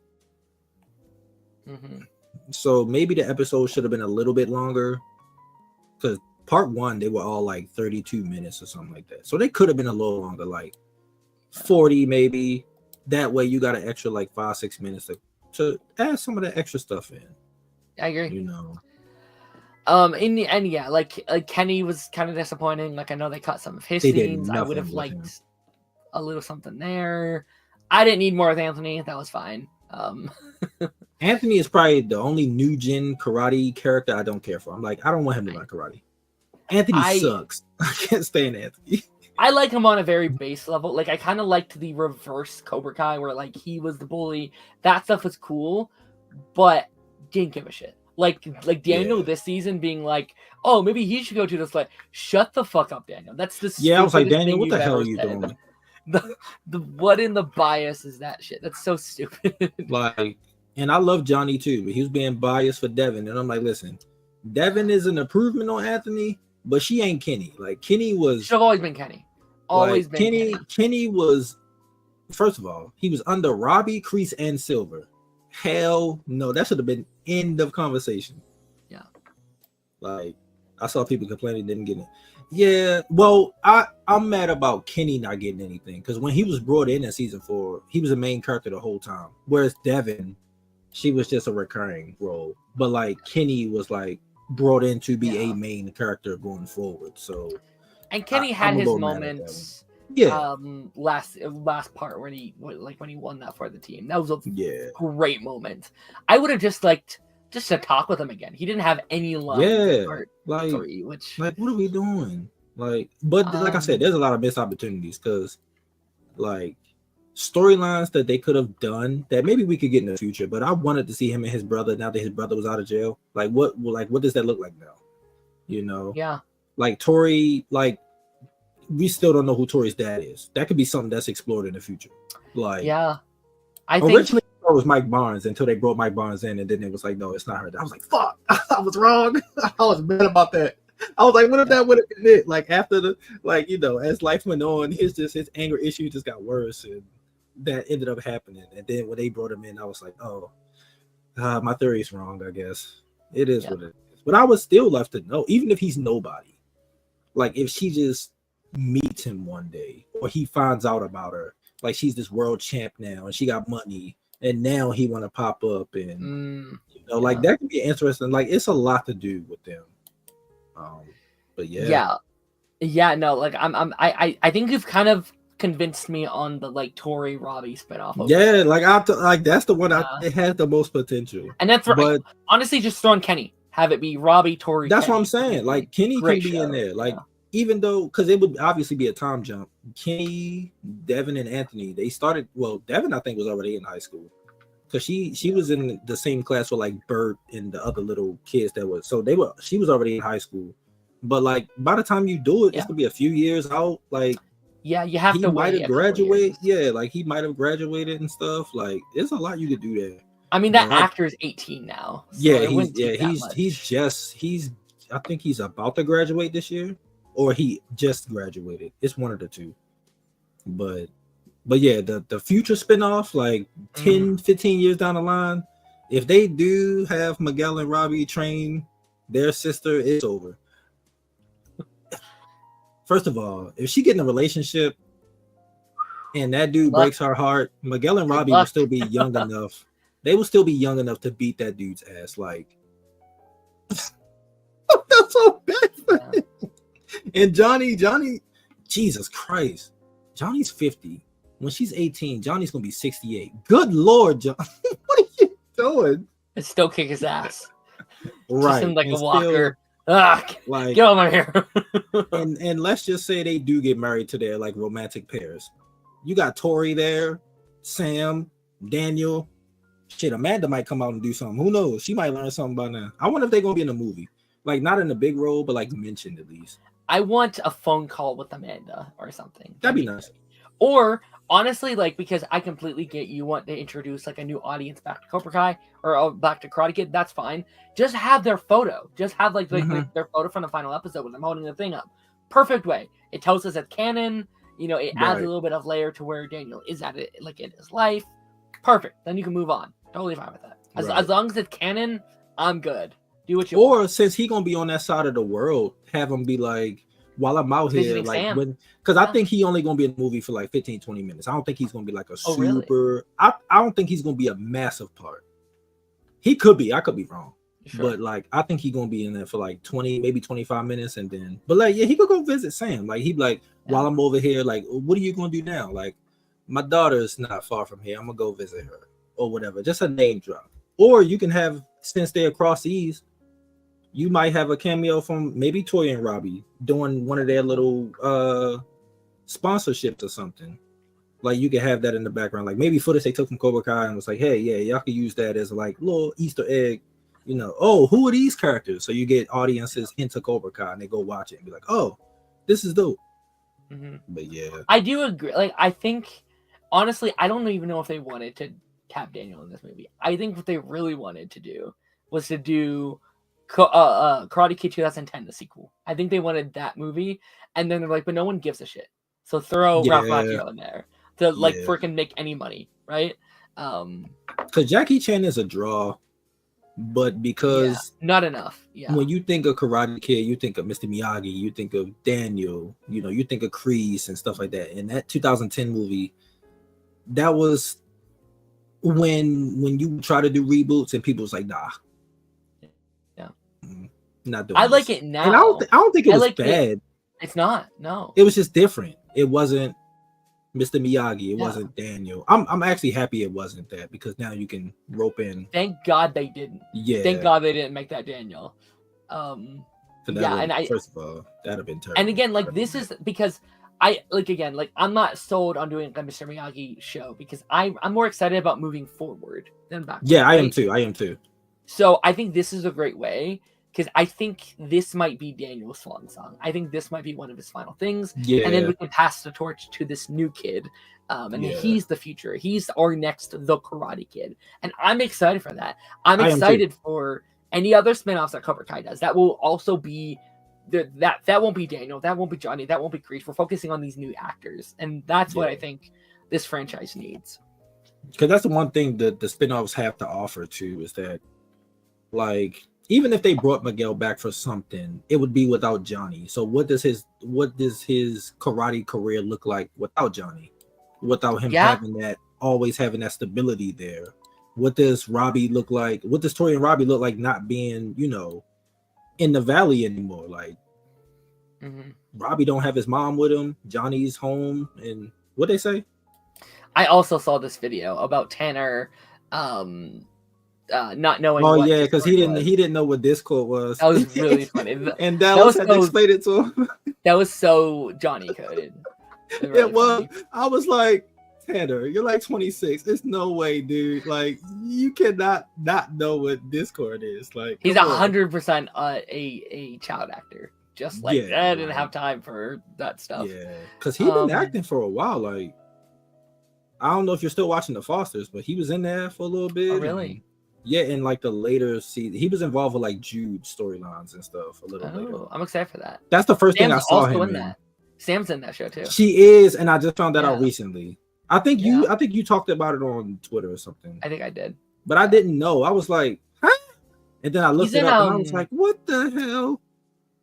So maybe the episode should have been a little bit longer, because part 1 they were all like 32 minutes or something like that. So they could have been a little longer, like 40 maybe. That way you got an extra like 5-6 minutes to add some of the extra stuff in. I agree. You know. In the end, like Kenny was kind of disappointing. Like I know they cut some of his scenes. I would have liked a little something there. I didn't need more with Anthony. That was fine. Anthony is probably the only new gen karate character I don't care for. I'm like, I don't want him to learn karate. Anthony sucks. I can't stand Anthony. I like him on a very base level. Like I kind of liked the reverse Cobra Kai where like he was the bully. That stuff was cool, but didn't give a shit. Like Daniel this season being like, oh, maybe he should go to this. Like, shut the fuck up, Daniel. That's the I was like, Daniel, what the hell are you doing? The what in the bias is that shit? That's so stupid. Like, and I love Johnny too, but he was being biased for Devin, and I'm like, listen, Devin is an improvement on Anthony, but she ain't Kenny. Like Kenny was. Should have always been Kenny. Always been Kenny. Kenny was, first of all, he was under Robbie, Kreese, and Silver. Hell no, that should have been end of conversation. Yeah. Like I saw people complaining didn't get it. Yeah, well, I'm mad about Kenny not getting anything because when he was brought in season 4, he was a main character the whole time. Whereas Devin, she was just a recurring role, but like Kenny was like brought in to be a main character going forward. So, and Kenny had his moments. Yeah. Last part when he won that for the team, that was a great moment. I would have just liked just to talk with him again. He didn't have any lines. Yeah, like 3, like what are we doing? Like, but like I said, there's a lot of missed opportunities because like storylines that they could have done that maybe we could get in the future. But I wanted to see him and his brother now that his brother was out of jail. Like what does that look like now? You know? Yeah. Like Tori, like we still don't know who Tori's dad is. That could be something that's explored in the future. Like I think originally it was Mike Barnes until they brought Mike Barnes in, and then it was like, no, it's not her. I was like, fuck, I was wrong. I was mad about that. I was like, what if that would have been it? Like after the, like, you know, as life went on, his anger issue just got worse, and that ended up happening. And then when they brought him in, I was like, oh, my theory is wrong. I guess it is what it is. But I was still left to know, even if he's nobody, like if she just meets him one day, or he finds out about her, like she's this world champ now, and she got money. And now he want to pop up, and you know, like that could be interesting. Like it's a lot to do with them. But no, like I think you've kind of convinced me on the like Tori Robbie spinoff. Yeah, like that's the one it has the most potential. And that's right. But honestly, just throwing Kenny, have it be Robbie, Tori. That's Kenny. What I'm saying. Like Kenny can be in there. Like even though, because it would obviously be a time jump. Kenny, Devin, and Anthony, they started. Well, Devin, I think, was already in high school because she was in the same class with like Bert and the other little kids that was. So she was already in high school. But like by the time you do it, it's gonna be a few years out. Like you have to. He might have graduated. Yeah, like he might have graduated and stuff. Like there's a lot you could do there. I mean, that actor's 18 now. So he's. I think he's about to graduate this year. Or he just graduated. It's one of the two. But yeah, the future spinoff, like 10, 15 years down the line, if they do have Miguel and Robbie train their sister, it's over. First of all, if she get in a relationship and that dude breaks her heart, Miguel and Robbie will still be young enough. They will still be young enough to beat that dude's ass. Like, that's so bad for him. And Johnny, Jesus Christ, Johnny's 50. When she's 18, Johnny's gonna be 68. Good Lord, John, what are you doing? And still kick his ass, right? Just in like a walker. Like, get over here. and let's just say they do get married to their like romantic pairs. You got Tori there, Sam, Daniel. Shit, Amanda might come out and do something. Who knows? She might learn something by now. I wonder if they're gonna be in a movie, like not in a big role, but like mentioned at least. I want a phone call with Amanda or something. That'd be nice. Or honestly, like, because I completely get you want to introduce like a new audience back to Cobra Kai or back to Karate Kid. That's fine. Just have their photo. Just have like their photo from the final episode with them holding the thing up. Perfect way. It tells us it's canon. You know, it adds a little bit of layer to where Daniel is at it, like in his life. Perfect. Then you can move on. Totally fine with that. As long as it's canon, I'm good. Do what you want. Since he gonna be on that side of the world, have him be like, while I'm out here, like Sam. Because I think he only gonna be in the movie for like 15, 20 minutes. I don't think he's gonna be like a super. Really? I don't think he's gonna be a massive part. He could be. I could be wrong. Sure. But like, I think he's gonna be in there for like 20, maybe 25 minutes, and then. But like, yeah, he could go visit Sam. Like he'd be like, while I'm over here, like, what are you gonna do now? Like, my daughter's not far from here. I'm gonna go visit her or whatever. Just a name drop. Or you can have, since they're across seas, you might have a cameo from maybe Toy and Robbie doing one of their little sponsorships or something. Like you can have that in the background. Like maybe footage they took from Cobra Kai and was like, hey, yeah, y'all can use that as like little Easter egg. You know, oh, who are these characters? So you get audiences into Cobra Kai and they go watch it and be like, oh, this is dope. But yeah, I do agree. Like, I think honestly, I don't even know if they wanted to cap Daniel in this movie. I think what they really wanted to do was to do Karate Kid 2010, the sequel. I think they wanted that movie, and then they're like, but no one gives a shit. So throw Ralph Macchio in there to like freaking make any money, right? Because Jackie Chan is a draw, but because not enough. Yeah. When you think of Karate Kid, you think of Mr. Miyagi, you think of Daniel, you think of Kreese and stuff like that. And that 2010 movie, that was when you try to do reboots and people was like, nah. Yeah. Not doing I this. like it now. And I don't think it was bad. It's not. No. It was just different. It wasn't Mr. Miyagi. It wasn't Daniel. I'm actually happy it wasn't that, because now you can rope in. Thank God they didn't. Yeah. Thank God they didn't make that Daniel. First of all, that'd have been terrible. And again, like, this is because I'm not sold on doing a Mr. Miyagi show, because I'm more excited about moving forward than backwards. Yeah, right? I am too. So I think this is a great way, because I think this might be Daniel's swan song. I think this might be one of his final things. Yeah. And then we can pass the torch to this new kid. He's the future. He's our next The Karate Kid. And I'm excited for that. I'm excited for any other spinoffs that Cobra Kai does. That will also be that won't be Daniel. That won't be Johnny. That won't be Kreese. We're focusing on these new actors. And that's what I think this franchise needs. Because that's the one thing that the spinoffs have to offer too, is that, like, even if they brought Miguel back for something, it would be without Johnny. So what does his karate career look like without Johnny? Without him always having that stability there? What does Robbie look like? What does Tori and Robbie look like not being, in the valley anymore? Like, Robbie don't have his mom with him. Johnny's home, and what they say? I also saw this video about Tanner not knowing. Oh yeah, because he didn't know what Discord was. That was really funny. And Dallas had to explain it to him. That was so Johnny coded. Really it was. Funny. I was like, Tanner, you're like 26. There's no way, dude. Like, you cannot not know what Discord is. Like, he's 100% a child actor. Just like I didn't have time for that stuff. Yeah, because he's been acting for a while. Like, I don't know if you're still watching The Fosters, but he was in there for a little bit. Oh, really? Yeah, in like the later season, he was involved with like Jude storylines and stuff a little later. I'm excited for that. That's the first thing I saw him in. That. Sam's in that show too. She is, and I just found that out recently. I think you talked about it on Twitter or something. I think I did, but I didn't know. I was like, huh? And then I looked it up, and I was like, what the hell?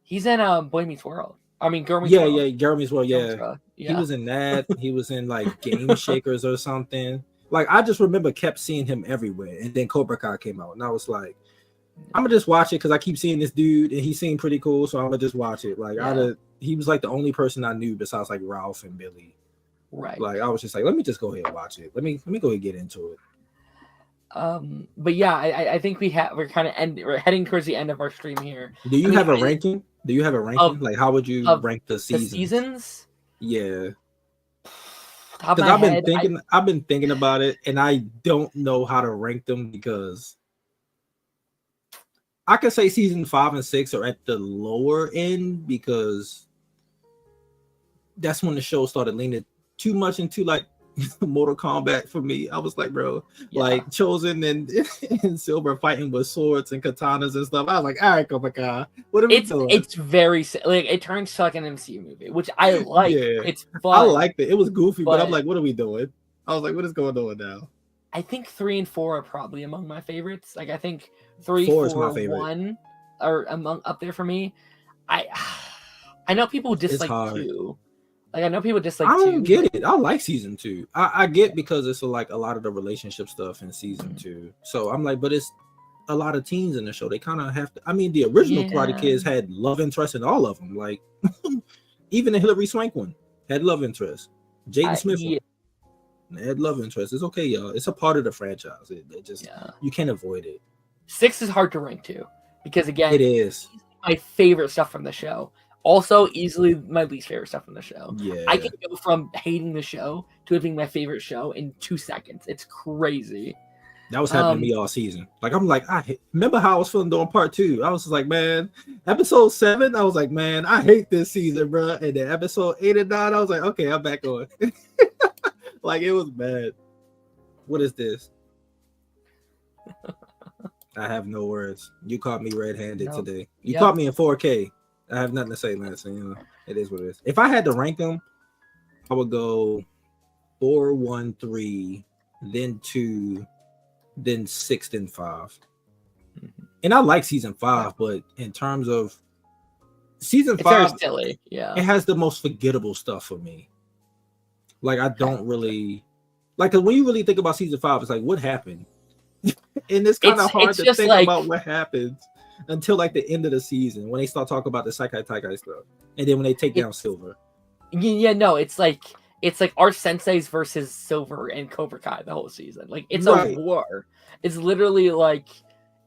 He's in Boy Meets World. I mean, Girl Meets World. Yeah, Girl Meets World. Yeah, he was in that. He was in like Game Shakers or something. Like, I just remember kept seeing him everywhere, and then Cobra Kai came out, and I was like, I'm gonna just watch it because I keep seeing this dude, and he seemed pretty cool, so I'm gonna just watch it. Like, he was like the only person I knew besides like Ralph and Billy. Right. Like, I was just like, let me just go ahead and watch it. Let me go ahead and get into it. But yeah, I think we're heading towards the end of our stream here. Do you have a ranking? Do you have a ranking? Like, how would you rank the seasons? The seasons? Yeah. Because I've been thinking about it, and I don't know how to rank them, because I could say season 5 and 6 are at the lower end, because that's when the show started leaning too much into like Mortal Kombat for me. I was like, bro, like Chosen and Silver fighting with swords and katanas and stuff. I was like, all right, Cobra Kai, what are we doing? It's very like, it turns to like an MCU movie, which I like. Yeah. It's fun. I liked it. It was goofy, but I'm like, what are we doing? I was like, what is going on now? I think 3 and 4 are probably among my favorites. Like, I think 3, 4 4, 1 are up there for me. I know people dislike 2. Like, I know people dislike 2. I don't get it. I like season 2. I get, because it's like a lot of the relationship stuff in season 2. So I'm like, but it's a lot of teens in the show. They kind of have to. I mean, the original Karate Kids had love interest in all of them. Like, even the Hilary Swank one had love interest. Jaden Smith had love interest. It's okay, y'all. It's a part of the franchise. It just you can't avoid it. 6 is hard to rank too, because again, it is my favorite stuff from the show. Also, easily my least favorite stuff from the show. Yeah, I can go from hating the show to it being my favorite show in 2 seconds. It's crazy. That was happening to me all season. Like, I'm like, remember how I was feeling during part 2. I was just like, man, episode 7, I was like, man, I hate this season, bro. And then episode 8 and 9, I was like, okay, I'm back on. Like, it was bad. What is this? I have no words. You caught me red-handed today. You caught me in 4K. I have nothing to say, Lance. It is what it is. If I had to rank them, I would go 4, 1, 3, then 2, then 6, then 5. And I like season 5, but in terms of season 5, very silly. Yeah, it has the most forgettable stuff for me. Like I don't really like, because when you really think about season 5, it's like, what happened? And it's kind of hard to think about what happens until like the end of the season when they start talking about the Saikai Taikai stuff, and then when they take down Silver. Yeah, no, it's like our senseis versus Silver and Cobra Kai the whole season. Like it's a war. It's literally like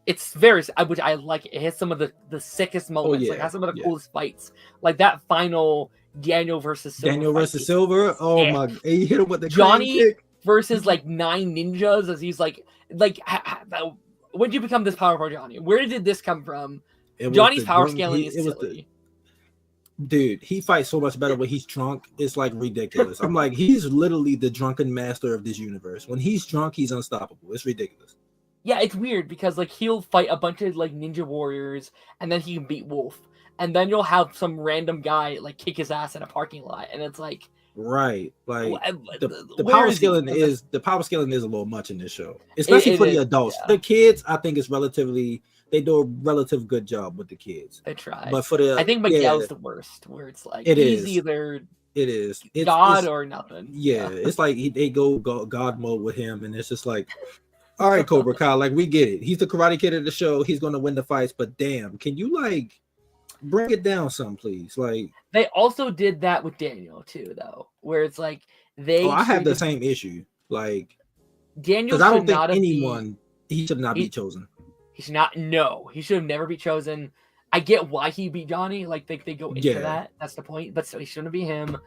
it's very, which I like. It has some of the sickest moments. Like it has some of the coolest fights. Like that final Daniel versus Silver. Oh my! And you hit him with the Johnny versus like 9 ninjas as he's like when did you become this powerful, Johnny? Where did this come from? Johnny's power scaling is silly. Dude, he fights so much better when he's drunk. It's like ridiculous. I'm like, he's literally the drunken master of this universe. When he's drunk, he's unstoppable. It's ridiculous. Yeah, it's weird because like he'll fight a bunch of like ninja warriors and then he can beat Wolf. And then you'll have some random guy like kick his ass in a parking lot, and it's like right, like the power scaling is a little much in this show, especially for the adults. Yeah. The kids, I think, they do a relative good job with the kids. They try, but I think Miguel's the worst, where it's like he's either it's God or nothing. Yeah, it's like they go God mode with him, and it's just like, all right, Cobra Kai, like we get it. He's the Karate Kid of the show. He's going to win the fights, but damn, can you like bring it down some, please? Like they also did that with Daniel too, though, where it's like I have the same issue. Like Daniel, because I don't think he should not be chosen. He should not. No, he should have never be chosen. I get why he beat Johnny. Like they go into that. That's the point. But so he shouldn't be him.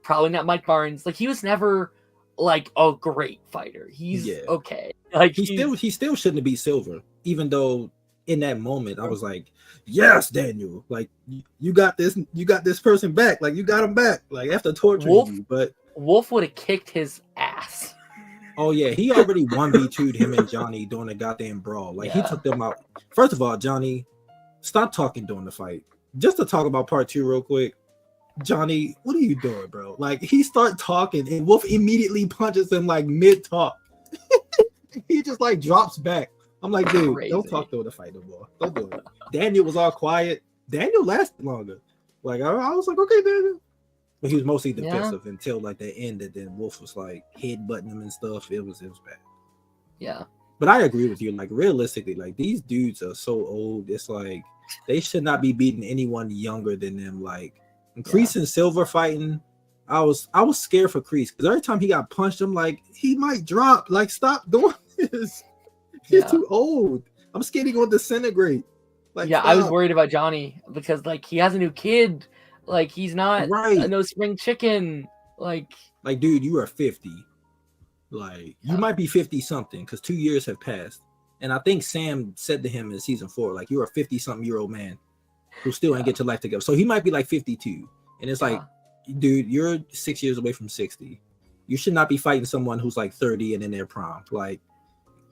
Probably not Mike Barnes. Like he was never like a great fighter. He's okay. Like he still shouldn't be Silver, even though in that moment I was like, yes, Daniel, like you got this person back, like you got him back, like after torturing you. But Wolf would have kicked his ass. Oh yeah, he already 1v2'd him and Johnny during a goddamn brawl. Like he took them out. First of all, Johnny, stop talking during the fight. Just to talk about part 2 real quick. Johnny, what are you doing, bro? Like he start talking and Wolf immediately punches him like mid talk. He just like drops back. I'm like, dude, don't talk during the fight no more. Don't do it. Daniel was all quiet. Daniel lasted longer. Like I was like, okay, Daniel. But he was mostly defensive until like the end, and then Wolf was like headbutting him and stuff. It was bad. Yeah. But I agree with you. Like realistically, like these dudes are so old. It's like they should not be beating anyone younger than them. Like Kreese and Silver fighting. I was scared for Kreese because every time he got punched, I'm like, he might drop. Like, stop doing this. He's too old. I'm scared he's gonna disintegrate. Like, stop. I was worried about Johnny because like he has a new kid. Like he's not no spring chicken. Like dude, you are 50. Like you might be 50 something because 2 years have passed. And I think Sam said to him in season 4, like you're a 50 something year old man who still ain't get your life together. So he might be like 52. And it's like, dude, you're 6 years away from 60. You should not be fighting someone who's like 30 and in their prime. Like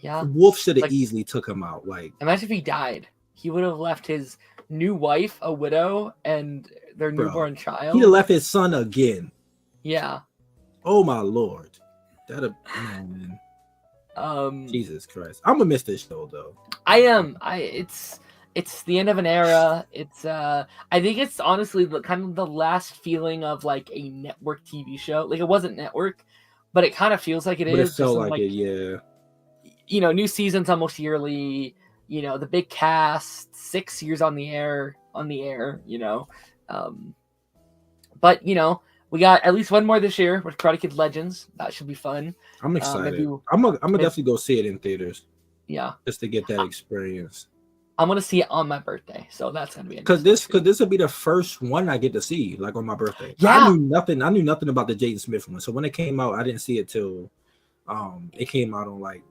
Wolf should have easily took him out. Like imagine if he died. He would have left his new wife a widow and their newborn child. He'd have left his son again. Yeah. Oh my lord. That'd man. Jesus Christ. I'm gonna miss this show though. I am. It's the end of an era. It's I think it's honestly kind of the last feeling of like a network TV show. Like it wasn't network, but it kind of feels like it is. It felt like it, yeah. You know, new seasons almost yearly. You know, the big cast, 6 years on the air. You know, but you know, we got at least one more this year with Karate Kid Legends. That should be fun. I'm excited. I'm gonna definitely go see it in theaters. Yeah, just to get that experience. I'm gonna see it on my birthday, so that's gonna be because this will be the first one I get to see like on my birthday. Yeah, I knew nothing about the Jaden Smith one, so when it came out, I didn't see it till it came out on like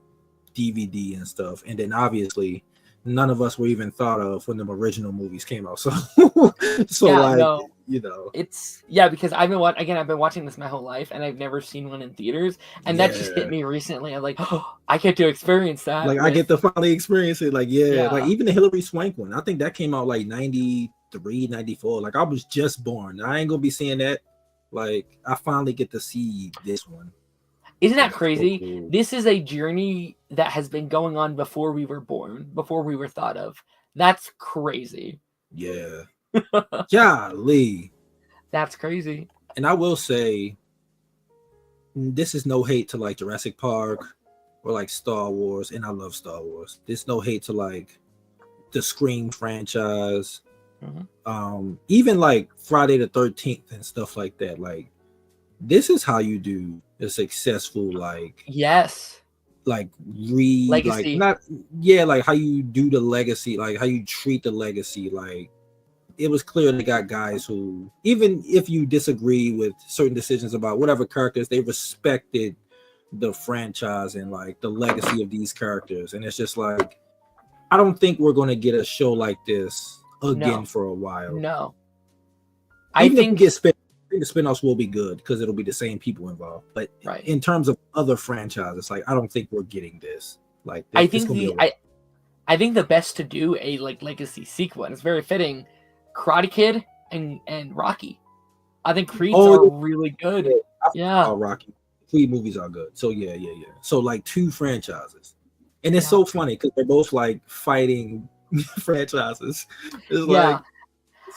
DVD and stuff, and then obviously none of us were even thought of when the original movies came out. So you know, it's because I've been watching this my whole life, and I've never seen one in theaters, and that just hit me recently. I'm like, oh, I get to experience that. Like I get to finally experience it. Like like even the Hilary Swank one, I think that came out like 93, 94. Like I was just born. I ain't gonna be seeing that. Like I finally get to see this one. Isn't that That's crazy? so cool. This is a journey that has been going on before we were born, before we were thought of. That's crazy. Yeah. Golly. That's crazy. And I will say, this is no hate to like Jurassic Park or like Star Wars, and I love Star Wars. There's no hate to like the Scream franchise, even like Friday the 13th and stuff like that. Like, this is how you do a successful like legacy. Like not like how you do the legacy, like how you treat the legacy. Like, it was clear they got guys who, even if you disagree with certain decisions about whatever characters, they respected the franchise and like the legacy of these characters. And it's just like, I don't think we're going to get a show like this again for a while. No. I think the spinoffs will be good because it'll be the same people involved. But in terms of other franchises, like, I don't think we're getting this. Like, I think the best to do a like legacy sequel, and it's very fitting, Karate Kid and Rocky. I think Creeds are really good. Yeah. Rocky. Creed movies are good. So yeah. So like 2 franchises. And it's so funny because they're both like fighting franchises. It's like,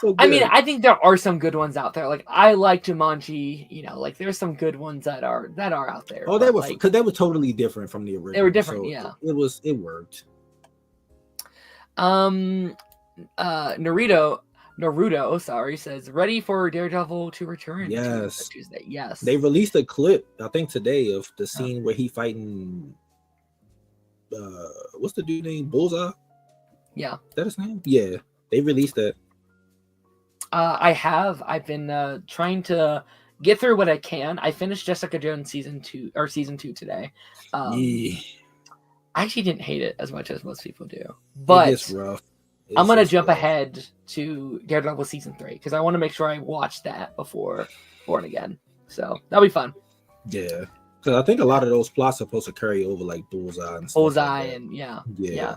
so good. I mean, I think there are some good ones out there. Like, I like Jumanji, you know, like there's some good ones that are out there. Oh, they were, because they were totally different from the original. They were different, so it worked. Naruto, sorry, says ready for Daredevil to return. Yes. Tuesday. Yes. They released a clip, I think today, of the scene where he fighting what's the dude name? Bullseye? Yeah. Is that his name? Yeah. They released that. I've been trying to get through what I can. I finished Jessica Jones season 2 today. I actually didn't hate it as much as most people do. But it's rough. I'm going to jump ahead to Daredevil season 3 because I want to make sure I watch that before Born Again. So that'll be fun. Yeah. Because I think a lot of those plots are supposed to carry over, like Bullseye and stuff. Bullseye and no,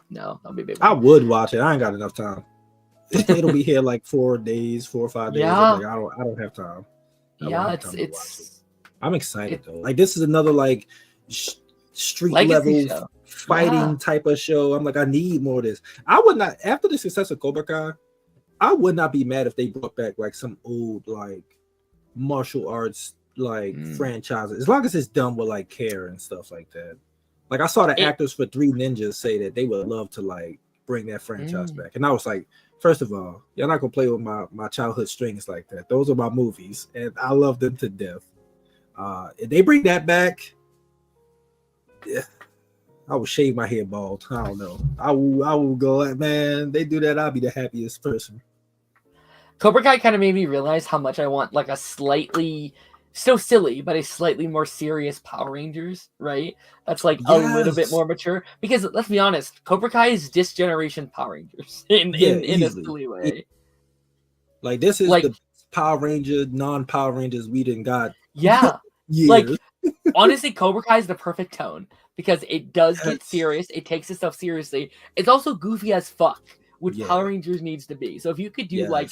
that'll be big. I would watch it. I ain't got enough time. It'll be here like 4 or 5 days. Yeah. Like, I don't have time. I'm excited though. Like, this is another like street level show. Fighting type of show. I'm like, I need more of this. I would not, after the success of Cobra Kai, I would not be mad if they brought back like some old like martial arts like franchises, as long as it's done with like care and stuff like that. Like, I saw the actors for 3 Ninjas say that they would love to like bring that franchise back, and I was like, first of all, you're not gonna play with my childhood strings like that. Those are my movies, and I love them to death. If they bring that back, I will shave my head bald. I don't know. I will go like, man, they do that, I'll be the happiest person. Cobra Kai kind of made me realize how much I want like a slightly, so silly, but a slightly more serious Power Rangers, right? That's like a little bit more mature. Because let's be honest, Cobra Kai is this generation Power Rangers in a silly way. Like, this is like the Power Ranger, non-Power Rangers we didn't got. Yeah. Like, honestly, Cobra Kai is the perfect tone because it does get serious. It takes itself seriously. It's also goofy as fuck, which Power Rangers needs to be. So if you could do like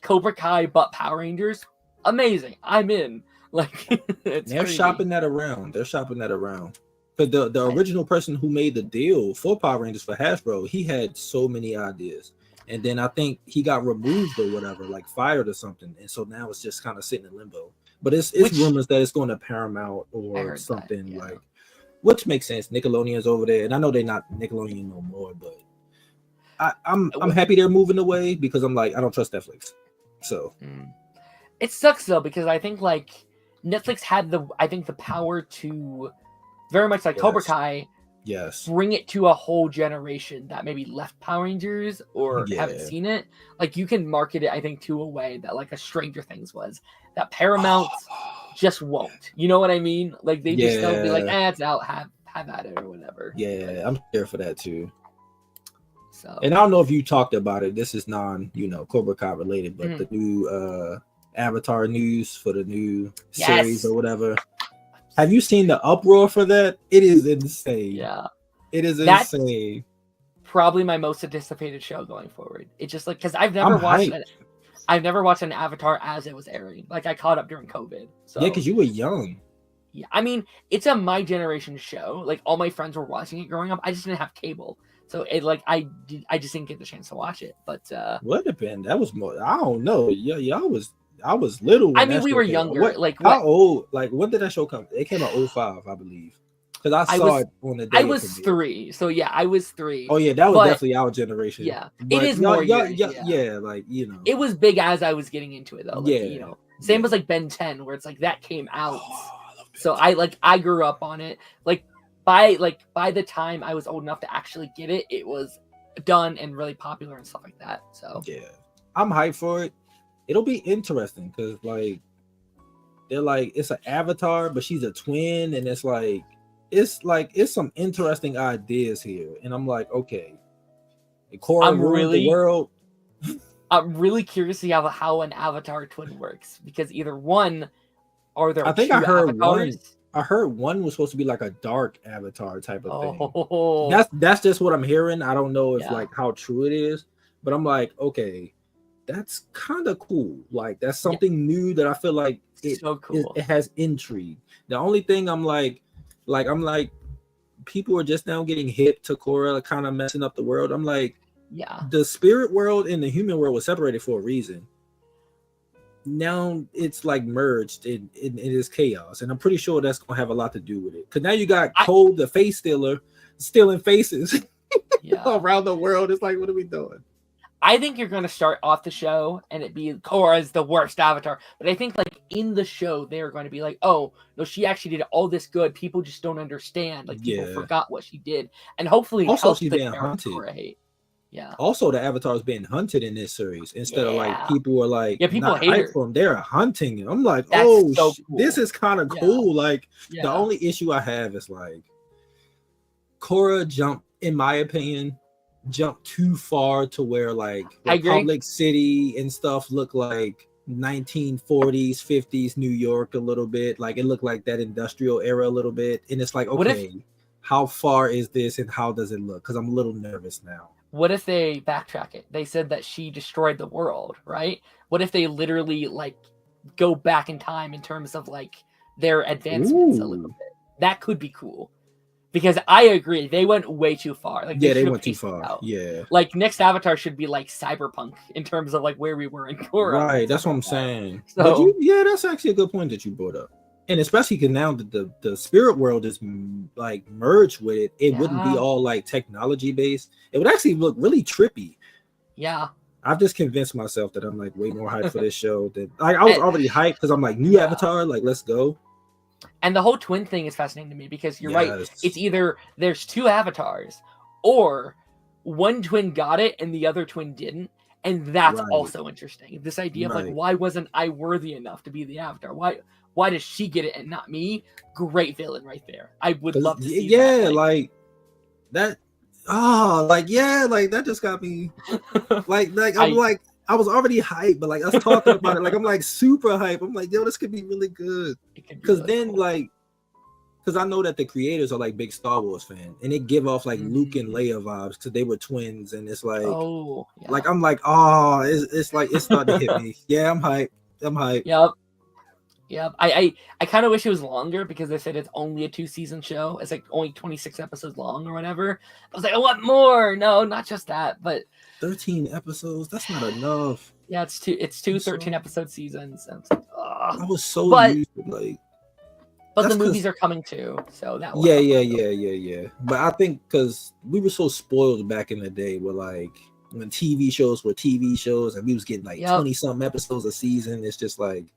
Cobra Kai but Power Rangers, amazing. I'm in. Like, they're shopping that around. Because the original person who made the deal for Power Rangers for Hasbro, he had so many ideas. And then I think he got removed or whatever, like fired or something. And so now it's just kind of sitting in limbo. But it's rumors that it's going to Paramount or something like, which makes sense. Nickelodeon's over there, and I know they're not Nickelodeon no more, but I'm happy they're moving away because I'm like, I don't trust Netflix. So it sucks though, because I think like Netflix had the power to very much like Cobra Kai. Yes. Bring it to a whole generation that maybe left Power Rangers or haven't seen it. Like, you can market it, I think, to a way that like a Stranger Things was. That Paramount just won't. You know what I mean? Like, they just don't be like, it's out, have at it or whatever. Yeah, I'm here for that too. So, and I don't know if you talked about it. This is Cobra Kai related, but the new Avatar news for the new series or whatever. Have you seen the uproar for that? It is insane. Yeah. It is insane. Probably my most anticipated show going forward. It's just like, because I've never watched an Avatar as it was airing. Like, I caught up during COVID. So yeah, because you were young. Yeah, I mean, it's a my generation show. Like all my friends were watching it growing up. I just didn't have cable, so it like I just didn't get the chance to watch it. But would have been that was more. I don't know. Yeah, I was little when I mean, that we show were came out. younger. Like how old? Like when did that show come? It came out 05, I believe. Because I saw it on the day. I was 3, so yeah, I was 3. Oh yeah, that was definitely our generation. Yeah, but it is more. Yeah, like it was big as I was getting into it though. Like, yeah, same as like Ben 10, where it's like that came out. So I grew up on it. Like by the time I was old enough to actually get it, it was done and really popular and stuff like that. So yeah, I'm hyped for it. It'll be interesting because like they're like it's an avatar, but she's a twin, and it's some interesting ideas here. And I'm like, okay, Cobra ruled the world. I'm really curious to see how an avatar twin works, because either one or there. I think I heard avatars. I heard one was supposed to be like a dark avatar type of thing. That's just what I'm hearing. I don't know if like how true it is, but I'm like, okay, that's kind of cool. Like that's something new that I feel like it has intrigue. The only thing I'm like people are just now getting hip to Cobra, kind of messing up the world. I'm like, the spirit world and the human world was separated for a reason. Now it's like merged in this chaos, and I'm pretty sure that's gonna have a lot to do with it. Because now you got Cole, the face stealer, stealing faces around the world. It's like, what are we doing? I think you're going to start off the show and it be Cobra is the worst avatar. But I think like in the show, they're going to be like, oh, no, she actually did all this good. People just don't understand. Like people forgot what she did. And hopefully also she's being hunted. Yeah. Also, the avatar is being hunted in this series instead of like people are like people hate her. For them. They're hunting him. I'm like, that's oh, so cool. This is kind of cool. Like the only issue I have is like Cobra jumped, in my opinion, jumped too far to where like Republic City and stuff look like 1940s, 50s New York a little bit. Like it looked like that industrial era a little bit, and it's like, okay, how far is this and how does it look? Because I'm a little nervous now. What if they backtrack it? They said that she destroyed the world, right? What if they literally like go back in time in terms of like their advancements a little bit? That could be cool. Because I agree, they went way too far. Like they went too far. Out. Yeah. Like next Avatar should be like cyberpunk in terms of like where we were in Cobra. Right, that's what I'm saying. So, that's actually a good point that you brought up. And especially because now the spirit world is like merged with it, it wouldn't be all like technology based. It would actually look really trippy. Yeah. I've just convinced myself that I'm like way more hyped for this show than I was already hyped because I'm like new Avatar, like let's go. And the whole twin thing is fascinating to me because you're right. It's either there's 2 avatars or one twin got it and the other twin didn't. And that's also interesting. This idea of like, why wasn't I worthy enough to be the avatar? Why does she get it and not me? Great villain right there. I would love to see that. Like that. Like that just got me. I was already hyped, but like us talking about it, like I'm like super hyped. I'm like, yo, this could be really good. Because then cool. Because I know that the creators are like big Star Wars fans, and it give off like Luke and Leia vibes because they were twins, and it's like, like I'm like, it's like it's starting to hit me. Yeah, I'm hyped. Yep. I kind of wish it was longer because they said it's only a 2-season show. It's like only 26 episodes long or whatever. I was like, I want more. No, not just that, but 13 episodes. That's not enough. Yeah, it's two 13 episode seasons. And it's like, I was so used to like. But the movies are coming too, so that. Yeah. But I think because we were so spoiled back in the day, where like when TV shows were TV shows, and we was getting like 20-something episodes a season. It's just like.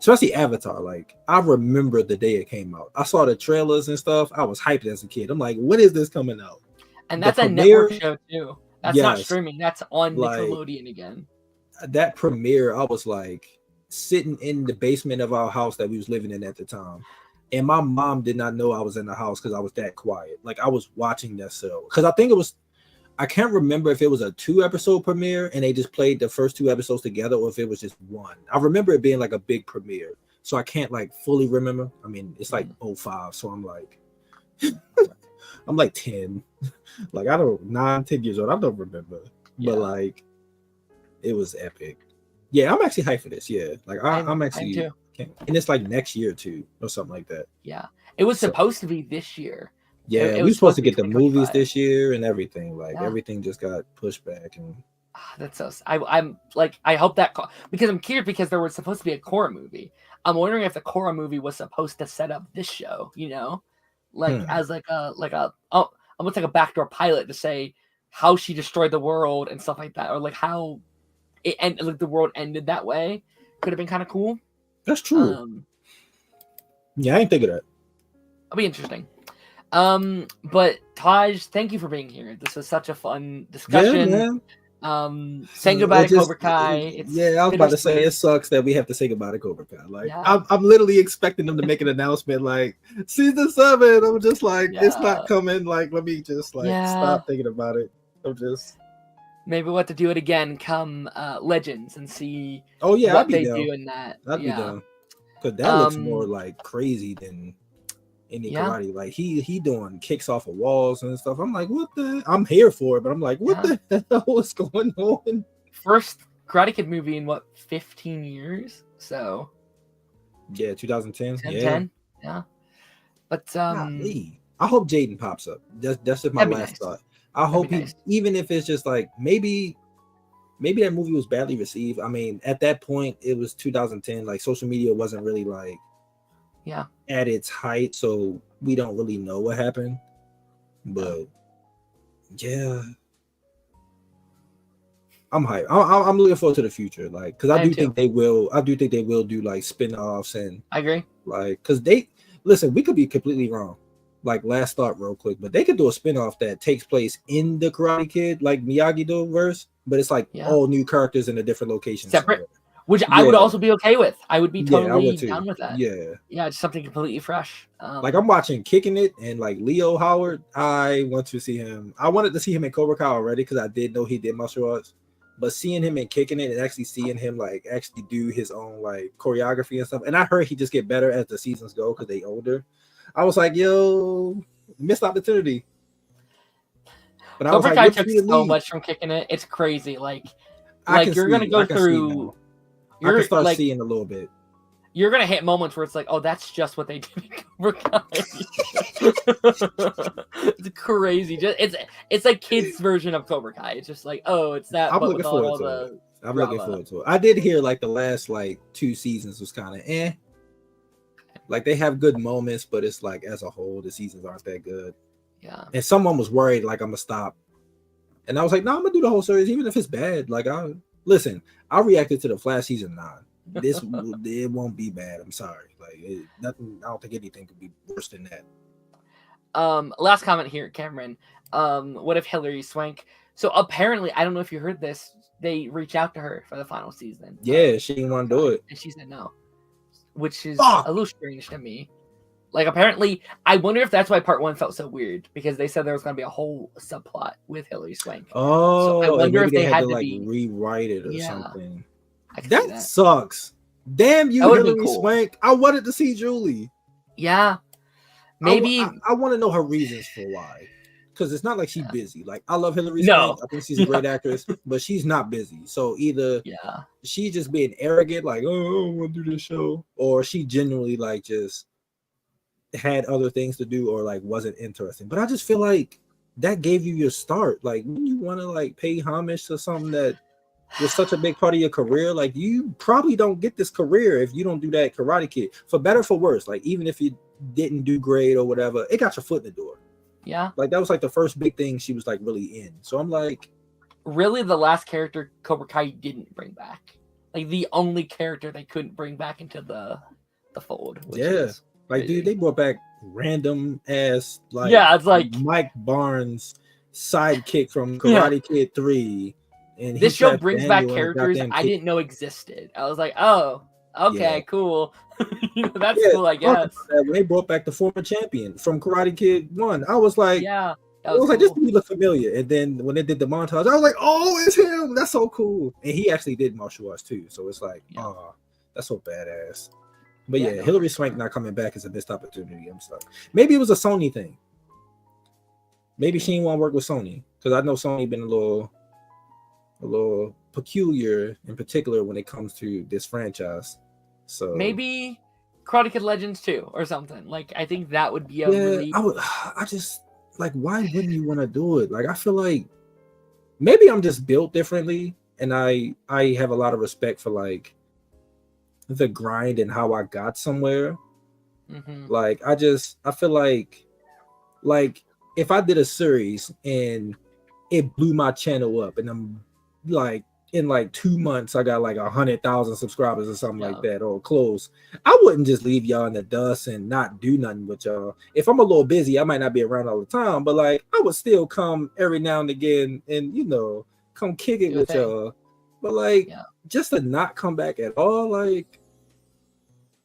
Especially Avatar, like I remember the day it came out. I saw the trailers and stuff. I was hyped as a kid. I'm like, when is this coming out? And that's a network show too. That's not streaming. That's on Nickelodeon again. That premiere, I was like sitting in the basement of our house that we was living in at the time, and my mom did not know I was in the house because I was that quiet. Like I was watching that show because I think it was. I can't remember if it was a 2-episode premiere and they just played the first 2 episodes together or if it was just one. I remember it being like a big premiere. So I can't like fully remember. I mean, it's like 05. So I'm like, I'm like 10. Like 9-10 years old. I don't remember. Yeah. But like, it was epic. Yeah, I'm actually hyped for this. Yeah. Like I'm actually And it's like next year too, or something like that. Yeah, it was supposed to be this year. Yeah, it we was were supposed to get the 2025. movies this year and everything. Like everything just got pushed back. And that's so. I'm like, I hope that because I'm curious because there was supposed to be a Korra movie. I'm wondering if the Korra movie was supposed to set up this show. You know, like as like a almost like a backdoor pilot to say how she destroyed the world and stuff like that, or like how it ended, like the world ended that way. Could have been kind of cool. That's true. Yeah, I ain't think of that. It'll be interesting. But Taj, thank you for being here. This was such a fun discussion. Yeah, man. Saying goodbye to Cobra Kai. I was about to say it sucks that we have to say goodbye to Cobra Kai. Like I'm literally expecting them to make an announcement like season 7. I'm just like it's not coming. Like let me just stop thinking about it. I'm just maybe we'll have to do it again come Legends and see what they do in that. That'd be done. Because that looks more like crazy than any karate. Like he doing kicks off of walls and stuff. I'm like, what the? I'm here for it, but I'm like, what the hell is going on? First Karate Kid movie in what 15 years? So yeah, 2010. 10. Yeah. But I hope Jaden pops up. That's just my last thought. I hope he, even if it's just like maybe that movie was badly received. I mean, at that point, it was 2010. Like social media wasn't really like at its height, so we don't really know what happened. But yeah, I'm hyped. I'm looking forward to the future, like because I do think they will. I do think they will do like spin-offs, and I agree. Like because they listen, we could be completely wrong. Like last thought real quick, but they could do a spin-off that takes place in the Karate Kid, like Miyagi-Do verse, but it's like all new characters in a different location. Separate, which I would also be okay with. I would be totally down with that. Yeah, it's something completely fresh. Like I'm watching Kicking It and like Leo Howard. I want to see him. I wanted to see him in Cobra Kai already because I did know he did martial arts. But seeing him in Kicking It and actually seeing him like actually do his own like choreography and stuff, and I heard he just get better as the seasons go because they older. I was like, yo, missed opportunity. But I was like, I took so much from Kicking It. It's crazy. Like you're gonna go through. I can start seeing a little bit. You're gonna hit moments where it's like, oh, that's just what they did in Cobra Kai. It's crazy. It's like kids' version of Cobra Kai. It's just like, oh, it's that. I'm looking forward to it. I'm looking forward to it. I did hear like the last like 2 seasons was kind of Like they have good moments, but it's like as a whole, the seasons aren't that good. Yeah. And someone was worried like I'm gonna stop, and I was like, no, I'm gonna do the whole series, even if it's bad. Like I reacted to the Flash season 9. This it won't be bad. I'm sorry. Like nothing. I don't think anything could be worse than that. Last comment here, Cameron. What if Hilary Swank? So apparently, I don't know if you heard this. They reached out to her for the final season. Yeah, she didn't want to do it, and she said no. Which is a little strange to me. Like, apparently, I wonder if that's why part 1 felt so weird, because they said there was going to be a whole subplot with Hilary Swank. Oh, so I wonder if they had to like rewrite it or something. That sucks. Damn you, Hilary Swank. I wanted to see Julie. Yeah. Maybe. I want to know her reasons for why. Because it's not like she's busy. Like, I love Hilary Swank. I think she's a great actress, but she's not busy. So either she's just being arrogant, like, oh, I want to do this show, or she genuinely like just had other things to do or like wasn't interesting. But I just feel like that gave you your start. Like when you want to like pay homage to something that was such a big part of your career, like you probably don't get this career if you don't do that Karate Kid. For better, for worse. Like even if you didn't do great or whatever, it got your foot in the door. Yeah. Like that was like the first big thing she was like really in. So I'm like, really the last character Cobra Kai didn't bring back. Like the only character they couldn't bring back into the fold. Like dude, they brought back random ass like it's like Mike Barnes sidekick from Karate Kid 3. And this show brings back characters I didn't know existed. I was like, oh, okay, cool. That's cool, I guess. When they brought back the former champion from Karate Kid 1, I was like, like, this dude look familiar. And then when they did the montage, I was like, oh, it's him. That's so cool. And he actually did martial arts too. So it's like, oh, that's so badass. But Hilary Swank not coming back is a missed opportunity. I'm sorry. Maybe it was a Sony thing. Maybe she didn't want to work with Sony, because I know Sony been a little peculiar in particular when it comes to this franchise. So maybe Karate Kid Legends 2 or something. Like, I think that would be a really... I just, like, why wouldn't you want to do it? Like, I feel like maybe I'm just built differently, and I have a lot of respect for, like, the grind and how I got somewhere. Like, I feel like if I did a series and it blew my channel up, and I'm like, in like 2 months I got like 100,000 subscribers or something like that, or close, I wouldn't just leave y'all in the dust and not do nothing with y'all. If I'm a little busy, I might not be around all the time, but like I would still come every now and again and, you know, come kick it with y'all. But like just to not come back at all, like,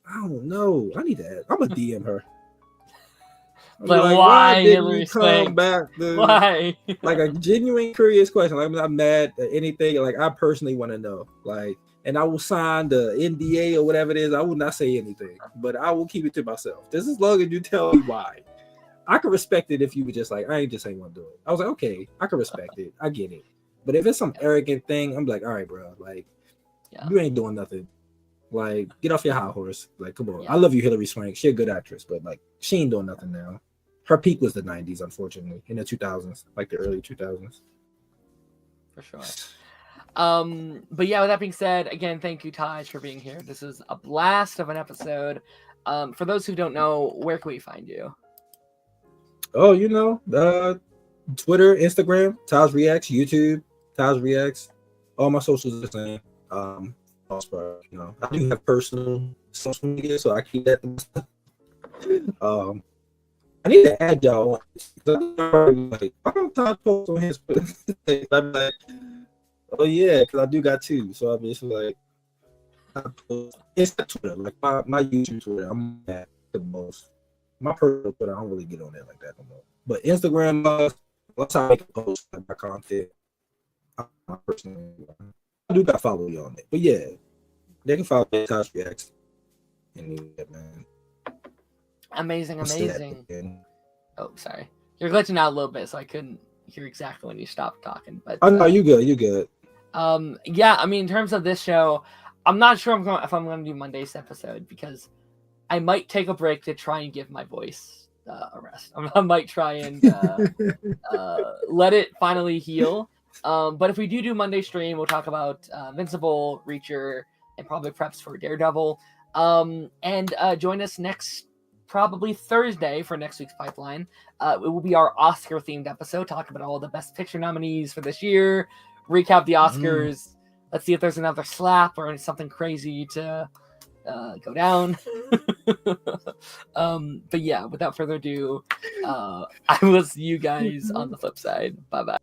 I don't know. I need to I'm gonna DM her. But like, why didn't you come back, dude? Why? Like a genuine, curious question. Like, I'm not mad at anything. Like, I personally want to know. Like, and I will sign the NDA or whatever it is. I will not say anything, but I will keep it to myself. Just as long as you tell me why. I can respect it if you were just like, I ain't just ain't want to do it. I was like, okay, I can respect it. I get it. But if it's some arrogant thing, I'm like, all right, bro. Like, you ain't doing nothing. Like, get off your high horse. Like, come on. I love you, Hilary Swank. She's a good actress, but like, she ain't doing nothing now. Her peak was the 90s, unfortunately, in the 2000s, like the early 2000s. For sure. But yeah, with that being said, again, thank you, Taj, for being here. This is a blast of an episode. For those who don't know, where can we find you? Oh, you know, Twitter, Instagram, Taj Reacts, YouTube, Taj Reacts. All my socials are the same. Also, you know, I do have personal social media, so I keep that. I need to add y'all. Like, why don't Taj post on his? I'm like, oh yeah, because I do got two. So I'm just like, it's not Twitter, like my YouTube Twitter. I'm at the most. My personal Twitter, I don't really get on there like that no more. But Instagram, once I make a post like my content, my personal, I do got to follow you on it. But yeah, they can follow me, Taj Reacts. And yeah, man. Amazing. Oh, sorry. You're glitching out a little bit, so I couldn't hear exactly when you stopped talking. But no, you good. Yeah, I mean, in terms of this show, I'm not sure if I'm going to do Monday's episode, because I might take a break to try and give my voice a rest. I might try and let it finally heal. But if we do Monday stream, we'll talk about Invincible, Reacher, and probably preps for Daredevil. And join us probably Thursday for next week's pipeline. It will be our Oscar-themed episode, talk about all the Best Picture nominees for this year, recap the Oscars. Let's see if there's another slap or something crazy to go down. But yeah, without further ado, I will see you guys on the flip side. Bye-bye.